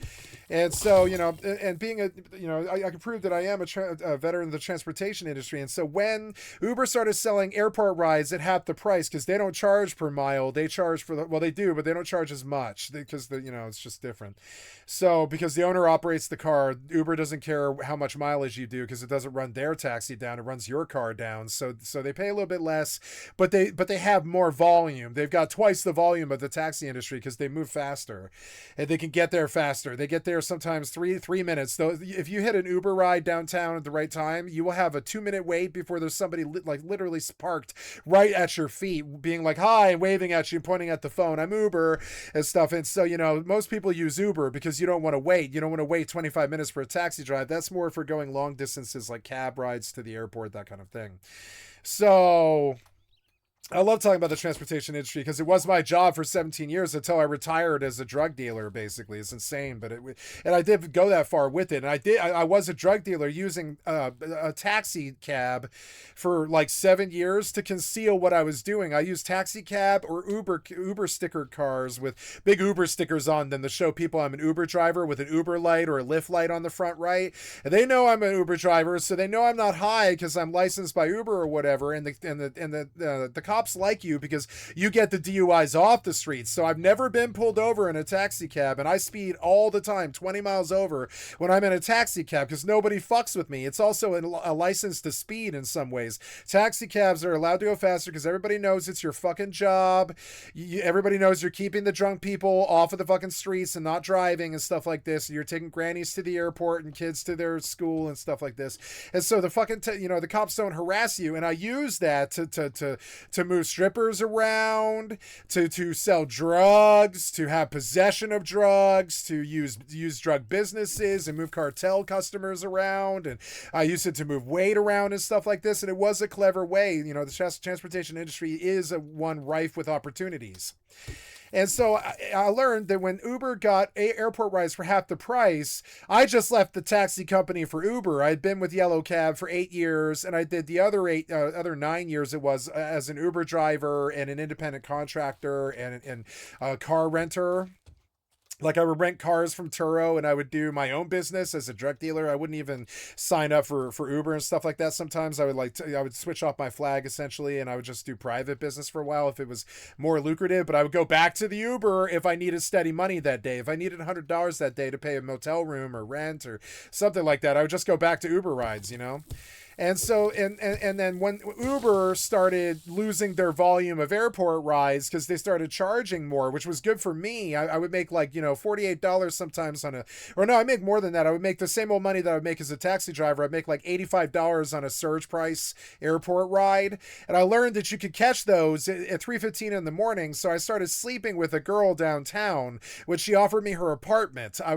And so, and being I can prove that I am a veteran of the transportation industry. And so when Uber started selling airport rides at half the price, because they don't charge per mile, they charge they do, but they don't charge as much because it's just different. So because the owner operates the car, Uber doesn't care how much mileage you do because it doesn't run their taxi down, it runs your car down. So they pay a little bit less, but they have more volume. They've got twice the volume of the taxi industry because they move faster and they can get there faster. They get there sometimes three minutes. Though if you hit an Uber ride downtown at the right time, you will have a 2-minute wait before there's somebody literally parked right at your feet, being like, hi, waving at you, pointing at the phone, I'm Uber and stuff. And so, most people use Uber because you don't want to wait. You don't want to wait 25 minutes for a taxi drive. That's more for going long distances like cab rides to the airport, that kind of thing. So I love talking about the transportation industry because it was my job for 17 years until I retired as a drug dealer. Basically, it's insane, but and I did go that far with it. And I was a drug dealer using a taxi cab for like 7 years to conceal what I was doing. I used taxi cab or Uber sticker cars with big Uber stickers on them to show people I'm an Uber driver with an Uber light or a Lyft light on the front right. And they know I'm an Uber driver, so they know I'm not high because I'm licensed by Uber or whatever. And the cops like you because you get the DUIs off the streets. So I've never been pulled over in a taxi cab, and I speed all the time, 20 miles over when I'm in a taxi cab because nobody fucks with me. It's also a license to speed in some ways. Taxi cabs are allowed to go faster because everybody knows it's your fucking job. Everybody knows you're keeping the drunk people off of the fucking streets and not driving and stuff like this. And you're taking grannies to the airport and kids to their school and stuff like this. And so the fucking the cops don't harass you, and I use that to move strippers around, to sell drugs, to have possession of drugs, to use drug businesses and move cartel customers around. And I used it to move weight around and stuff like this. And it was a clever way. You know, the transportation industry is one rife with opportunities. And so I learned that when Uber got airport rides for half the price, I just left the taxi company for Uber. I'd been with Yellow Cab for 8 years, and I did the other 9 years it was as an Uber driver and an independent contractor and a car renter. Like I would rent cars from Turo, and I would do my own business as a drug dealer. I wouldn't even sign up for Uber and stuff like that. Sometimes I would switch off my flag essentially, and I would just do private business for a while if it was more lucrative. But I would go back to the Uber if I needed steady money that day. If I needed $100 that day to pay a motel room or rent or something like that, I would just go back to Uber rides, you know? And so, and then when Uber started losing their volume of airport rides because they started charging more, which was good for me. I would make like, you know, $48 sometimes I make more than that. I would make the same old money that I would make as a taxi driver. I'd make like $85 on a surge price airport ride. And I learned that you could catch those at 3:15 in the morning. So I started sleeping with a girl downtown, which she offered me her apartment. She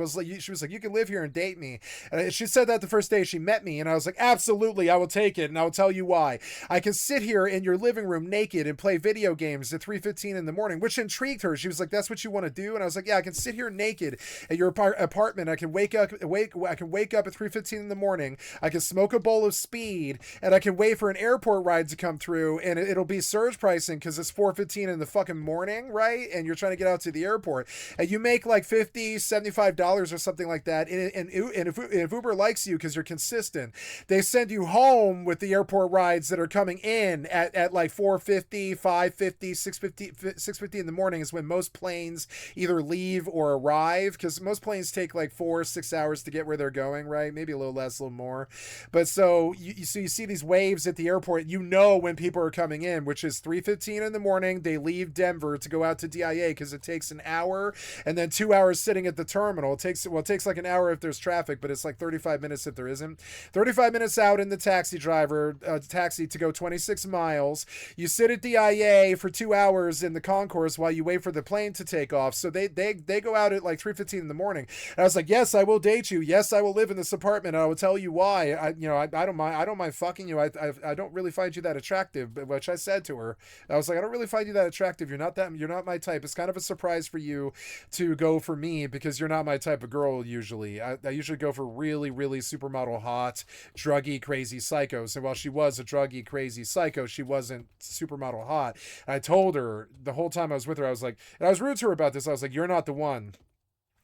was like, you can live here and date me. And she said that the first day she met me. And I was like, absolutely. I will take it, and I will tell you why. I can sit here in your living room naked and play video games at 3:15 in the morning, which intrigued her. She was like, that's what you want to do? And I was like, yeah, I can sit here naked at your apartment. I can wake up at 3:15 in the morning. I can smoke a bowl of speed, and I can wait for an airport ride to come through, and it'll be surge pricing because it's 4:15 in the fucking morning, right? And you're trying to get out to the airport, and you make like $50, $75 or something like that. And if Uber likes you because you're consistent, they send you home with the airport rides that are coming in at like 4:50, 5:50, 6:50 in the morning is when most planes either leave or arrive, because most planes take like 4-6 hours to get where they're going, right? Maybe a little less, a little more. But so you see these waves at the airport, you know when people are coming in, which is 3:15 in the morning. They leave Denver to go out to DIA because it takes an hour and then 2 hours sitting at the terminal. It takes like an hour if there's traffic, but it's like 35 minutes if there isn't. 35 minutes out in the taxi to go 26 miles. You sit at DIA for 2 hours in the concourse while you wait for the plane to take off. So they go out at like 3:15 in the morning. And I was like, yes, I will date you. Yes, I will live in this apartment. And I will tell you why. I don't mind fucking you. I don't really find you that attractive, which I said to her. I was like, I don't really find you that attractive. You're not my type. It's kind of a surprise for you to go for me because you're not my type of girl usually. I usually go for really, really supermodel hot, druggy, crazy psychos. And while she was a druggy, crazy psycho, she wasn't supermodel hot. And I told her the whole time I was with her, I was like, and I was rude to her about this. I was like, you're not the one.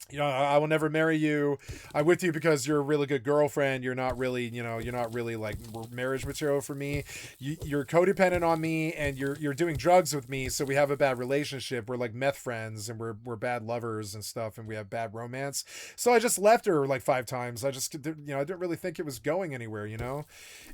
You know, I will never marry you. I'm with you because you're a really good girlfriend. You're not really like marriage material for me. You're codependent on me, and you're doing drugs with me. So we have a bad relationship. We're like meth friends, and we're bad lovers and stuff, and we have bad romance. So I just left her like 5 times. I didn't really think it was going anywhere, you know.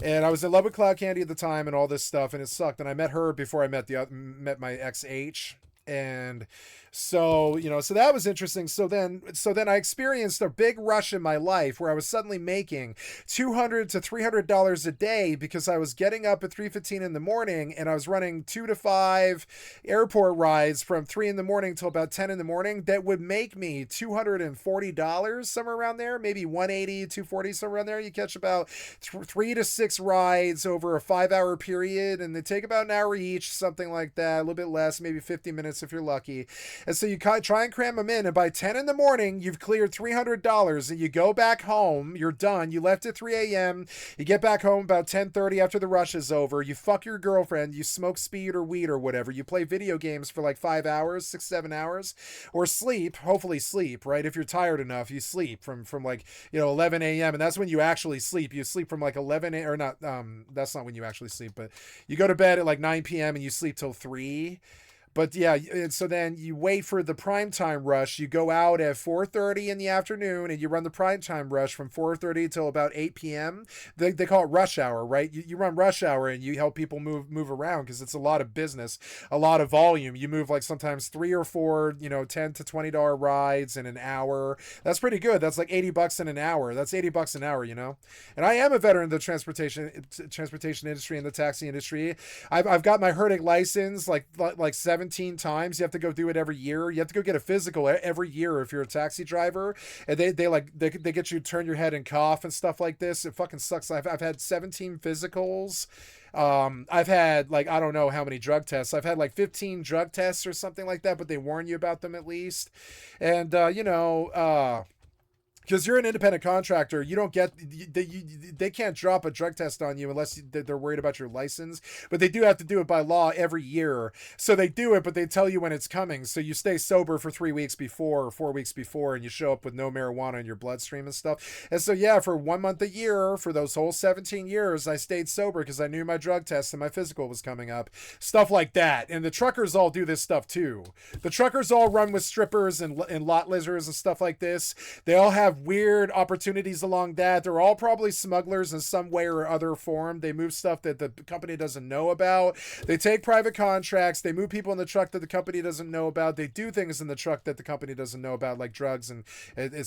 And I was in love with Cloud Candy at the time, and all this stuff, and it sucked. And I met her before I met my ex H. And so, you know, so that was interesting. So then I experienced a big rush in my life where I was suddenly making $200 to $300 a day because I was getting up at 3:15 in the morning and I was running 2 to 5 airport rides from 3 in the morning till about 10 in the morning. That would make me $240 somewhere around there, maybe $180, $240 somewhere around there. You catch about 3 to 6 rides over a 5-hour period, and they take about an hour each, something like that, a little bit less, maybe 50 minutes if you're lucky. And so you try and cram them in, and by 10 in the morning, you've cleared $300, and you go back home, you're done, you left at 3 a.m., you get back home about 10:30 after the rush is over, you fuck your girlfriend, you smoke speed or weed or whatever, you play video games for like 5 hours, 6-7 hours, or sleep, hopefully sleep, right? If you're tired enough, you sleep from like, you know, 11 a.m., and that's when you actually sleep. You sleep from like 11 or not, that's not when you actually sleep, but you go to bed at like 9 p.m. and you sleep till 3. But yeah, and so then you wait for the prime time rush. You go out at 4:30 in the afternoon and you run the prime time rush from 4:30 till about 8 p.m. They call it rush hour, right? You run rush hour and you help people move around because it's a lot of business, a lot of volume. You move like sometimes 3 or 4, $10 to $20 rides in an hour. That's pretty good. That's like $80 in an hour. That's $80 an hour, And I am a veteran of the transportation industry and the taxi industry. I've got my herdic license like 17 times. You have to go do it every year. You have to go get a physical every year if you're a taxi driver. And they get you to turn your head and cough and stuff like this. It fucking sucks. I've had 17 physicals. I've had I don't know how many drug tests. I've had like 15 drug tests or something like that, but they warn you about them at least. And because you're an independent contractor, you don't get they can't drop a drug test on you unless they're worried about your license. But they do have to do it by law every year. So they do it, but they tell you when it's coming. So you stay sober for 3 weeks before or 4 weeks before, and you show up with no marijuana in your bloodstream and stuff. And so yeah, for 1 month a year for those whole 17 years, I stayed sober because I knew my drug test and my physical was coming up. Stuff like that. And the truckers all do this stuff too. The truckers all run with strippers and lot lizards and stuff like this. They all have weird opportunities along that. They're all probably smugglers in some way or other form. They move stuff that the company doesn't know about. They take private contracts. They move people in the truck that the company doesn't know about. They do things in the truck that the company doesn't know about, like drugs and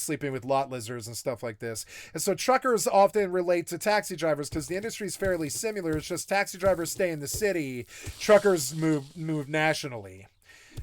sleeping with lot lizards and stuff like this. And so truckers often relate to taxi drivers because the industry is fairly similar. It's just taxi drivers stay in the city. Truckers move nationally.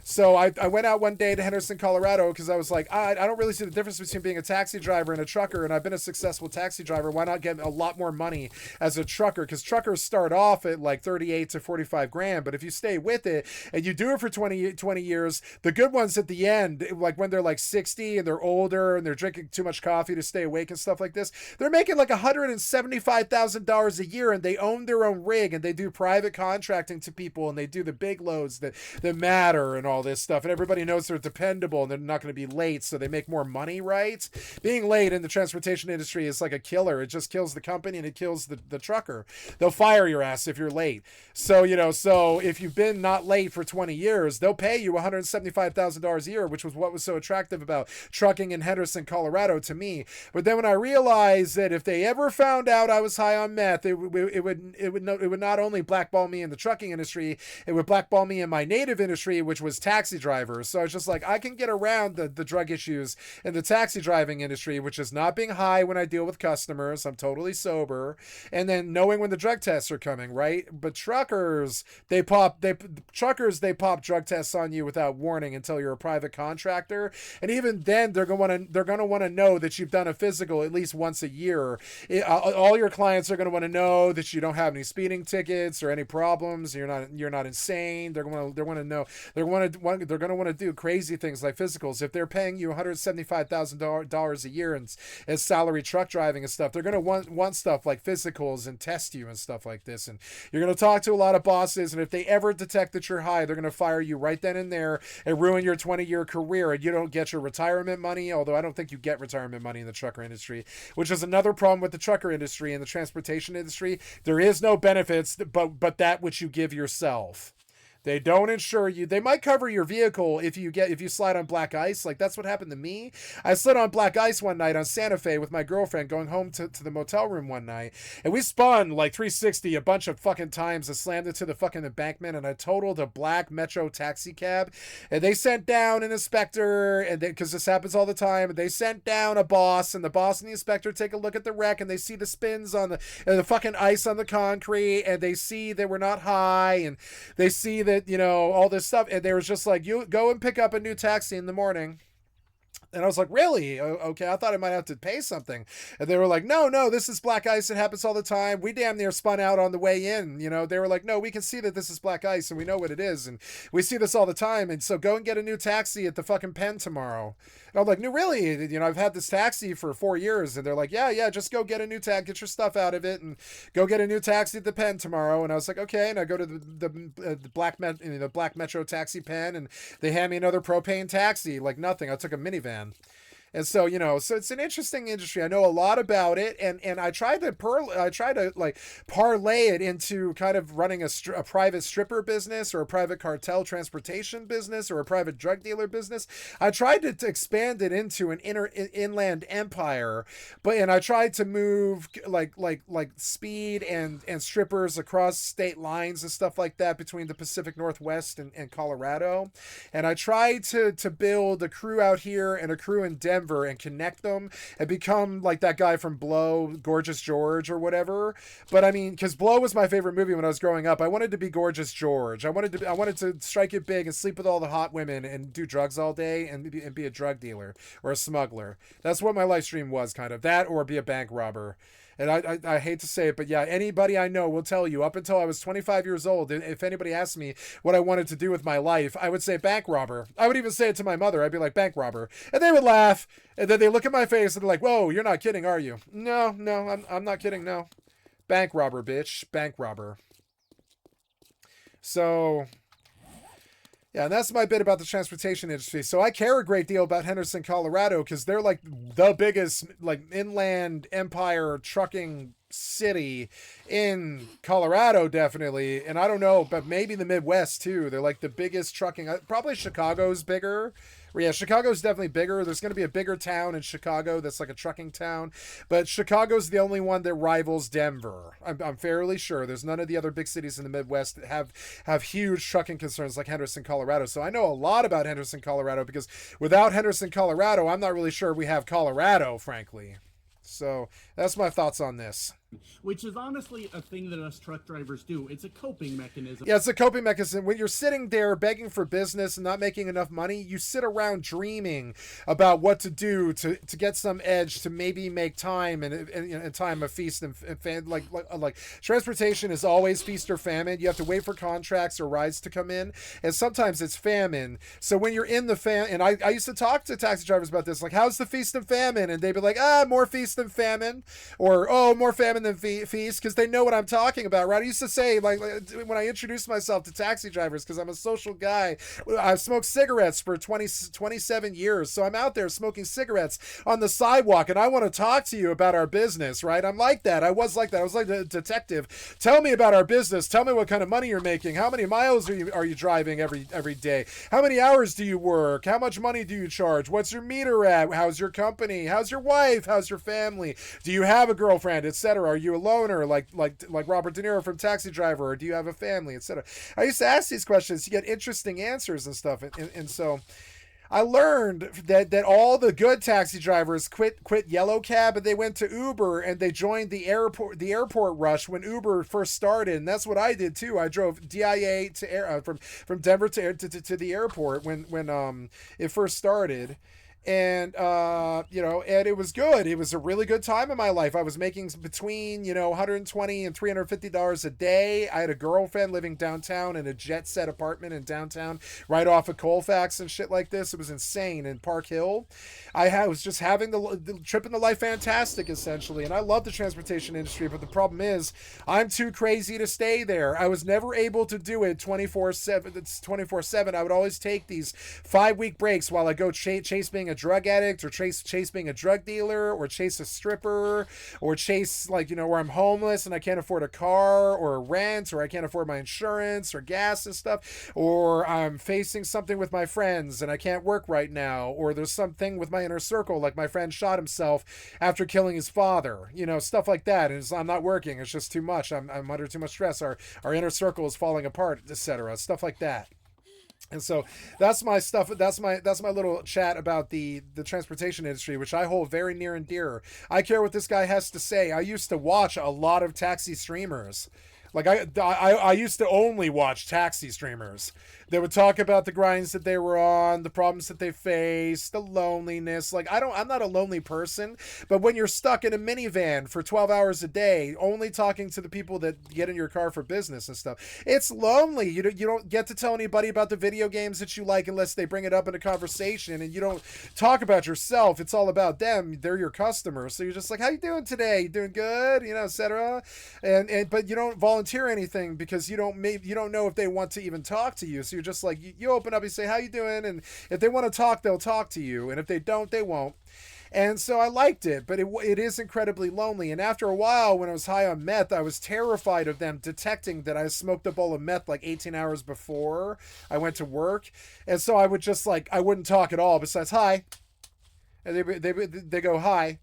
So I went out one day to Henderson, Colorado, because I was like, I don't really see the difference between being a taxi driver and a trucker, and I've been a successful taxi driver. Why not get a lot more money as a trucker? Because truckers start off at like 38 to 45 grand, but if you stay with it and you do it for 20 years, the good ones at the end, like when they're like 60 and they're older and they're drinking too much coffee to stay awake and stuff like this, they're making like $175,000 a year, and they own their own rig, and they do private contracting to people, and they do the big loads that matter and all this stuff, and everybody knows they're dependable and they're not going to be late, so they make more money, right? Being late in the transportation industry is like a killer. It just kills the company and it kills the trucker. They'll fire your ass if you're late. So so if you've been not late for 20 years, they'll pay you $175,000 a year, which was what was so attractive about trucking in Henderson, Colorado to me. But then when I realized that if they ever found out I was high on meth, it would not only blackball me in the trucking industry, it would blackball me in my native industry, which was taxi drivers. So I was just like, I can get around the drug issues in the taxi driving industry, which is not being high when I deal with customers. I'm totally sober. And then knowing when the drug tests are coming, right? But truckers, they pop drug tests on you without warning until you're a private contractor. And even then they're going to want to know that you've done a physical at least once a year. All your clients are going to want to know that you don't have any speeding tickets or any problems. You're not insane. They're going to know. They're going to want to do crazy things like physicals. If they're paying you $175,000 a year as salary truck driving and stuff, they're going to want stuff like physicals and test you and stuff like this. And you're going to talk to a lot of bosses, and if they ever detect that you're high, they're going to fire you right then and there and ruin your 20-year career, and you don't get your retirement money, although I don't think you get retirement money in the trucker industry, which is another problem with the trucker industry and the transportation industry. There is no benefits but that which you give yourself. They don't insure you. They might cover your vehicle if you slide on black ice. Like, that's what happened to me. I slid on black ice one night on Santa Fe with my girlfriend going home to the motel room one night. And we spun like 360 a bunch of fucking times and slammed into the fucking embankment. And I totaled a black Metro taxi cab. And they sent down an inspector, and because this happens all the time, and they sent down a boss, and the boss and the inspector take a look at the wreck, and they see the spins on the fucking ice on the concrete, and they see that we're not high, and they see that, all this stuff. And they was just like, you go and pick up a new taxi in the morning. And I was like, really? Okay, I thought I might have to pay something. And they were like, no, this is black ice. It happens all the time. We damn near spun out on the way in. They were like, no, we can see that this is black ice and we know what it is. And we see this all the time. And so go and get a new taxi at the fucking pen tomorrow. And I'm like, no, really? I've had this taxi for 4 years. And they're like, yeah, just go get a new taxi, get your stuff out of it and go get a new taxi at the pen tomorrow. And I was like, okay. And I go to the black Metro taxi pen, and they hand me another propane taxi, like nothing. I took a minivan. And so, so it's an interesting industry. I know a lot about it, and I tried to like parlay it into kind of running a private stripper business or a private cartel transportation business or a private drug dealer business. I tried to expand it into an inland empire, and I tried to move like speed and strippers across state lines and stuff like that between the Pacific Northwest and Colorado. And I tried to build a crew out here and a crew in Denver and connect them and become like that guy from Blow, Gorgeous George or whatever. But I mean, because Blow was my favorite movie when I was growing up. I wanted to be Gorgeous George. I wanted to strike it big and sleep with all the hot women and do drugs all day and be a drug dealer or a smuggler. That's what my life stream was, kind of that, or be a bank robber. And I hate to say it, but yeah, anybody I know will tell you, up until I was 25 years old, if anybody asked me what I wanted to do with my life, I would say bank robber. I would even say it to my mother. I'd be like, bank robber. And they would laugh. And then they look at my face and they're like, whoa, you're not kidding, are you? No, I'm not kidding, no. Bank robber, bitch. Bank robber. So... yeah, and that's my bit about the transportation industry. So I care a great deal about Henderson, Colorado, because they're like the biggest like inland empire trucking city in Colorado, definitely. And I don't know, but maybe the Midwest too. They're like the biggest trucking. Probably Chicago's bigger. Yeah, Chicago's definitely bigger. There's going to be a bigger town in Chicago that's like a trucking town. But Chicago's the only one that rivals Denver. I'm fairly sure. There's none of the other big cities in the Midwest that have huge trucking concerns like Henderson, Colorado. So I know a lot about Henderson, Colorado, because without Henderson, Colorado, I'm not really sure we have Colorado, frankly. So that's my thoughts on this. Which is honestly a thing that us truck drivers do. It's a coping mechanism. Yeah, it's a coping mechanism. When you're sitting there begging for business and not making enough money, you sit around dreaming about what to do to get some edge, to maybe make time and time of feast and famine. Like transportation is always feast or famine. You have to wait for contracts or rides to come in, and sometimes it's famine. So when you're in the and I used to talk to taxi drivers about this, like, how's the feast and famine? And they'd be like, more feast than famine, or more famine than feast, because they know what I'm talking about, right? I used to say, like when I introduced myself to taxi drivers, because I'm a social guy, I've smoked cigarettes for 27 years, so I'm out there smoking cigarettes on the sidewalk, and I want to talk to you about our business, right? I'm like that. I was like a detective. Tell me about our business. Tell me what kind of money you're making. How many miles are you driving every day? How many hours do you work? How much money do you charge? What's your meter at? How's your company? How's your wife? How's your family? Do you have a girlfriend, etc.? Are you a loner, like Robert De Niro from Taxi Driver, or do you have a family, etc.? I used to ask these questions. You get interesting answers and stuff, and so I learned that all the good taxi drivers quit Yellow Cab and they went to Uber, and they joined the airport rush when Uber first started, and that's what I did too. I drove DIA to from Denver to the airport when it first started. And, and it was good. It was a really good time in my life. I was making between, $120 and $350 a day. I had a girlfriend living downtown in a jet set apartment in downtown, right off of Colfax and shit like this. It was insane in Park Hill. I was just having the trip in the life fantastic, essentially. And I love the transportation industry, but the problem is I'm too crazy to stay there. I was never able to do it 24/7. It's 24/7. I would always take these 5-week breaks while I go chase being a drug addict, or chase being a drug dealer, or chase a stripper, or chase where I'm homeless and I can't afford a car or a rent, or I can't afford my insurance or gas and stuff, or I'm facing something with my friends and I can't work right now, or there's something with my inner circle, like my friend shot himself after killing his father, stuff like that, and I'm not working, it's just too much, I'm under too much stress, our inner circle is falling apart, etc., stuff like that. And so that's my stuff. That's my little chat about the transportation industry, which I hold very near and dear. I care what this guy has to say. I used to watch a lot of taxi streamers. Like I used to only watch taxi streamers. They would talk about the grinds that they were on, the problems that they faced, the loneliness. Like I'm not a lonely person, but when you're stuck in a minivan for 12 hours a day, only talking to the people that get in your car for business and stuff, it's lonely. You don't get to tell anybody about the video games that you like unless they bring it up in a conversation, and you don't talk about yourself. It's all about them. They're your customers. So you're just like, how you doing today? You doing good? Etc. And but you don't volunteer volunteer anything because you don't know if they want to even talk to you. So you're just like, you open up, you say, how you doing? And if they want to talk, they'll talk to you. And if they don't, they won't. And so I liked it, but it is incredibly lonely. And after a while, when I was high on meth, I was terrified of them detecting that I smoked a bowl of meth like 18 hours before I went to work. And so I would just like, I wouldn't talk at all besides hi. And they go, hi.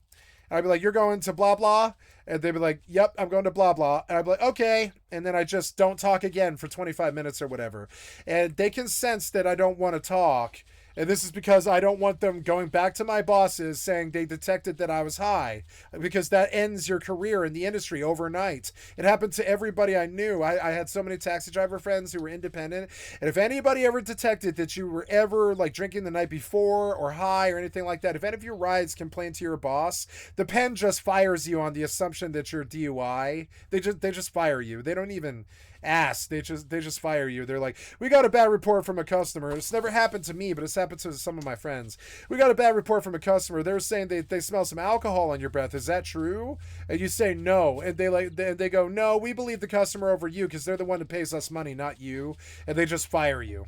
And I'd be like, you're going to blah, blah. And they'd be like, yep, I'm going to blah, blah. And I'd be like, okay. And then I just don't talk again for 25 minutes or whatever. And they can sense that I don't want to talk. And this is because I don't want them going back to my bosses saying they detected that I was high, because that ends your career in the industry overnight. It happened to everybody I knew. I had so many taxi driver friends who were independent. And if anybody ever detected that you were ever like drinking the night before or high or anything like that, if any of your rides complain to your boss, the pen just fires you on the assumption that you're DUI. They just fire you. They don't even ask. They just fire you. They're like, we got a bad report from a customer. It's never happened to me, but it's happened to some of my friends. We got a bad report from a customer. They're saying they smell some alcohol on your breath. Is that true? And you say no, and they go, no, we believe the customer over you because they're the one that pays us money, not you. And they just fire you.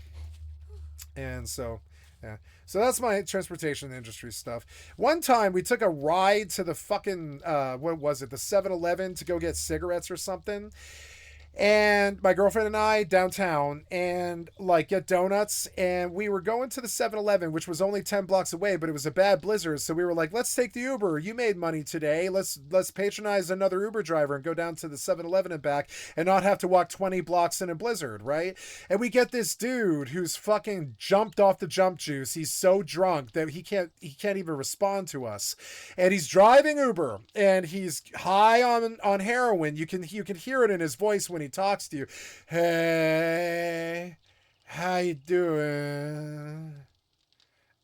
And so yeah. So that's my transportation industry stuff. One time we took a ride to the fucking what was it, the 7-Eleven to go get cigarettes or something. And my girlfriend and I downtown and like get donuts, and we were going to the 7-Eleven, which was only 10 blocks away, but it was a bad blizzard. So we were like, let's take the Uber. You made money today. Let's patronize another Uber driver and go down to the 7-Eleven and back and not have to walk 20 blocks in a blizzard, right? And we get this dude who's fucking jumped off the jump juice. He's so drunk that he can't even respond to us. And he's driving Uber and he's high on heroin. You can hear it in his voice when he talks to you. Hey, how you doing?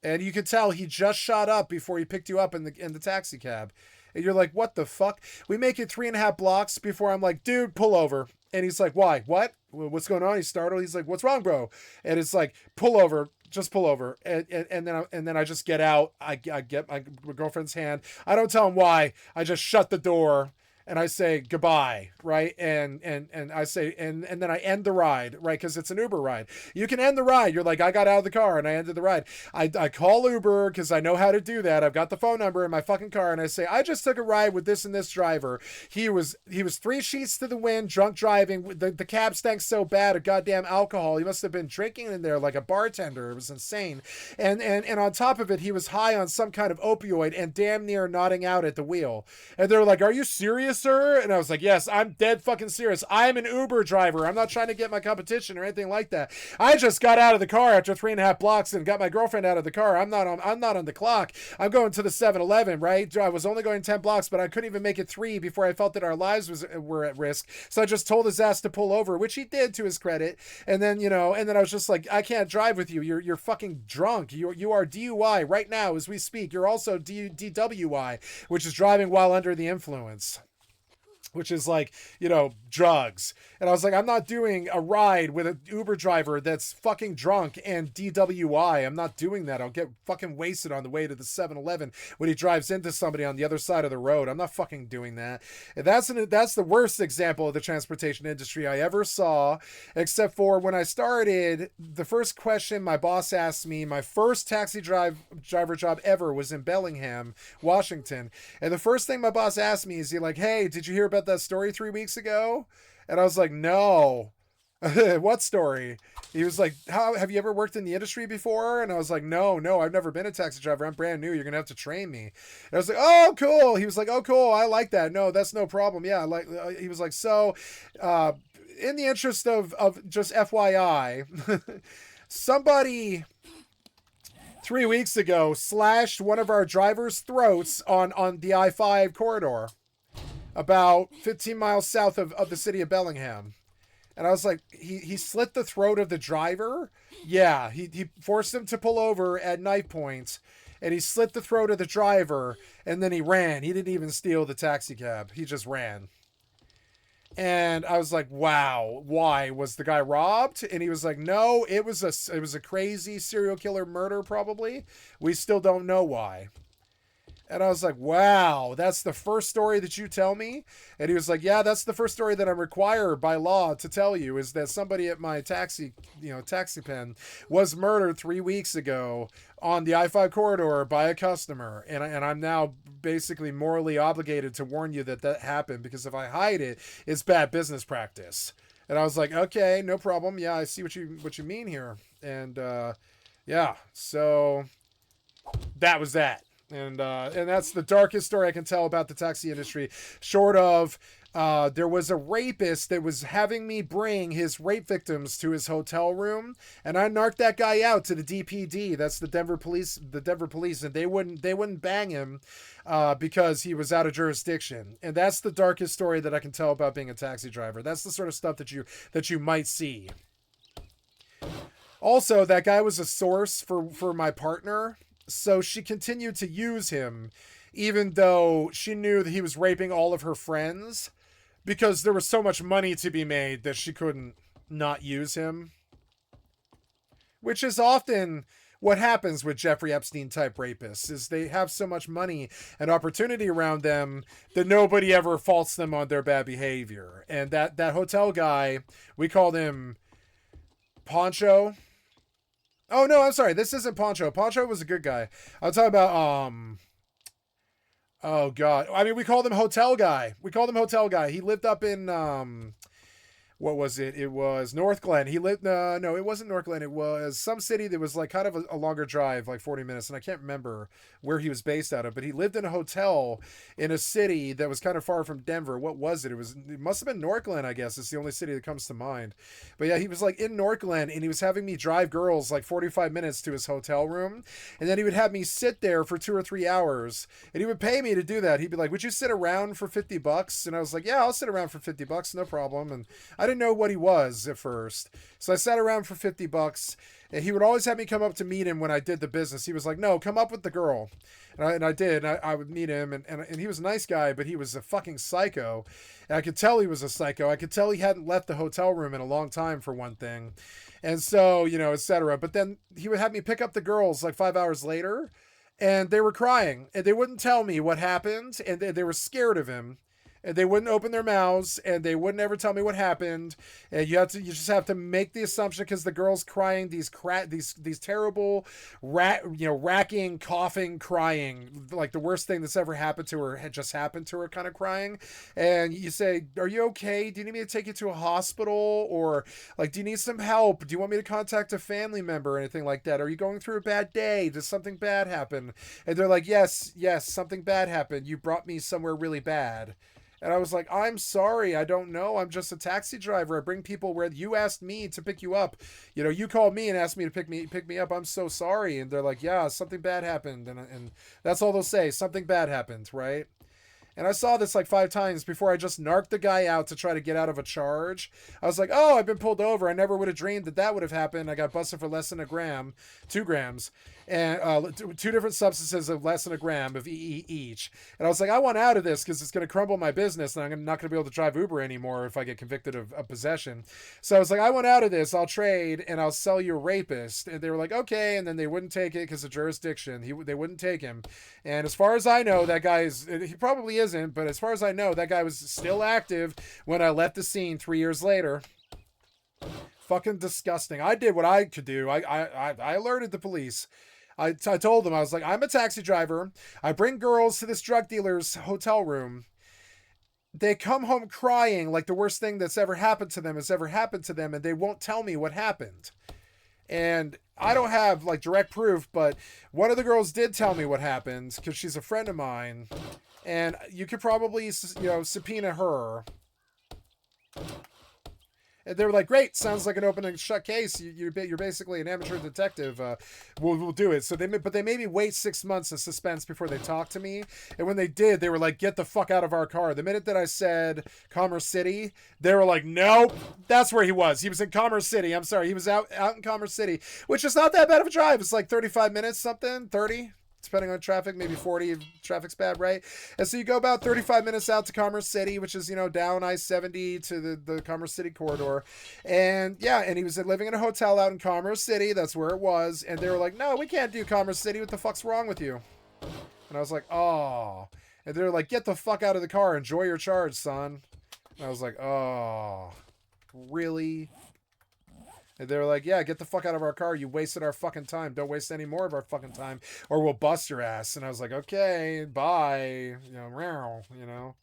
And you can tell he just shot up before he picked you up in the taxi cab. And you're like, what the fuck? We make it 3.5 blocks before I'm like, dude, pull over. And he's like, why? What? What's going on? He's startled. He's like, what's wrong, bro? And it's like, pull over. Just pull over. And then I just get out. I get my girlfriend's hand. I don't tell him why. I just shut the door. And I say goodbye, right? And I say, and then I end the ride, right? Because it's an Uber ride. You can end the ride. You're like, I got out of the car and I ended the ride. I call Uber because I know how to do that. I've got the phone number in my fucking car, and I say, I just took a ride with this and this driver. He was 3 sheets to the wind, drunk driving. The cab stank so bad of goddamn alcohol. He must have been drinking in there like a bartender. It was insane. And on top of it, he was high on some kind of opioid and damn near nodding out at the wheel. And they're like, are you serious, sir? And I was like, yes, I'm dead fucking serious. I'm an Uber driver. I'm not trying to get my competition or anything like that. I just got out of the car after 3.5 blocks and got my girlfriend out of the car. I'm not on the clock. I'm going to the 7-Eleven, right? I was only going 10 blocks, but I couldn't even make it 3 before I felt that our lives were at risk. So I just told his ass to pull over, which he did to his credit. And then, I was just like, I can't drive with you. You're fucking drunk. You are DUI right now as we speak. You're also DWI, which is driving while under the influence, which is like, drugs. And I was like, I'm not doing a ride with an Uber driver that's fucking drunk and DWI. I'm not doing that. I'll get fucking wasted on the way to the 7-Eleven when he drives into somebody on the other side of the road. I'm not fucking doing that. And that's the worst example of the transportation industry I ever saw, except for when I started, the first question my boss asked me, my first taxi driver job ever was in Bellingham, Washington. And the first thing my boss asked me is, hey, did you hear about that story 3 weeks ago? And I was like, no. What story? He was like, how have you ever worked in the industry before? And I was like, no, I've never been a taxi driver. I'm brand new. You're gonna have to train me. And I was like, oh, cool. He was like, oh, cool. I like that. No, that's no problem. Yeah, he was like, so in the interest of just FYI, somebody 3 weeks ago slashed one of our drivers' throats on the I-5 corridor, about 15 miles south of the city of Bellingham. And I was like, he slit the throat of the driver? Yeah, he forced him to pull over at knife point, and he slit the throat of the driver, and then he ran. He didn't even steal the taxi cab. He just ran. And I was like, wow, why? Was the guy robbed? And he was like, no, it was a crazy serial killer murder probably. We still don't know why. And I was like, wow, that's the first story that you tell me? And he was like, yeah, that's the first story that I'm required by law to tell you, is that somebody at my taxi pen was murdered 3 weeks ago on the I-5 corridor by a customer. And I'm now basically morally obligated to warn you that that happened, because if I hide it, it's bad business practice. And I was like, okay, no problem. Yeah, I see what you mean here. And yeah, so that was that. And that's the darkest story I can tell about the taxi industry, short of there was a rapist that was having me bring his rape victims to his hotel room, and I narked that guy out to the DPD. That's the Denver police, and they wouldn't bang him because he was out of jurisdiction. And that's the darkest story that I can tell about being a taxi driver. That's the sort of stuff that you might see. Also, that guy was a source for my partner. So she continued to use him, even though she knew that he was raping all of her friends, because there was so much money to be made that she couldn't not use him. Which is often what happens with Jeffrey Epstein type rapists, is they have so much money and opportunity around them that nobody ever faults them on their bad behavior. And that hotel guy, we called him Poncho. Oh, no, I'm sorry. This isn't Poncho. Poncho was a good guy. I'm talking about, oh, God. I mean, we called him Hotel Guy. He lived up in, what was it? It was North Glen. He lived, no, it wasn't North Glen. It was some city that was like kind of a longer drive, like 40 minutes. And I can't remember where he was based out of, but he lived in a hotel in a city that was kind of far from Denver. What was it? It must have been North Glen, I guess. It's the only city that comes to mind. But yeah, he was like in North Glen, and he was having me drive girls like 45 minutes to his hotel room. And then he would have me sit there for 2 or 3 hours, and he would pay me to do that. He'd be like, would you sit around for $50? And I was like, yeah, I'll sit around for $50. No problem. And I didn't know what he was at first. So I sat around for $50, and he would always have me come up to meet him when I did the business. He was like, no, come up with the girl. And I did. And I would meet him, and he was a nice guy, but he was a fucking psycho. And I could tell he was a psycho. I could tell he hadn't left the hotel room in a long time, for one thing. And so, etc. But then he would have me pick up the girls like 5 hours later, and they were crying, and they wouldn't tell me what happened, and they were scared of him. And they wouldn't open their mouths, and they wouldn't ever tell me what happened. And you just have to make the assumption, because the girl's crying these terrible, racking, coughing, crying, like the worst thing that's ever happened to her had just happened to her, kind of crying. And you say, "Are you okay? Do you need me to take you to a hospital, or like, do you need some help? Do you want me to contact a family member or anything like that? Are you going through a bad day? Does something bad happen?" And they're like, "Yes, something bad happened. You brought me somewhere really bad." And I was like, I'm sorry, I don't know. I'm just a taxi driver. I bring people where you asked me to pick you up. You called me and asked me to pick me up. I'm so sorry. And they're like, yeah, something bad happened. And that's all they'll say. Something bad happened, right? And I saw this like 5 times before I just narked the guy out to try to get out of a charge. I was like, oh, I've been pulled over. I never would have dreamed that would have happened. I got busted for less than 2 grams. And 2 different substances of less than a gram of EE each. And I was like, I want out of this because it's going to crumble my business, and I'm not going to be able to drive Uber anymore if I get convicted of possession. So I was like, I want out of this. I'll trade, and I'll sell you a rapist. And they were like, okay. And then they wouldn't take it because of jurisdiction. They wouldn't take him. And as far as I know, that guy he probably isn't, but as far as I know, that guy was still active when I left the scene 3 years later. Fucking disgusting. I did what I could do. I alerted the police. I told them, I was like, I'm a taxi driver. I bring girls to this drug dealer's hotel room. They come home crying like the worst thing that's ever happened to them has ever happened to them, and they won't tell me what happened. And I don't have like direct proof, but one of the girls did tell me what happened because she's a friend of mine, and you could probably, subpoena her. And they were like, great, sounds like an open and shut case. You're basically an amateur detective. We'll do it. So they made me wait 6 months of suspense before they talked to me. And when they did, they were like, get the fuck out of our car. The minute that I said Commerce City, they were like, nope, that's where he was. He was in Commerce City. I'm sorry. He was out in Commerce City, which is not that bad of a drive. It's like 35 minutes, something, 30. Depending on traffic, maybe 40 if traffic's bad, right? And so you go about 35 minutes out to Commerce City, which is, down I-70 to the Commerce City corridor. And yeah, and he was living in a hotel out in Commerce City. That's where it was. And they were like, no, we can't do Commerce City. What the fuck's wrong with you? And I was like, oh. And they're like, get the fuck out of the car. Enjoy your charge, son. And I was like, oh, really? And they were like, yeah, get the fuck out of our car. You wasted our fucking time. Don't waste any more of our fucking time or we'll bust your ass. And I was like, okay, bye. You know.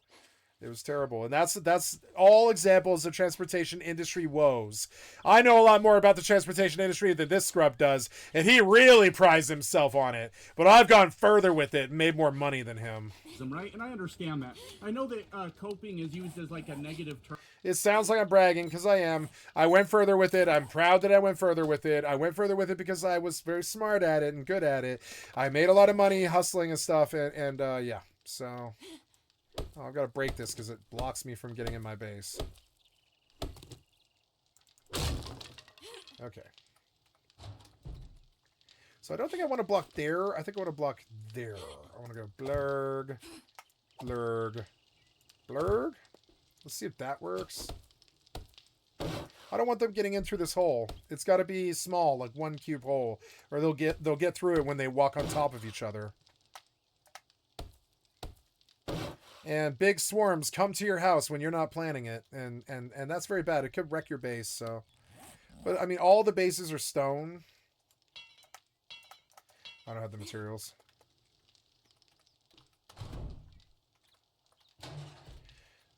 It was terrible. And that's all examples of transportation industry woes. I know a lot more about the transportation industry than this scrub does, and he really prides himself on it. But I've gone further with it and made more money than him. Right? And I understand that. I know that coping is used as like a negative term. It sounds like I'm bragging, because I am. I went further with it. I'm proud that I went further with it. I went further with it because I was very smart at it and good at it. I made a lot of money hustling and stuff, and yeah. So... oh, I've got to break this because it blocks me from getting in my base. Okay. So I don't think I want to block there. I think I want to block there. I want to go blurg, blurg, blurg. Let's see if that works. I don't want them getting in through this hole. It's got to be small, like 1 cube hole, or they'll get through it when they walk on top of each other. And big swarms come to your house when you're not planning it, and that's very bad. It could wreck your base. So, but I mean, all the bases are stone. I don't have the materials.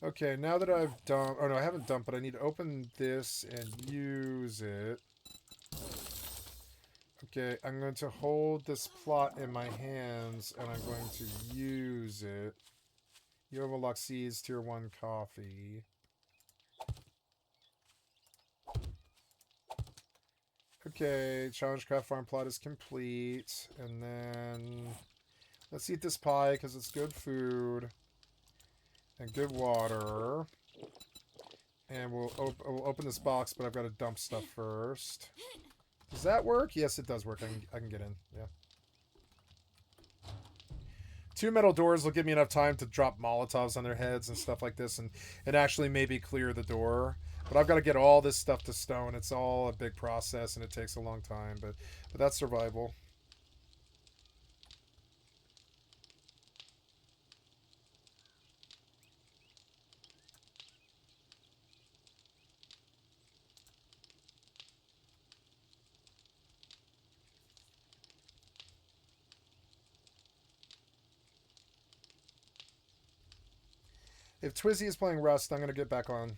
Okay, now that I've dumped... oh no, I haven't dumped, but I need to open this and use it. Okay, I'm going to hold this plot in my hands, and I'm going to use it. Yovo Loxi's Tier 1 coffee. Okay, Challenge Craft Farm plot is complete. And then... let's eat this pie, because it's good food. And good water. And we'll open this box, but I've got to dump stuff first. Does that work? Yes, it does work. I can get in. Yeah. 2 metal doors will give me enough time to drop Molotovs on their heads and stuff like this, and actually maybe clear the door. But I've got to get all this stuff to stone. It's all a big process, and it takes a long time. But that's survival. If Twizzy is playing Rust, I'm going to get back on.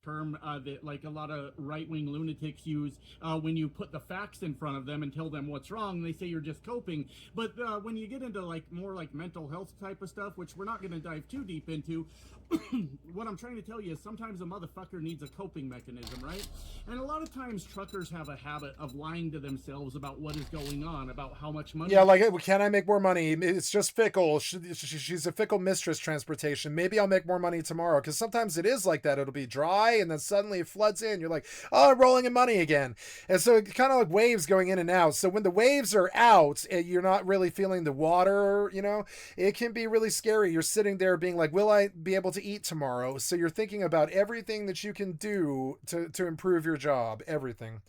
Term that like a lot of right-wing lunatics use when you put the facts in front of them and tell them what's wrong. They say you're just coping. But when you get into like more like mental health type of stuff, which we're not going to dive too deep into, what I'm trying to tell you is sometimes a motherfucker needs a coping mechanism, right? And a lot of times truckers have a habit of lying to themselves about what is going on, about how much money. Yeah, like, can I make more money? It's just fickle. She's a fickle mistress, transportation. Maybe I'll make more money tomorrow, because sometimes it is like that. It'll be dry, and then suddenly it floods in. You're like, oh, I'm rolling in money again. And so it's kind of like waves going in and out. So when the waves are out, you're not really feeling the water, you know? It can be really scary. You're sitting there being like, will I be able to eat tomorrow? So you're thinking about everything that you can do to improve your job, everything.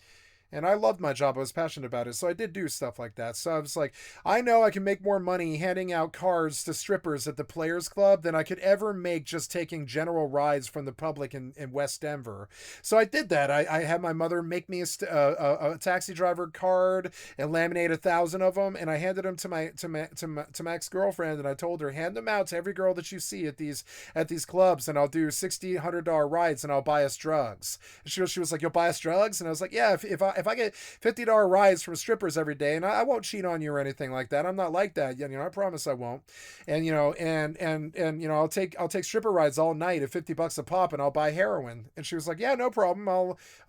And I loved my job. I was passionate about it. So I did do stuff like that. So I was like, I know I can make more money handing out cards to strippers at the Players Club than I could ever make just taking general rides from the public in West Denver. So I did that. I had my mother make me a taxi driver card and laminate 1,000 of them. And I handed them to my ex-girlfriend. And I told her, hand them out to every girl that you see at these clubs. And I'll do $60, $100 rides and I'll buy us drugs. She was like, you'll buy us drugs? And I was like, yeah, if I get $50 rides from strippers every day, and I won't cheat on you or anything like that. I'm not like that. You know, I promise I won't. And you know, and you know, I'll take stripper rides all night at $50 a pop, and I'll buy heroin. And she was like, yeah, no problem.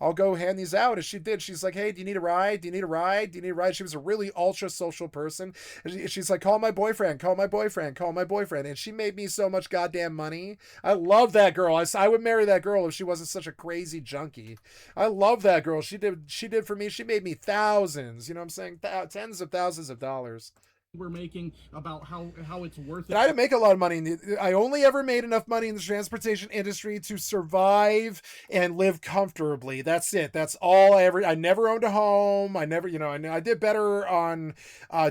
I'll go hand these out. And she did. She's like, hey, do you need a ride? Do you need a ride? Do you need a ride? She was a really ultra social person. And she's like, call my boyfriend. Call my boyfriend. Call my boyfriend. And she made me so much goddamn money. I love that girl. I would marry that girl if she wasn't such a crazy junkie. I love that girl. She did for me. She made me thousands, you know what I'm saying? Tens of thousands of dollars. we're making about how it's worth it. And I didn't make a lot of money. I only ever made enough money in the transportation industry to survive and live comfortably. That's it. That's all I never owned a home. I never, I did better on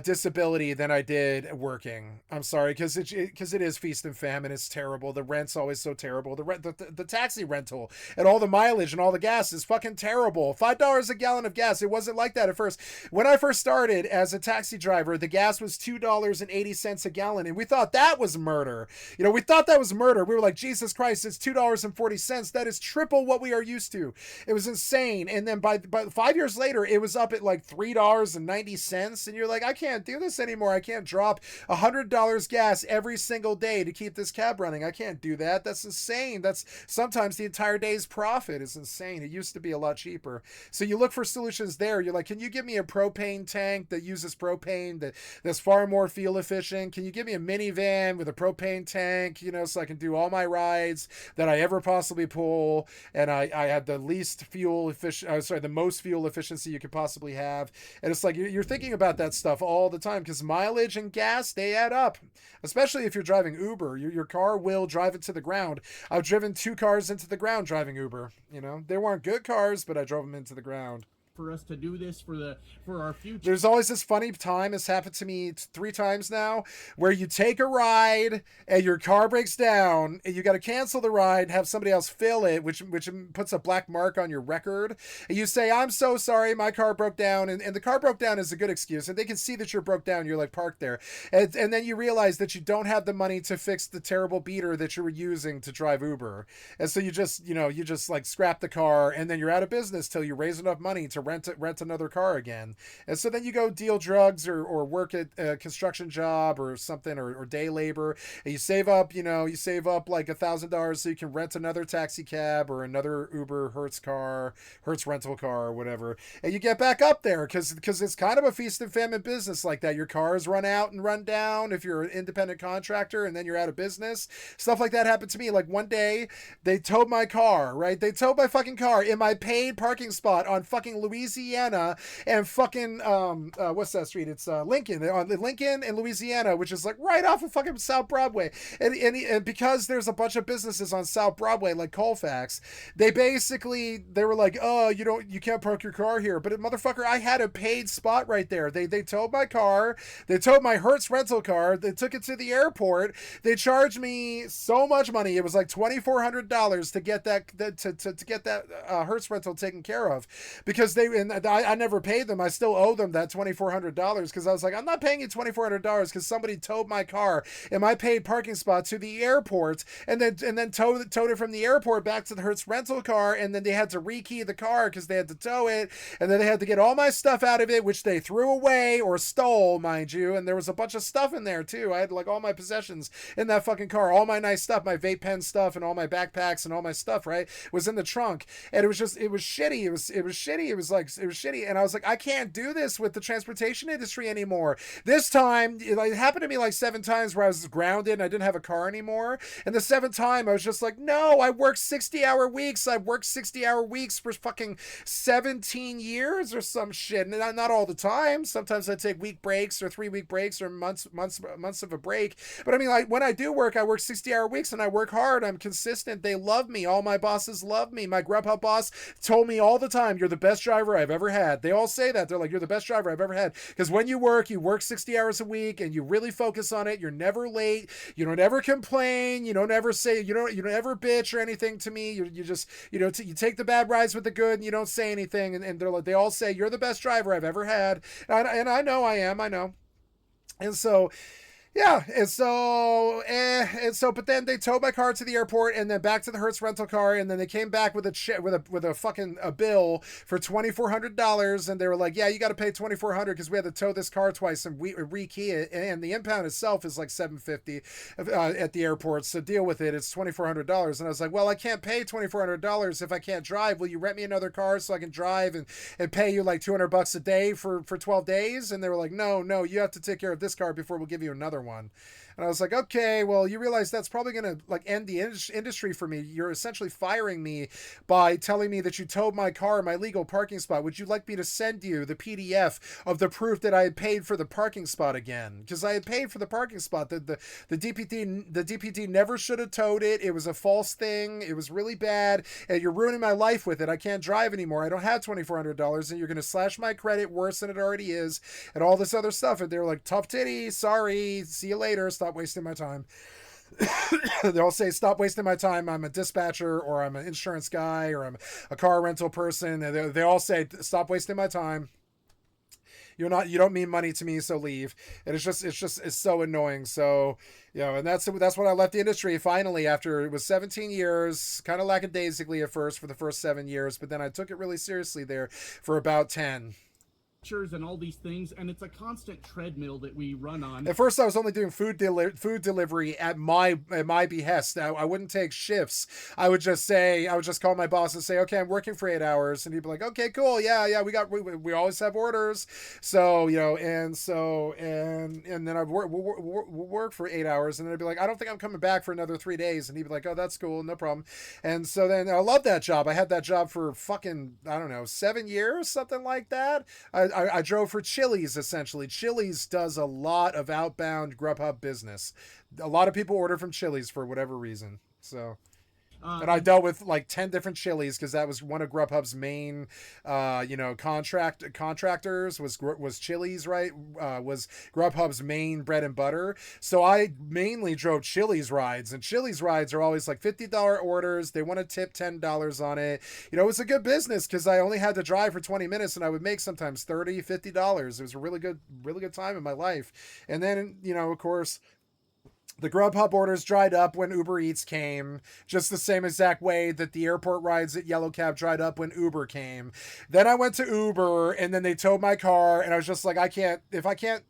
disability than I did working. I'm sorry, because it is feast and famine. It's terrible. The rent's always so terrible. The taxi rental and all the mileage and all the gas is fucking terrible. $5 a gallon of gas. It wasn't like that at first. When I first started as a taxi driver, the gas was $2.80 a gallon, and we thought that was murder. We thought that was murder. We were like, Jesus Christ, it's $2.40. That is triple what we are used to. It was insane. And then by 5 years later, it was up at like $3.90, and you're like, I can't do this anymore. I can't drop $100 gas every single day to keep this cab running. I can't do that. That's insane. That's sometimes the entire day's profit. Is insane. It used to be a lot cheaper. So you look for solutions there. You're like, can you give me a propane tank that uses propane that's far more fuel efficient? Can you give me a minivan with a propane tank, so I can do all my rides that I ever possibly pull, and I have the least fuel efficient, the most fuel efficiency you could possibly have. And it's like you're thinking about that stuff all the time, because mileage and gas, they add up, especially if you're driving Uber. Your car will drive it to the ground. I've driven 2 cars into the ground driving Uber. They weren't good cars, but I drove them into the ground. For us to do this for our future. There's always this funny time, it's happened to me 3 times now, where you take a ride and your car breaks down and you got to cancel the ride, have somebody else fill it, which puts a black mark on your record. And you say, I'm so sorry, my car broke down. And the car broke down is a good excuse. And they can see that you're broke down. You're like parked there. And then you realize that you don't have the money to fix the terrible beater that you were using to drive Uber. And so you just like scrap the car, and then you're out of business till you raise enough money to rent another car again. And so then you go deal drugs or work at a construction job or something, or day labor, and you save up like $1,000 so you can rent another taxi cab or another Uber Hertz rental car or whatever. And you get back up there because it's kind of a feast and famine business like that. Your cars run out and run down if you're an independent contractor, and then you're out of business. Stuff like that happened to me. Like one day they towed my car, right? They towed my fucking car in my paid parking spot on fucking Louisiana and fucking what's that street? It's Lincoln, on Lincoln and Louisiana, which is like right off of fucking South Broadway. And because there's a bunch of businesses on South Broadway like Colfax, they were like, oh, you can't park your car here. But motherfucker, I had a paid spot right there. They towed my car. They towed my Hertz rental car. They took it to the airport. They charged me so much money. It was like $2,400 to get that Hertz rental taken care of, because I never paid them. I still owe them that $2,400, because I was like, I'm not paying you $2,400 because somebody towed my car in my paid parking spot to the airport, and then towed it from the airport back to the Hertz rental car, and then they had to rekey the car because they had to tow it, and then they had to get all my stuff out of it, which they threw away or stole, mind you. And there was a bunch of stuff in there too. I had like all my possessions in that fucking car, all my nice stuff, my vape pen stuff and all my backpacks and all my stuff, right, was in the trunk. And it was shitty. It was shitty. It was shitty. And I was like, I can't do this with the transportation industry anymore. This time, it happened to me like 7 times where I was grounded and I didn't have a car anymore. And the 7th time, I was just like, no, I worked 60-hour weeks. I've worked 60-hour weeks for fucking 17 years or some shit. And not all the time. Sometimes I take week breaks or 3-week breaks or months of a break. But I mean, like when I do work, I work 60-hour weeks and I work hard. I'm consistent. They love me. All my bosses love me. My Grubhub boss told me all the time, you're the best driver I've ever had. They all say that. They're like, you're the best driver I've ever had. Because when you work 60 hours a week and you really focus on it. You're never late. You don't ever complain. You don't ever say, you don't ever bitch or anything to me. You just, you take the bad rides with the good and you don't say anything. And they're like, they all say, you're the best driver I've ever had. And I know I am. I know. And so, yeah, but then they towed my car to the airport and then back to the Hertz rental car, and then they came back with a fucking bill for $2,400, and they were like, yeah, you got to pay $2,400 because we had to tow this car twice and we rekey it, and the impound itself is like $750 at the airport, so deal with it. It's $2,400, and I was like, well, I can't pay $2,400 if I can't drive. Will you rent me another car so I can drive and pay you like $200 a day for 12 days? And they were like, no, you have to take care of this car before we'll give you another one. And I was like, okay, well, you realize that's probably going to like end the industry for me. You're essentially firing me by telling me that you towed my car in my legal parking spot. Would you like me to send you the PDF of the proof that I had paid for the parking spot again? Because I had paid for the parking spot. The DPD never should have towed it. It was a false thing. It was really bad. And you're ruining my life with it. I can't drive anymore. I don't have $2,400, and you're going to slash my credit worse than it already is, and all this other stuff. And they're like, tough titty, sorry, see you later, stop wasting my time. They'll say, stop wasting my time, I'm a dispatcher, or I'm an insurance guy, or I'm a car rental person. And they all say, stop wasting my time. You don't mean money to me, so leave. And it's so annoying. So, and that's when I left the industry finally, after it was 17 years, kind of lackadaisically at first for the first 7 years, but then I took it really seriously there for about 10. And all these things, and it's a constant treadmill that we run on. At first, I was only doing food delivery at my behest. I wouldn't take shifts. I would just call my boss and say, okay, I'm working for 8 hours, and he'd be like, okay, cool, yeah, we always have orders. So and then I'd work for 8 hours, and then I'd be like, I don't think I'm coming back for another 3 days, and he'd be like, oh, that's cool, no problem. And so then I love that job. I had that job for fucking, I don't know, 7 years, something like that. I drove for Chili's, essentially. Chili's does a lot of outbound Grubhub business. A lot of people order from Chili's for whatever reason. So, and I dealt with like 10 different Chili's, because that was one of Grubhub's main, contractors was Chili's, right? Was Grubhub's main bread and butter. So I mainly drove Chili's rides, and Chili's rides are always like $50 orders. They want to tip $10 on it. It was a good business, because I only had to drive for 20 minutes, and I would make sometimes $30, $50. It was a really good time in my life. And then, of course, the Grubhub orders dried up when Uber Eats came, just the same exact way that the airport rides at Yellow Cab dried up when Uber came. Then I went to Uber, and then they towed my car, and I was just like, if I can't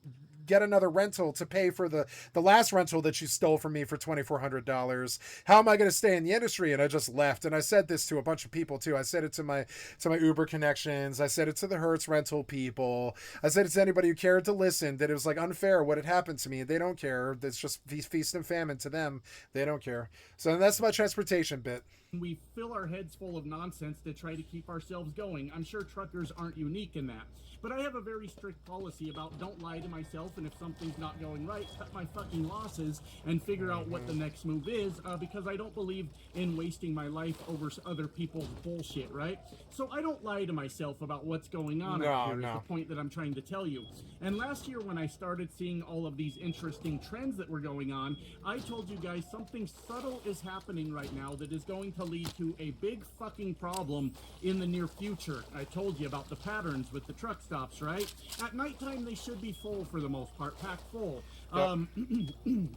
get another rental to pay for the last rental that you stole from me for $2,400, how am I going to stay in the industry? And I just left. And I said this to a bunch of people too. I said it to my Uber connections. I said it to the Hertz rental people. I said it to anybody who cared to listen, that it was like unfair what had happened to me. They don't care. It's just feast and famine to them. They don't care. So that's my transportation bit. We fill our heads full of nonsense to try to keep ourselves going. I'm sure truckers aren't unique in that. But I have a very strict policy about don't lie to myself, and if something's not going right, cut my fucking losses and figure out what the next move is, because I don't believe in wasting my life over other people's bullshit, right? So I don't lie to myself about what's going on out here, is the point that I'm trying to tell you. And last year, when I started seeing all of these interesting trends that were going on, I told you guys something subtle is happening right now that is going to lead to a big fucking problem in the near future. I told you about the patterns with the truck stops, right? At nighttime, they should be full for the most part, packed full.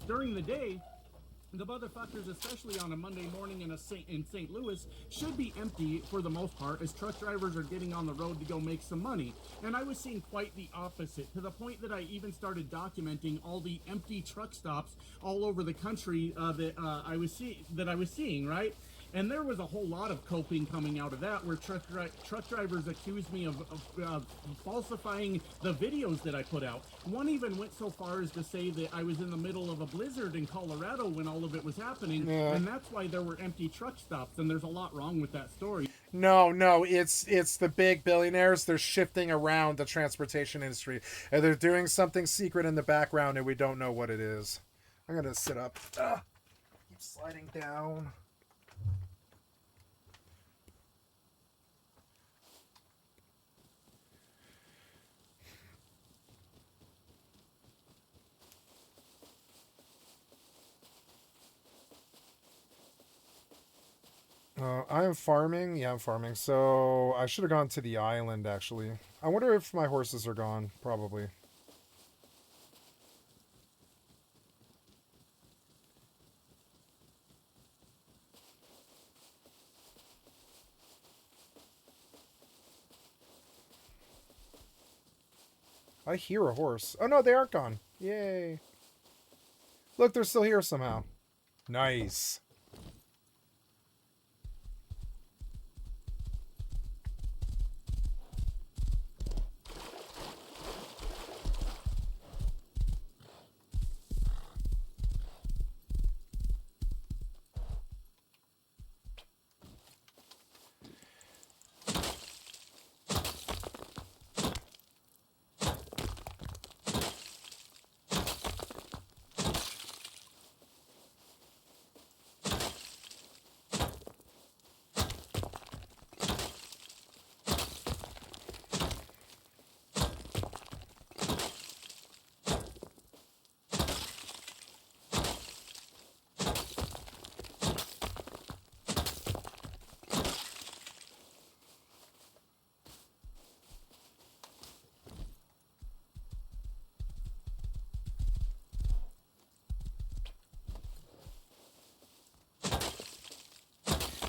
During the day, the motherfuckers, especially on a Monday morning in St. Louis, should be empty for the most part, as truck drivers are getting on the road to go make some money. And I was seeing quite the opposite, to the point that I even started documenting all the empty truck stops all over the country that I was seeing, right? And there was a whole lot of coping coming out of that, where truck drivers accused me of falsifying the videos that I put out. One even went so far as to say that I was in the middle of a blizzard in Colorado when all of it was happening, and that's why there were empty truck stops, and there's a lot wrong with that story. No, it's the big billionaires. They're shifting around the transportation industry, and they're doing something secret in the background, and we don't know what it is. I'm gonna sit up. Keep sliding down. I'm farming. Yeah, I'm farming. So I should have gone to the island, actually. I wonder if my horses are gone. Probably. I hear a horse. Oh, no, they aren't gone. Yay. Look, they're still here somehow. Nice.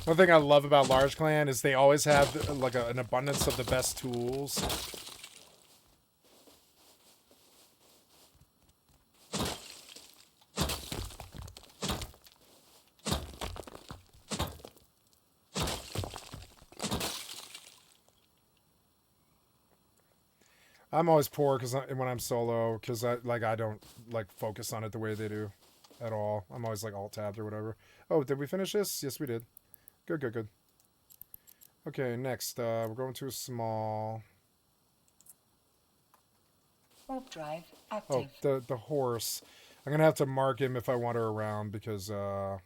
One thing I love about Large Clan is they always have like an abundance of the best tools. I'm always poor when I'm solo because I don't like focus on it the way they do at all. I'm always like alt tabbed or whatever. Oh, did we finish this? Yes, we did. Good, good, good. Okay, next we're going to a small. Warp drive Oh, active. the horse. I'm gonna have to mark him if I want her around because yeah.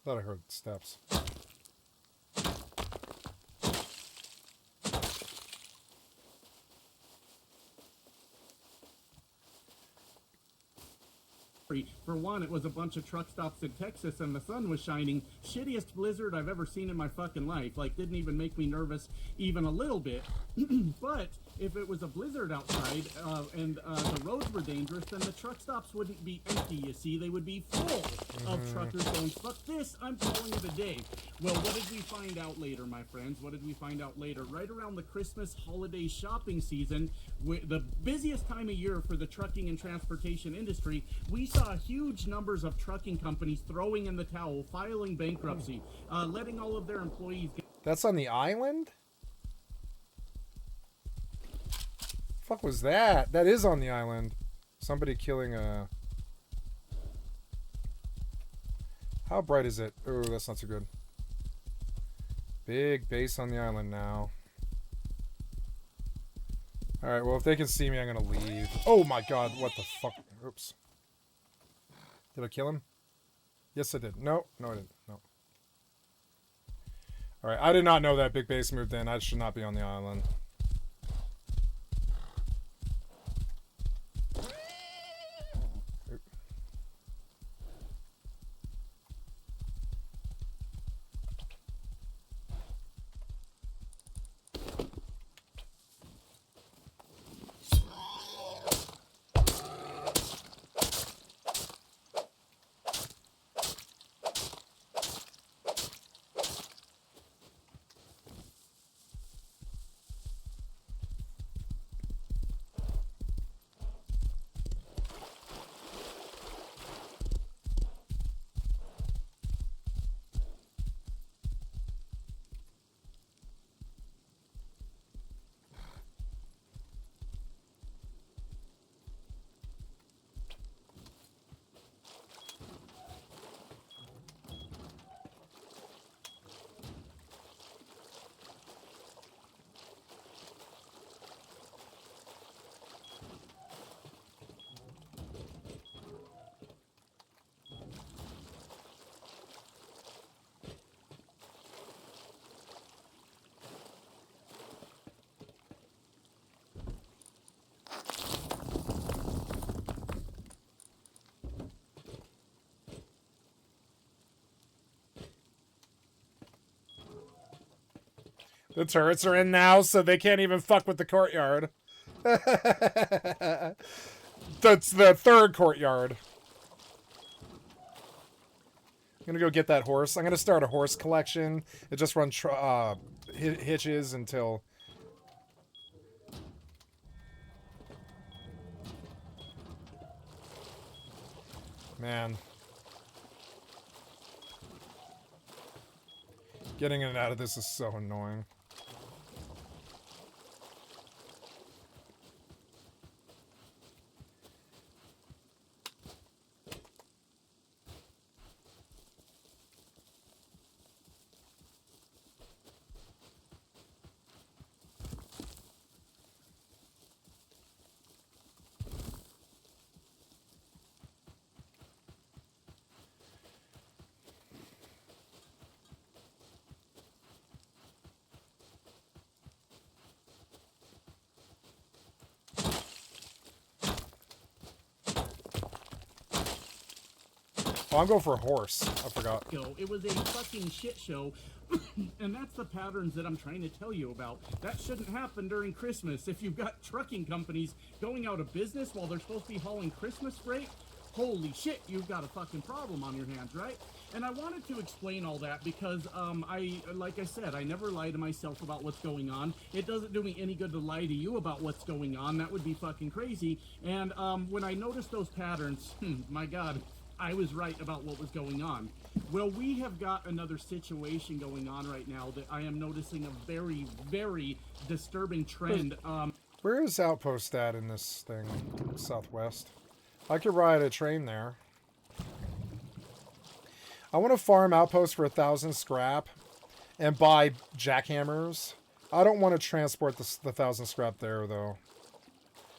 Thought I heard steps. For one, it was a bunch of truck stops in Texas and the sun was shining. Shittiest blizzard I've ever seen in my fucking life. Like, didn't even make me nervous even a little bit. But if it was a blizzard outside and the roads were dangerous, then the truck stops wouldn't be empty, you see. They would be full of truckers going, fuck this, I'm calling it a day. Well, what did we find out later, my friends? What did we find out later? Right around the Christmas holiday shopping season, the busiest time of year for the trucking and transportation industry, we saw huge numbers of trucking companies throwing in the towel, filing bankruptcy, letting all of their employees get... That's on the island? Fuck was that? That is on the island. Somebody killing a... How bright is it? Oh, that's not too good. Big base on the island now. Alright, well, if they can see me, I'm gonna leave. Oh my god, what the fuck? Oops. Did I kill him? Yes, I did. No, no, I didn't. No. Alright, I did not know that big base moved in. I should not be on the island. The turrets are in now, so they can't even fuck with the courtyard. That's the third courtyard. I'm gonna go get that horse. I'm gonna start a horse collection. It just runs hitches until... Man. Getting in and out of this is so annoying. Oh, I'm going for a horse. I forgot. It was a fucking shit show. And that's the patterns that I'm trying to tell you about. That shouldn't happen during Christmas. If you've got trucking companies going out of business while they're supposed to be hauling Christmas freight, holy shit, you've got a fucking problem on your hands, right? And I wanted to explain all that because, like I said, I never lie to myself about what's going on. It doesn't do me any good to lie to you about what's going on. That would be fucking crazy. And when I noticed those patterns, my God, I was right about what was going on. Well, we have got another situation going on right now that I am noticing a very, very disturbing trend. Where is Outpost at in this thing? Southwest. I could ride a train there. I want to farm Outpost for 1,000 scrap and buy jackhammers. I don't want to transport the 1,000 scrap there, though.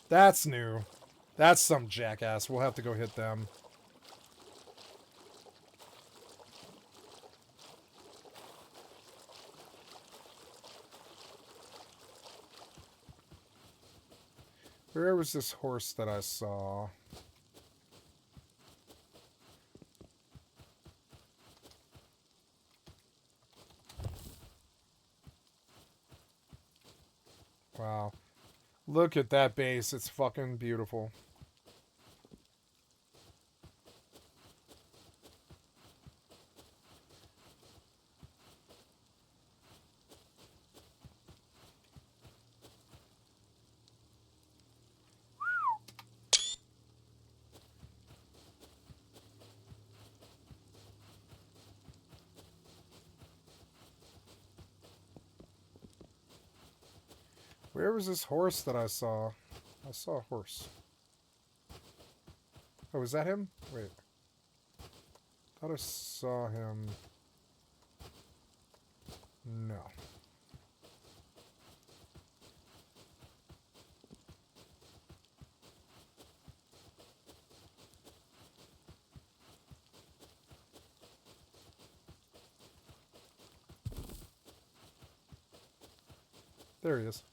That's new. That's some jackass. We'll have to go hit them. Where was this horse that I saw? Wow. Look at that base. It's fucking beautiful. Where was this horse that I saw? I saw a horse. Oh, is that him? Wait. I thought I saw him. No. There he is.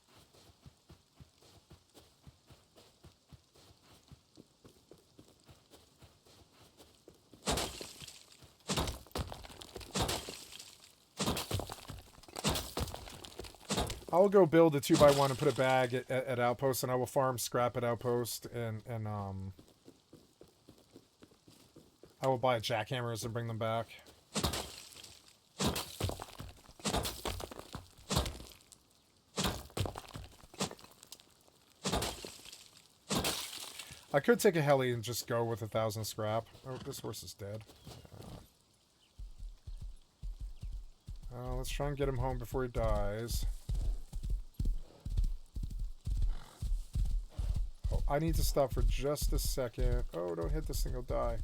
I will go build a 2x1 and put a bag at Outpost, and I will farm scrap at Outpost, and I will buy jackhammers and bring them back. I could take a heli and just go with 1,000 scrap. Oh, this horse is dead. Let's try and get him home before he dies. Oh, I need to stop for just a second. Oh, don't hit this thing, he'll die.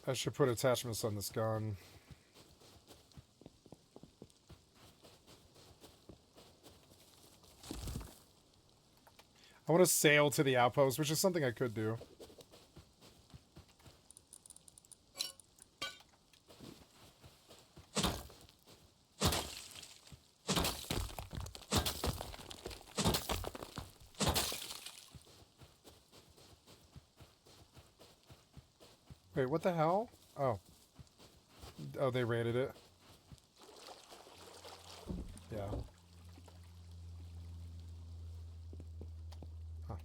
I should put attachments on this gun. I want to sail to the outpost, which is something I could do. Wait, what the hell? Oh. Oh, they raided it. Yeah. Huh.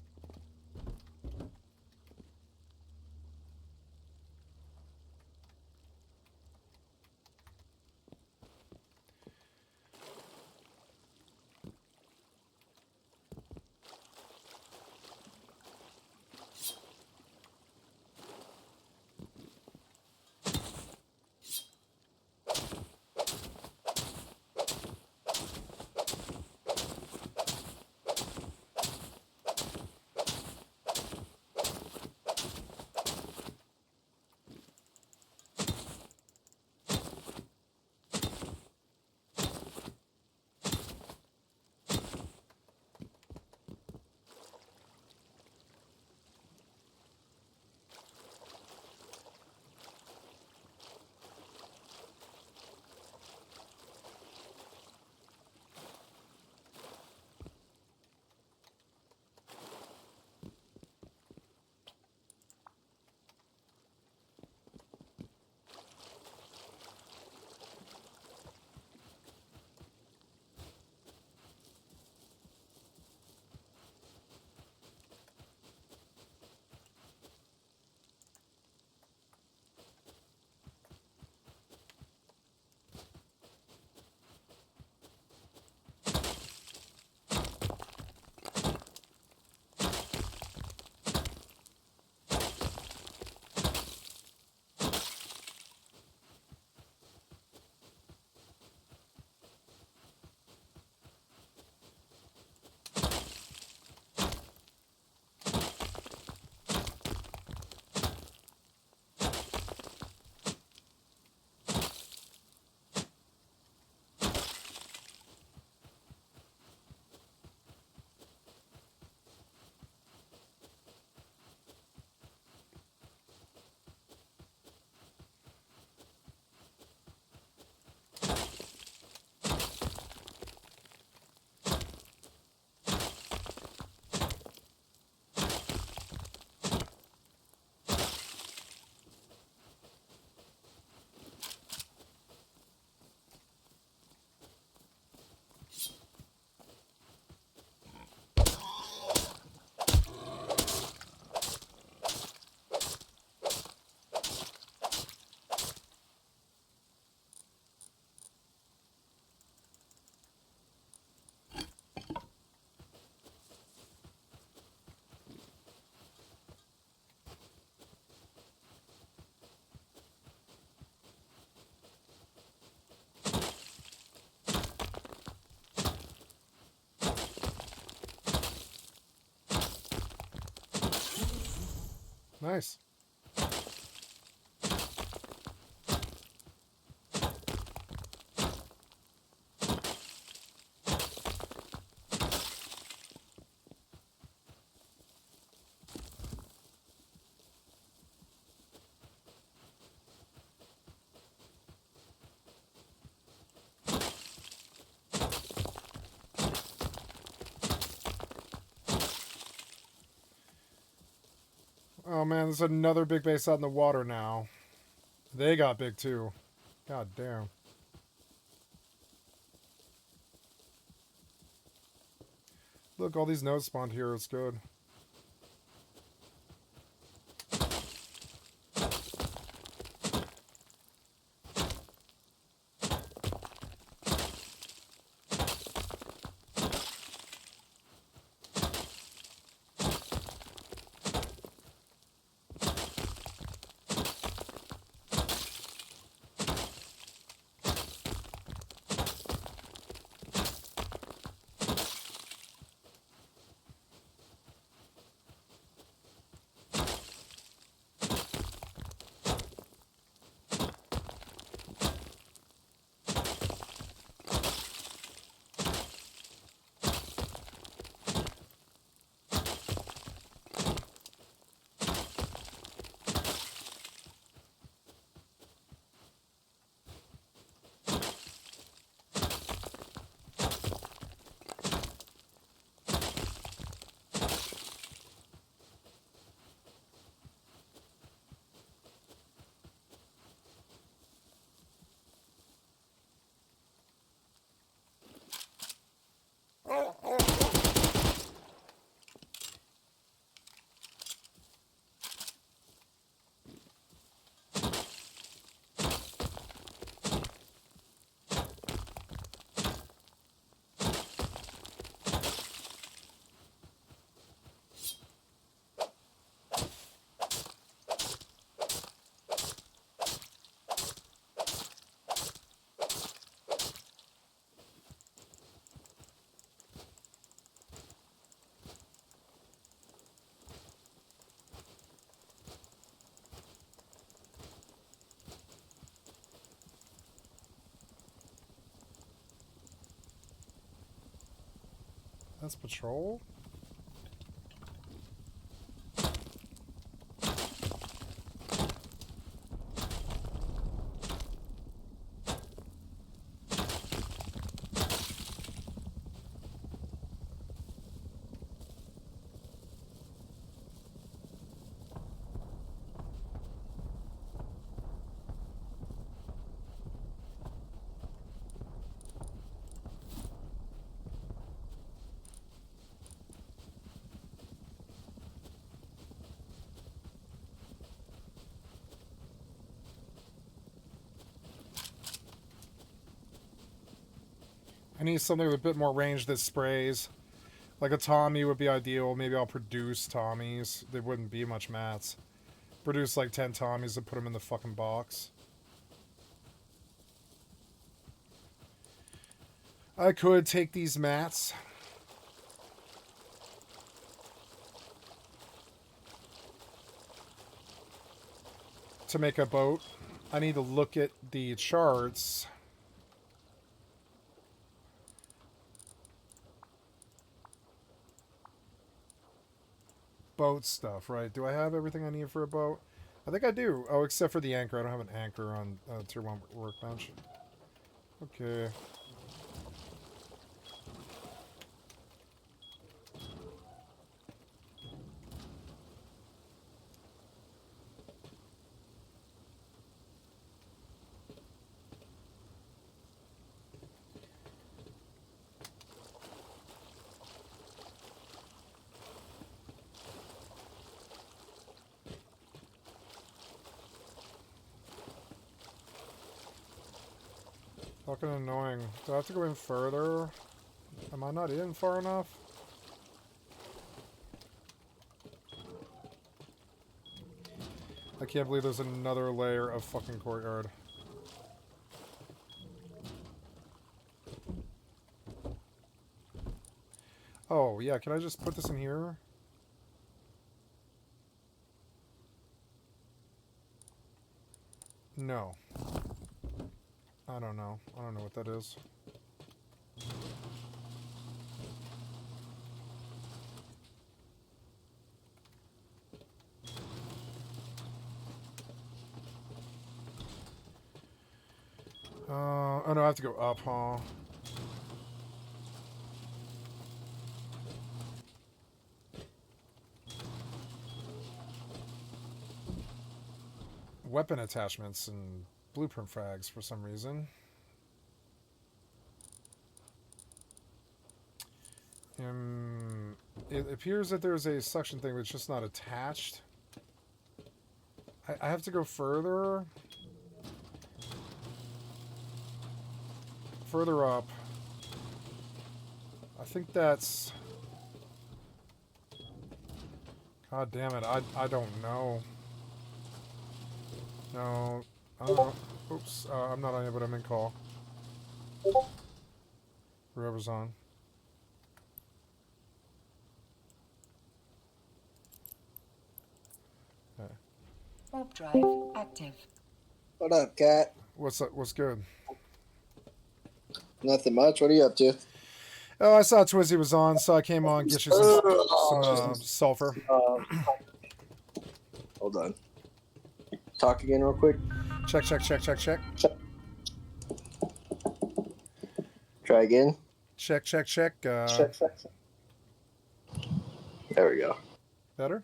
Nice. Oh man, there's another big base out in the water now. They got big too. God damn. Look, all these nodes spawned here. It's good. That's patrol. I need something with a bit more range that sprays. Like a Tommy would be ideal. Maybe I'll produce Tommies. There wouldn't be much mats. Produce like 10 Tommies and put them in the fucking box. I could take these mats. To make a boat. I need to look at the charts. Boat stuff, right? Do I have everything I need for a boat? I think I do. Oh, except for the anchor. I don't have an anchor on Tier 1 workbench. Okay. Fucking annoying. Do I have to go in further? Am I not in far enough? I can't believe there's another layer of fucking courtyard. Oh, yeah, can I just put this in here? No. I don't know. I don't know what that is. Oh no, I have to go up, huh? Weapon attachments and blueprint frags for some reason. It appears that there's a suction thing that's just not attached. I have to go further. Further up. I think that's... God damn it, I don't know. No, I don't know. Oops, I'm not on it, but I'm in call. Whoever's on. Okay. Warp drive active. What up, Cat? What's up? What's good? Nothing much. What are you up to? Oh, I saw Twizzy was on, so I came on, get you some sulfur. Hold on. Talk again real quick. Check. Try again. Check. Check. There we go. Better?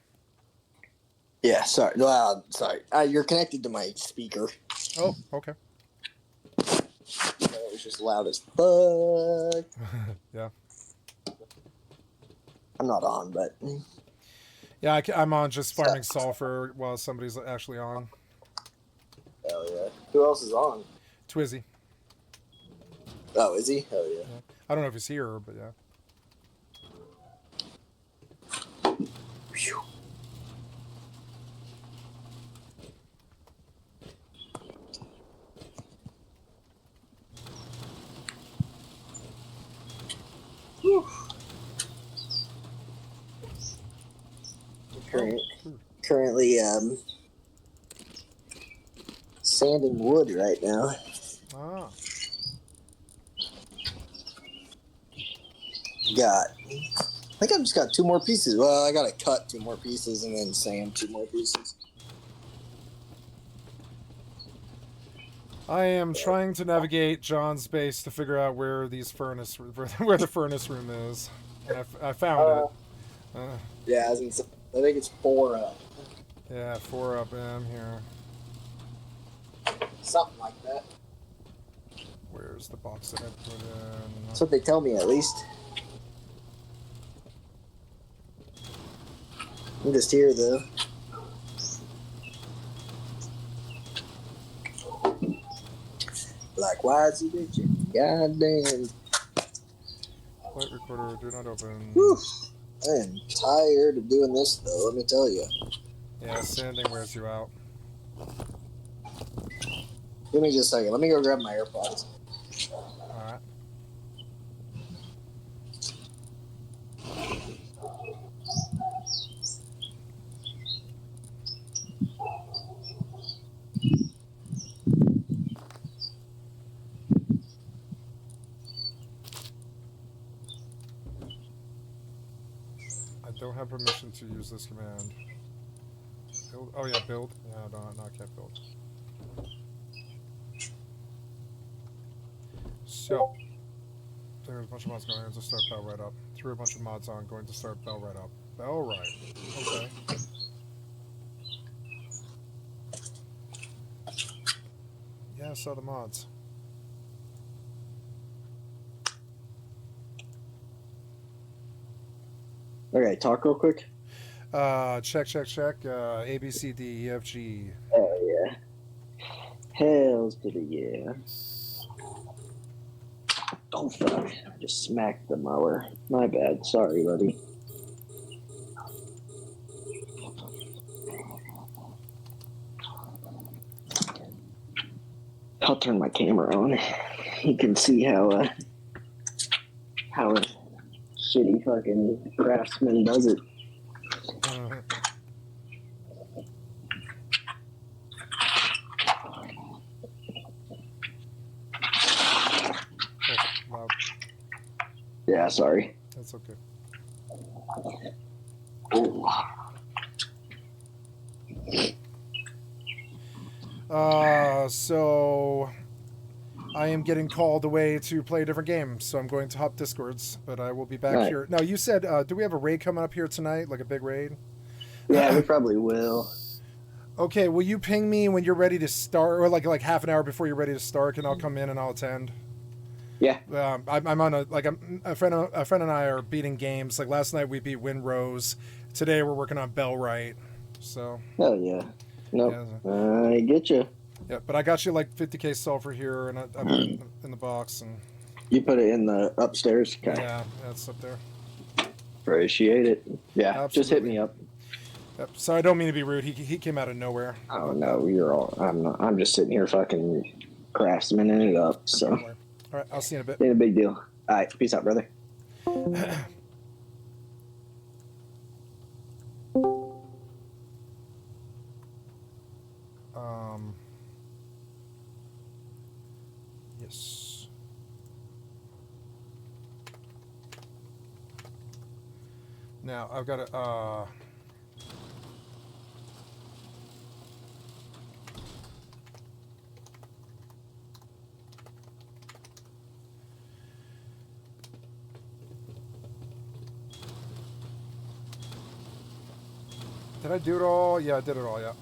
Yeah, sorry. Well, sorry. You're connected to my speaker. Oh, okay. It was just loud as fuck. Yeah. I'm not on, but... Yeah, I'm on just farming sulfur while somebody's actually on. Hell yeah. Who else is on? Twizzy. Oh, is he? Hell yeah. Yeah. I don't know if he's here, but yeah. Phew. Whew. Currently, sanding wood right now. Ah. got. I think I've just got 2 more pieces. Well, I gotta cut 2 more pieces and then sand 2 more pieces. I am trying to navigate John's base to figure out where these furnace, where the furnace room is, and I found it. Yeah, I think it's 4 up. Yeah, 4 up. I'm here. Something like that. Where's the box that I put in? That's what they tell me, at least. I'm just here, though. Like, why is he bitching? Goddamn. Flight recorder, do not open. Whew. I am tired of doing this, though, let me tell you. Yeah, sanding wears you out. Give me just a second. Let me go grab my AirPods. Alright. I don't have permission to use this command. Build. Oh yeah, build. Yeah, no, I can't build. So, there's a bunch of mods going on to start Bell right up. Threw a bunch of mods on, going to start Bell right up. Bell right. Okay. Yeah, I saw the mods. Okay, talk real quick. Check. A, B, C, D, E, F, G. Oh, yeah. Hells to the yeah. Oh, fuck. I just smacked the mower. My bad. Sorry, buddy. I'll turn my camera on. You can see how a shitty fucking craftsman does it. Oh, loud. Yeah, sorry. That's okay. Ooh. So I am getting called away to play a different game, so I'm going to hop Discords, but I will be back Right. here. Now, you said, do we have a raid coming up here tonight, like a big raid? Yeah, we probably will. Okay, will you ping me when you're ready to start, or like half an hour before you're ready to start, and I'll come in and I'll attend. Yeah. I'm on a friend and I are beating games. Like last night we beat Windrose. Today we're working on Bellwright. So. Hell yeah. Nope. Yeah, I get you. Yeah, but I got you like 50k sulfur here, and I put it in the box, and. You put it in the upstairs. Okay. Yeah, it's up there. Appreciate it. Yeah, Absolutely. just hit me up. Yep. So I don't mean to be rude. He came out of nowhere. Oh no, you're all. I'm just sitting here fucking craftsmaning it up. So. All right, I'll see you in a bit. Ain't a big deal. All right, peace out, brother. Yes. Now I've got to Did I do it all? Yeah, I did it all, yeah.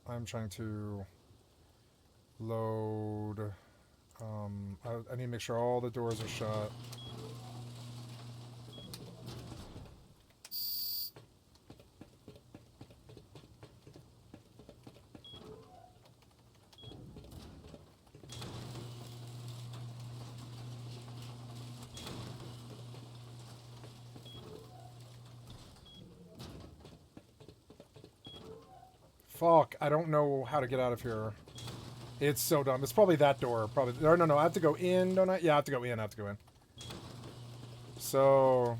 I'm trying to load. I need to make sure all the doors are shut. Fuck, I don't know how to get out of here. It's so dumb. It's probably that door. Probably. No. I have to go in, don't I? Yeah, I have to go in. So...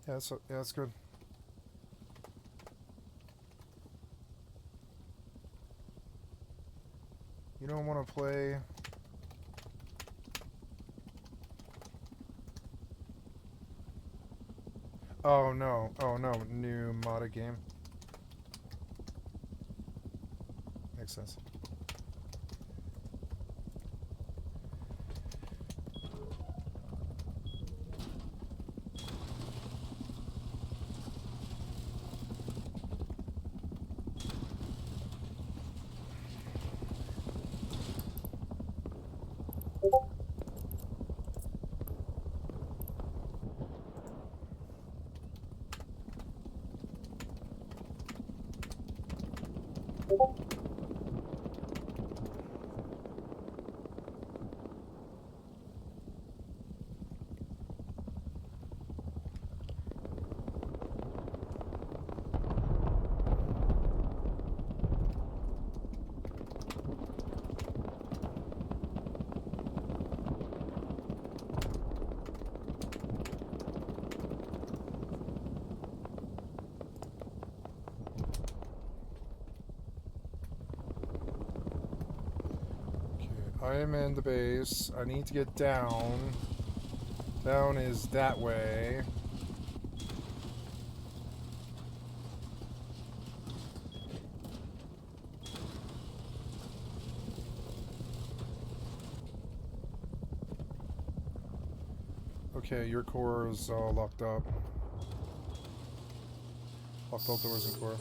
Yeah, that's good. You don't want to play... Oh no, new modded game. Makes sense. I am in the base. I need to get down. Down is that way. Okay, your core is all locked up. Locked all doors and core.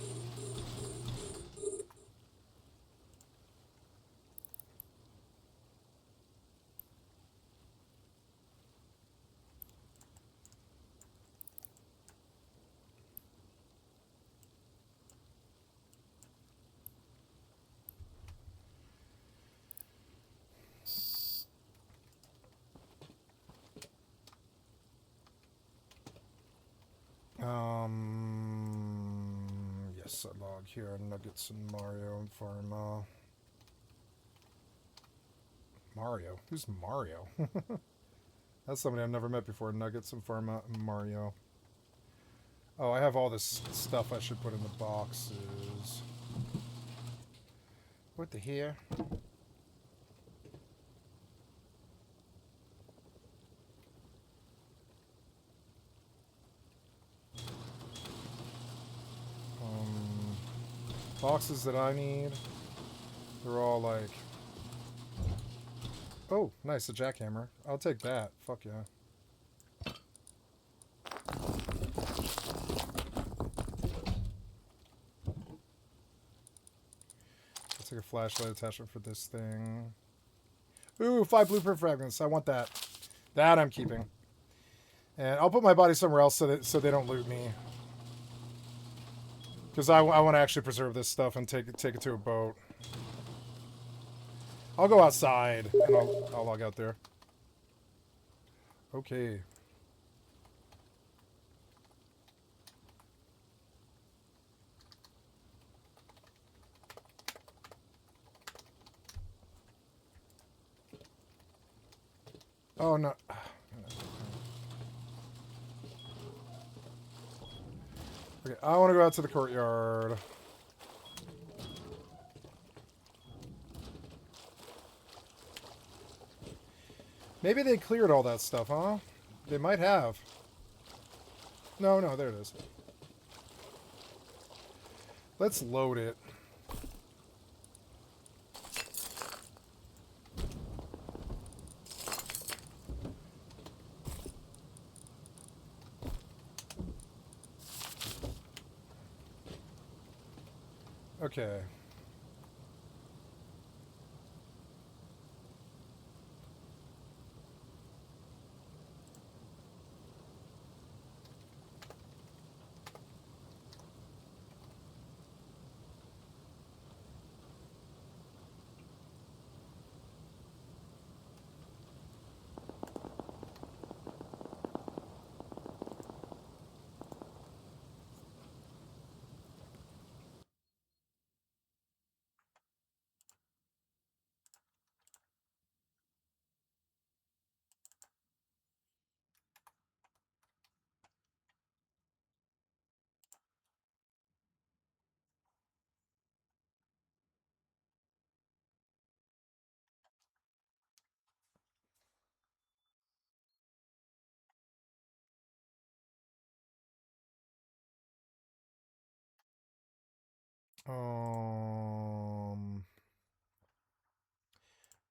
Yes, I log here. Nuggets and Mario and Pharma. Mario? Who's Mario? That's somebody I've never met before. Nuggets and Pharma and Mario. Oh, I have all this stuff I should put in the boxes. What the hell? Boxes that I need. They're all like... Oh, nice, a jackhammer. I'll take that. Fuck yeah. Let's take a flashlight attachment for this thing. Ooh, 5 blueprint fragments. I want that. That I'm keeping. And I'll put my body somewhere else so they don't loot me. Because I want to actually preserve this stuff and take it to a boat. I'll go outside and I'll log out there. Okay. Oh no. Okay, I want to go out to the courtyard. Maybe they cleared all that stuff, huh? They might have. No, there it is. Let's load it. Okay.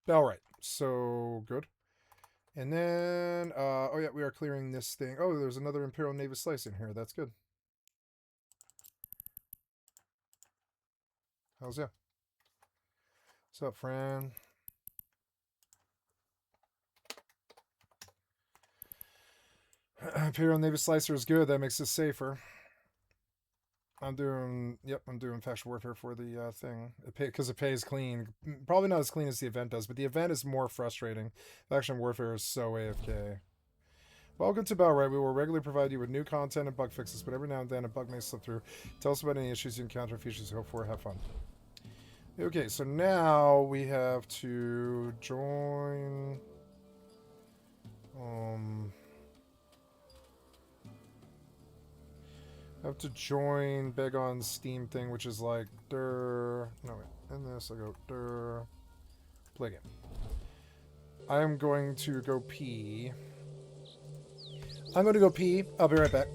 Alright, so good. And then, oh yeah, we are clearing this thing. Oh, there's another Imperial Navy slice in here. That's good. How's yeah? What's up, Fran? Imperial Navy Slicer is good. That makes it safer. I'm doing faction warfare for the thing. Because it pays clean. Probably not as clean as the event does, but the event is more frustrating. Faction warfare is so AFK. Welcome to Bellright. We will regularly provide you with new content and bug fixes, but every now and then a bug may slip through. Tell us about any issues you encounter, features you hope for. Have fun. Okay, so now we have to join... I have to join Begon's Steam thing, which is like, no wait, in this I go, play game. I'm going to go pee. I'll be right back.